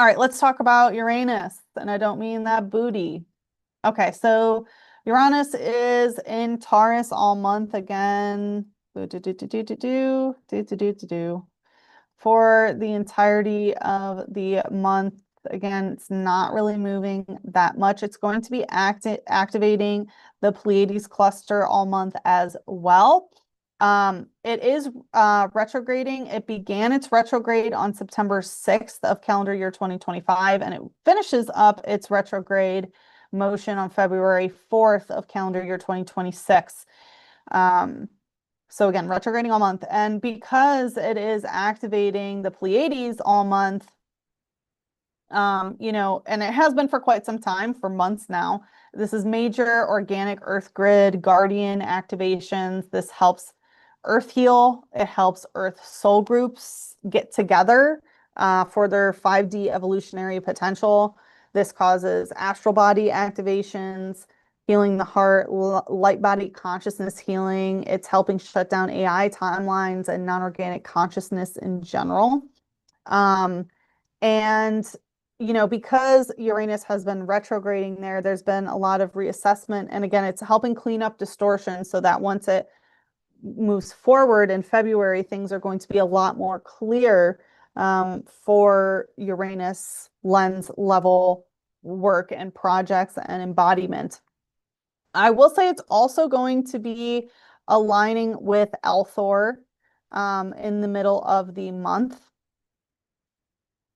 right, let's talk about Uranus. And I don't mean that booty. Okay, so Uranus is in Taurus all month again. For the entirety of the month. Again, it's not really moving that much. It's going to be activating the Pleiades cluster all month as well. It is retrograding. It began its retrograde on September 6th of calendar year 2025, and it finishes up its retrograde motion on February 4th of calendar year 2026. So again, retrograding all month. And because it is activating the Pleiades all month, and it has been for quite some time, for months now, this is major organic Earth grid guardian activations. This helps Earth heal. It helps Earth soul groups get together for their 5D evolutionary potential. This causes astral body activations, healing the heart, light body consciousness healing. It's helping shut down AI timelines and non-organic consciousness in general. And because Uranus has been retrograding there, there's been a lot of reassessment. And again, it's helping clean up distortion so that once it moves forward in February, things are going to be a lot more clear for Uranus lens level work and projects and embodiment. I will say it's also going to be aligning with Althor in the middle of the month.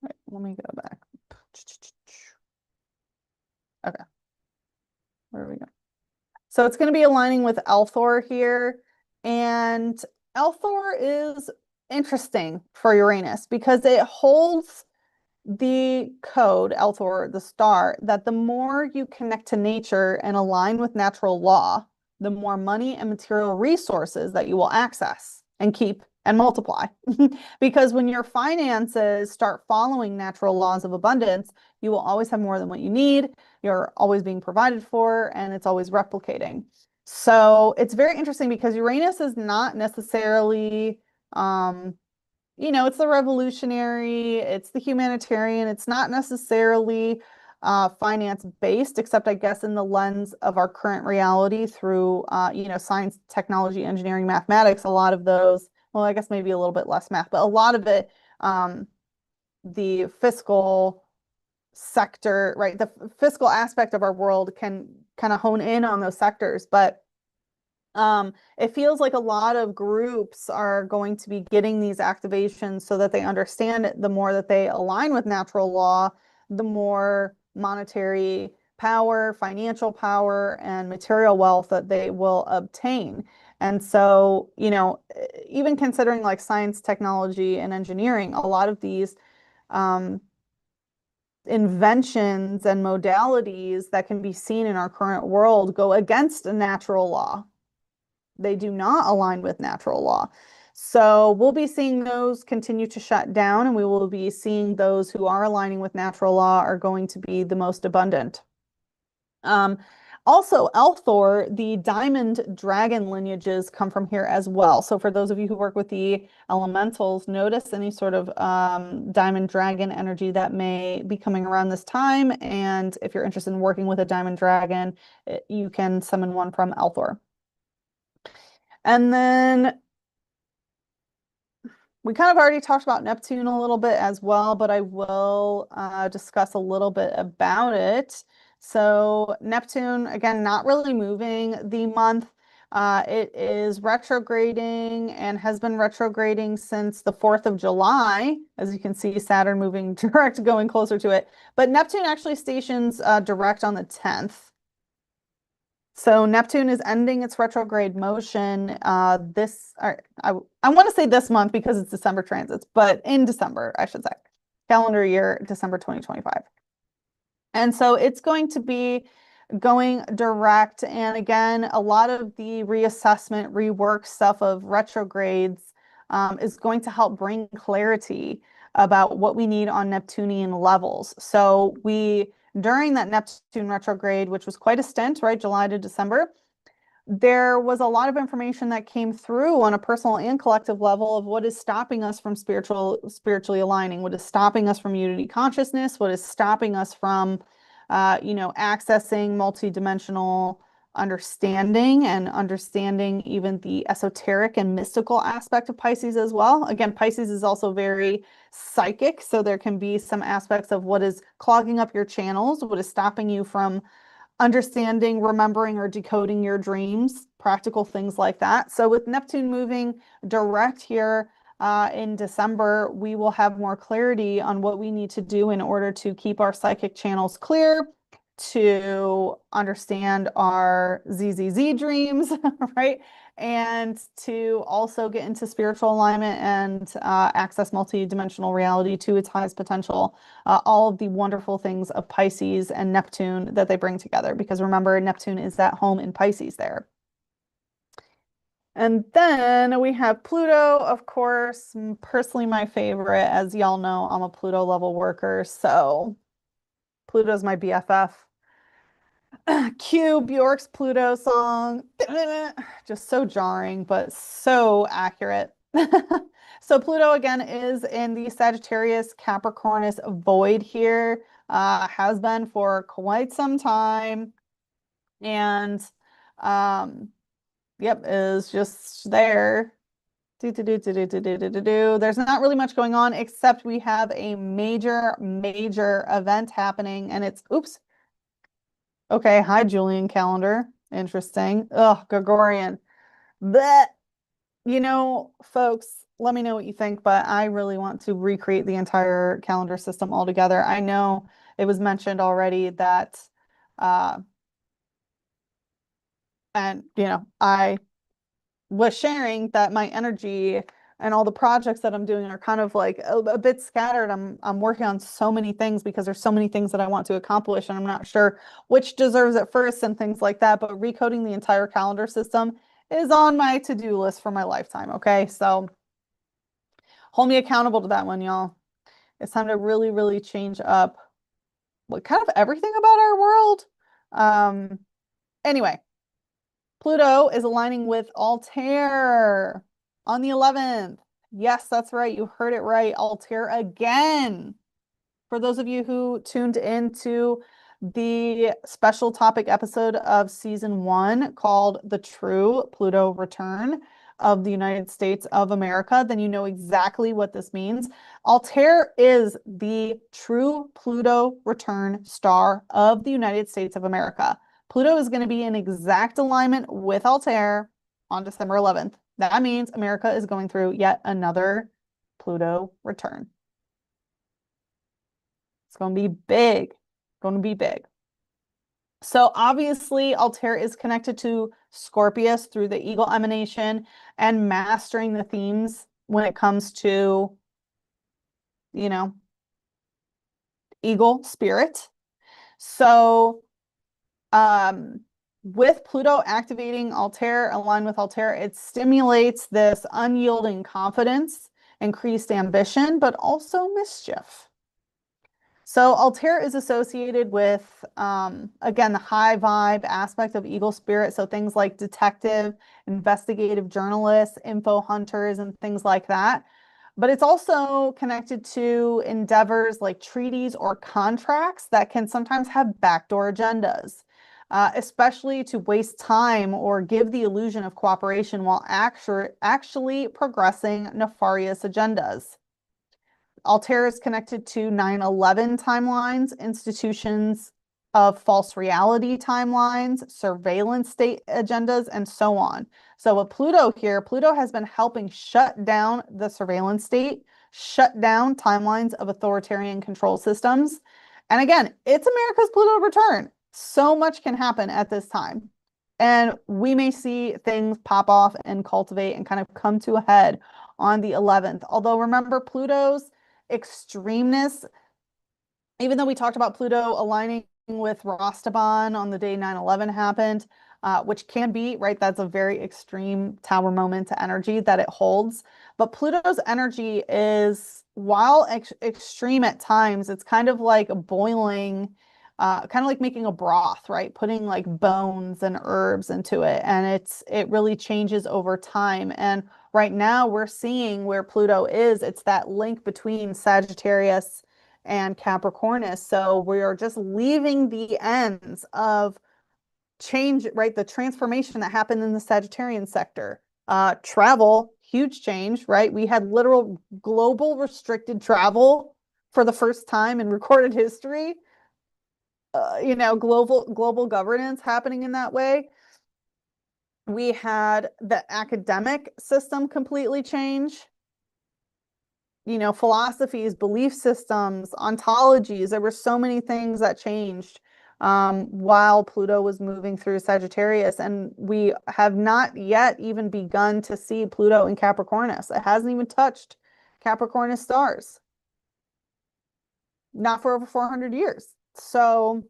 Right, let me go back. Okay, where are we going? So it's going to be aligning with Althor here. And Althor is interesting for Uranus because it holds the code, Althor, the star, that the more you connect to nature and align with natural law, the more money and material resources that you will access and keep and multiply. Because when your finances start following natural laws of abundance, you will always have more than what you need. You're always being provided for, and it's always replicating. So it's very interesting because Uranus is not necessarily it's the revolutionary, it's the humanitarian, it's not necessarily finance based, except I guess in the lens of our current reality through science, technology, engineering, mathematics. A lot of those, well, I guess maybe a little bit less math, but a lot of it, the fiscal sector, right? The fiscal aspect of our world can kind of hone in on those sectors, but it feels like a lot of groups are going to be getting these activations so that they understand it. The more that they align with natural law, the more monetary power, financial power, and material wealth that they will obtain. And so, even considering like science, technology, and engineering, a lot of these inventions and modalities that can be seen in our current world go against a natural law. They do not align with natural law. So we'll be seeing those continue to shut down, and we will be seeing those who are aligning with natural law are going to be the most abundant. Also, Althor, the diamond dragon lineages come from here as well. So for those of you who work with the elementals, notice any sort of diamond dragon energy that may be coming around this time. And if you're interested in working with a diamond dragon, you can summon one from Althor. And then We kind of already talked about Neptune a little bit as well, but I will discuss a little bit about it. So Neptune, again, not really moving the month. It is retrograding and has been retrograding since the 4th of July. As you can see, Saturn moving direct, going closer to it. But Neptune actually stations direct on the 10th. So Neptune is ending its retrograde motion I want to say this month because it's December transits, but in December, I should say, calendar year December 2025. And so it's going to be going direct. And again, a lot of the reassessment, rework stuff of retrogrades is going to help bring clarity about what we need on Neptunian levels. So during that Neptune retrograde, which was quite a stint, right, July to December, there was a lot of information that came through on a personal and collective level of what is stopping us from spiritually aligning, what is stopping us from unity consciousness, what is stopping us from, accessing multidimensional understanding and understanding even the esoteric and mystical aspect of Pisces as well. Again, Pisces is also very psychic, so there can be some aspects of what is clogging up your channels, what is stopping you from understanding, remembering, or decoding your dreams, practical things like that. So with Neptune moving direct here in December, we will have more clarity on what we need to do in order to keep our psychic channels clear, to understand our ZZZ dreams, right? And to also get into spiritual alignment and access multidimensional reality to its highest potential. All of the wonderful things of Pisces and Neptune that they bring together. Because remember, Neptune is that home in Pisces there. And then we have Pluto, of course, personally my favorite. As y'all know, I'm a Pluto level worker, so Pluto's my BFF. Cue Bjork's Pluto song. Just so jarring, but so accurate. So Pluto again is in the Sagittarius Capricornus void here, has been for quite some time. And yep, is just there. There's not really much going on except we have a major event happening, and it's oops. Okay, hi Julian calendar. Interesting. Ugh, Gregorian. But folks, let me know what you think, but I really want to recreate the entire calendar system altogether. I know it was mentioned already that uh and I was sharing that my energy and all the projects that I'm doing are kind of like a bit scattered. I'm working on so many things because there's so many things that I want to accomplish, and I'm not sure which deserves it first and things like that. But recoding the entire calendar system is on my to-do list for my lifetime. Okay, so hold me accountable to that one, y'all. It's time to really, really change up what kind of everything about our world. Anyway. Pluto is aligning with Altair on the 11th. Yes, that's right. You heard it right. Altair again. For those of you who tuned into the special topic episode of season 1 called The True Pluto Return of the United States of America, then you know exactly what this means. Altair is the true Pluto return star of the United States of America. Pluto is going to be in exact alignment with Altair on December 11th. That means America is going through yet another Pluto return. It's going to be big. Going to be big. So obviously, Altair is connected to Scorpius through the eagle emanation and mastering the themes when it comes to, eagle spirit. So with Pluto activating Altair, aligned with Altair, it stimulates this unyielding confidence, increased ambition, but also mischief. So Altair is associated with, again, the high vibe aspect of eagle spirit. So things like detective, investigative journalists, info hunters, and things like that. But it's also connected to endeavors like treaties or contracts that can sometimes have backdoor agendas. especially to waste time or give the illusion of cooperation while actually progressing nefarious agendas. Altair is connected to 9/11 timelines, institutions of false reality timelines, surveillance state agendas, and so on. So with Pluto here, Pluto has been helping shut down the surveillance state, shut down timelines of authoritarian control systems. And again, it's America's Pluto return. So much can happen at this time. And we may see things pop off and cultivate and kind of come to a head on the 11th. Although remember, Pluto's extremeness, even though we talked about Pluto aligning with Rostaban on the day 9/11 happened, which can be, right, that's a very extreme tower moment energy that it holds. But Pluto's energy is, while extreme at times, it's kind of like boiling, kind of like making a broth, right? Putting like bones and herbs into it. And it really changes over time. And right now we're seeing where Pluto is. It's that link between Sagittarius and Capricornus. So we are just leaving the ends of change, right? The transformation that happened in the Sagittarian sector. Travel, huge change, right? We had literal global restricted travel for the first time in recorded history. Global governance happening in that way. We had the academic system completely change. Philosophies, belief systems, ontologies. There were so many things that changed while Pluto was moving through Sagittarius. And we have not yet even begun to see Pluto in Capricornus. It hasn't even touched Capricornus stars. Not for over 400 years. So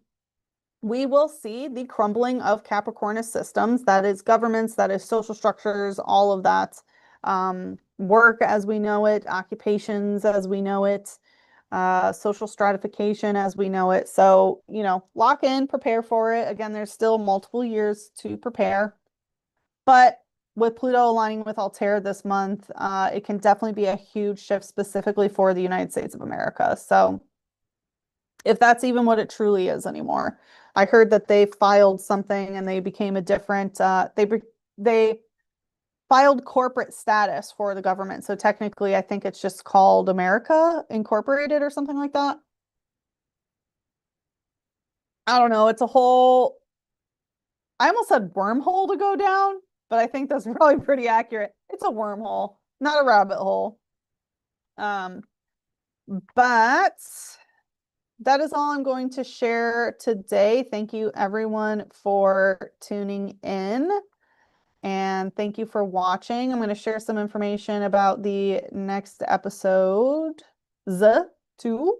we will see the crumbling of Capricornus systems. That is governments, that is social structures, all of that. Work as we know it, occupations as we know it, social stratification as we know it. So, lock in, prepare for it. Again, there's still multiple years to prepare. But with Pluto aligning with Altair this month, it can definitely be a huge shift specifically for the United States of America. So if that's even what it truly is anymore. I heard that they filed something and they became a different, they filed corporate status for the government. So technically, I think it's just called America Incorporated or something like that. I don't know. It's a whole, I almost said wormhole to go down, but I think that's probably pretty accurate. It's a wormhole, not a rabbit hole. But that is all I'm going to share today. Thank you everyone for tuning in. And thank you for watching. I'm going to share some information about the next episode, too.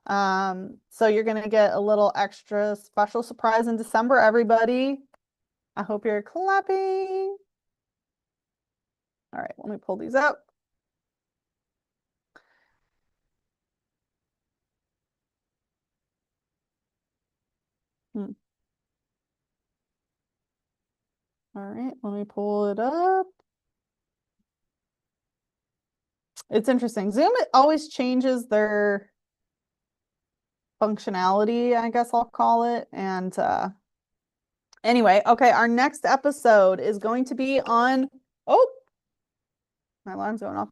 So you're going to get a little extra special surprise in December, everybody. I hope you're clapping. All right, let me pull these up. All right, let me pull it up. It's interesting. Zoom, it always changes their functionality, I guess I'll call it. And anyway, okay, our next episode is going to be on, oh, my alarm's going off,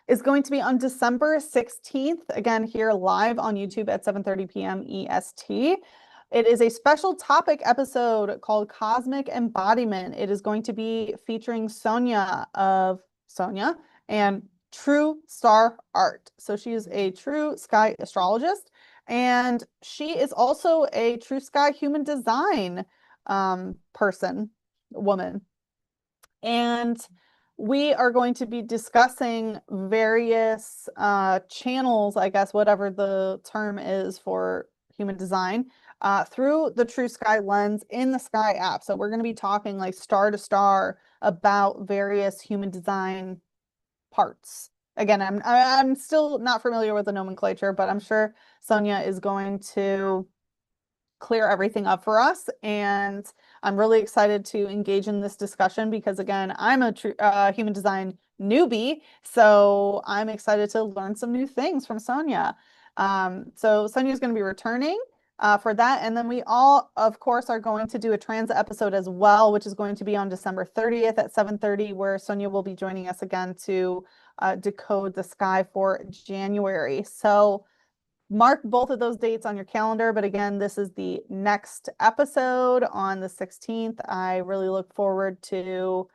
is going to be on December 16th, again, here live on YouTube at 7:30 p.m. EST. It is a special topic episode called Cosmic Embodiment. It is going to be featuring Sonia and True Star Art. So she is a true sky astrologist, and she is also a true sky human design woman. And we are going to be discussing various channels, I guess, whatever the term is for human design, through the True Sky lens in the Sky app. So we're going to be talking like star to star about various human design parts. Again, I'm still not familiar with the nomenclature, but I'm sure Sonia is going to clear everything up for us. And I'm really excited to engage in this discussion because, again, I'm a human design newbie. So I'm excited to learn some new things from Sonia. So Sonia is going to be returning for that. And then we all, of course, are going to do a transit episode as well, which is going to be on December 30th at 7:30, where Sonia will be joining us again to decode the sky for January. So mark both of those dates on your calendar. But again, this is the next episode on the 16th. I really look forward to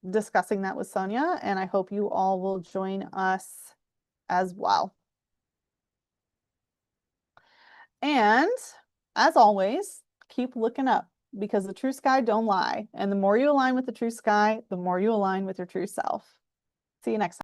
discussing that with Sonia, and I hope you all will join us as well. And as always, keep looking up because the true sky don't lie. And the more you align with the true sky, the more you align with your true self. See you next time.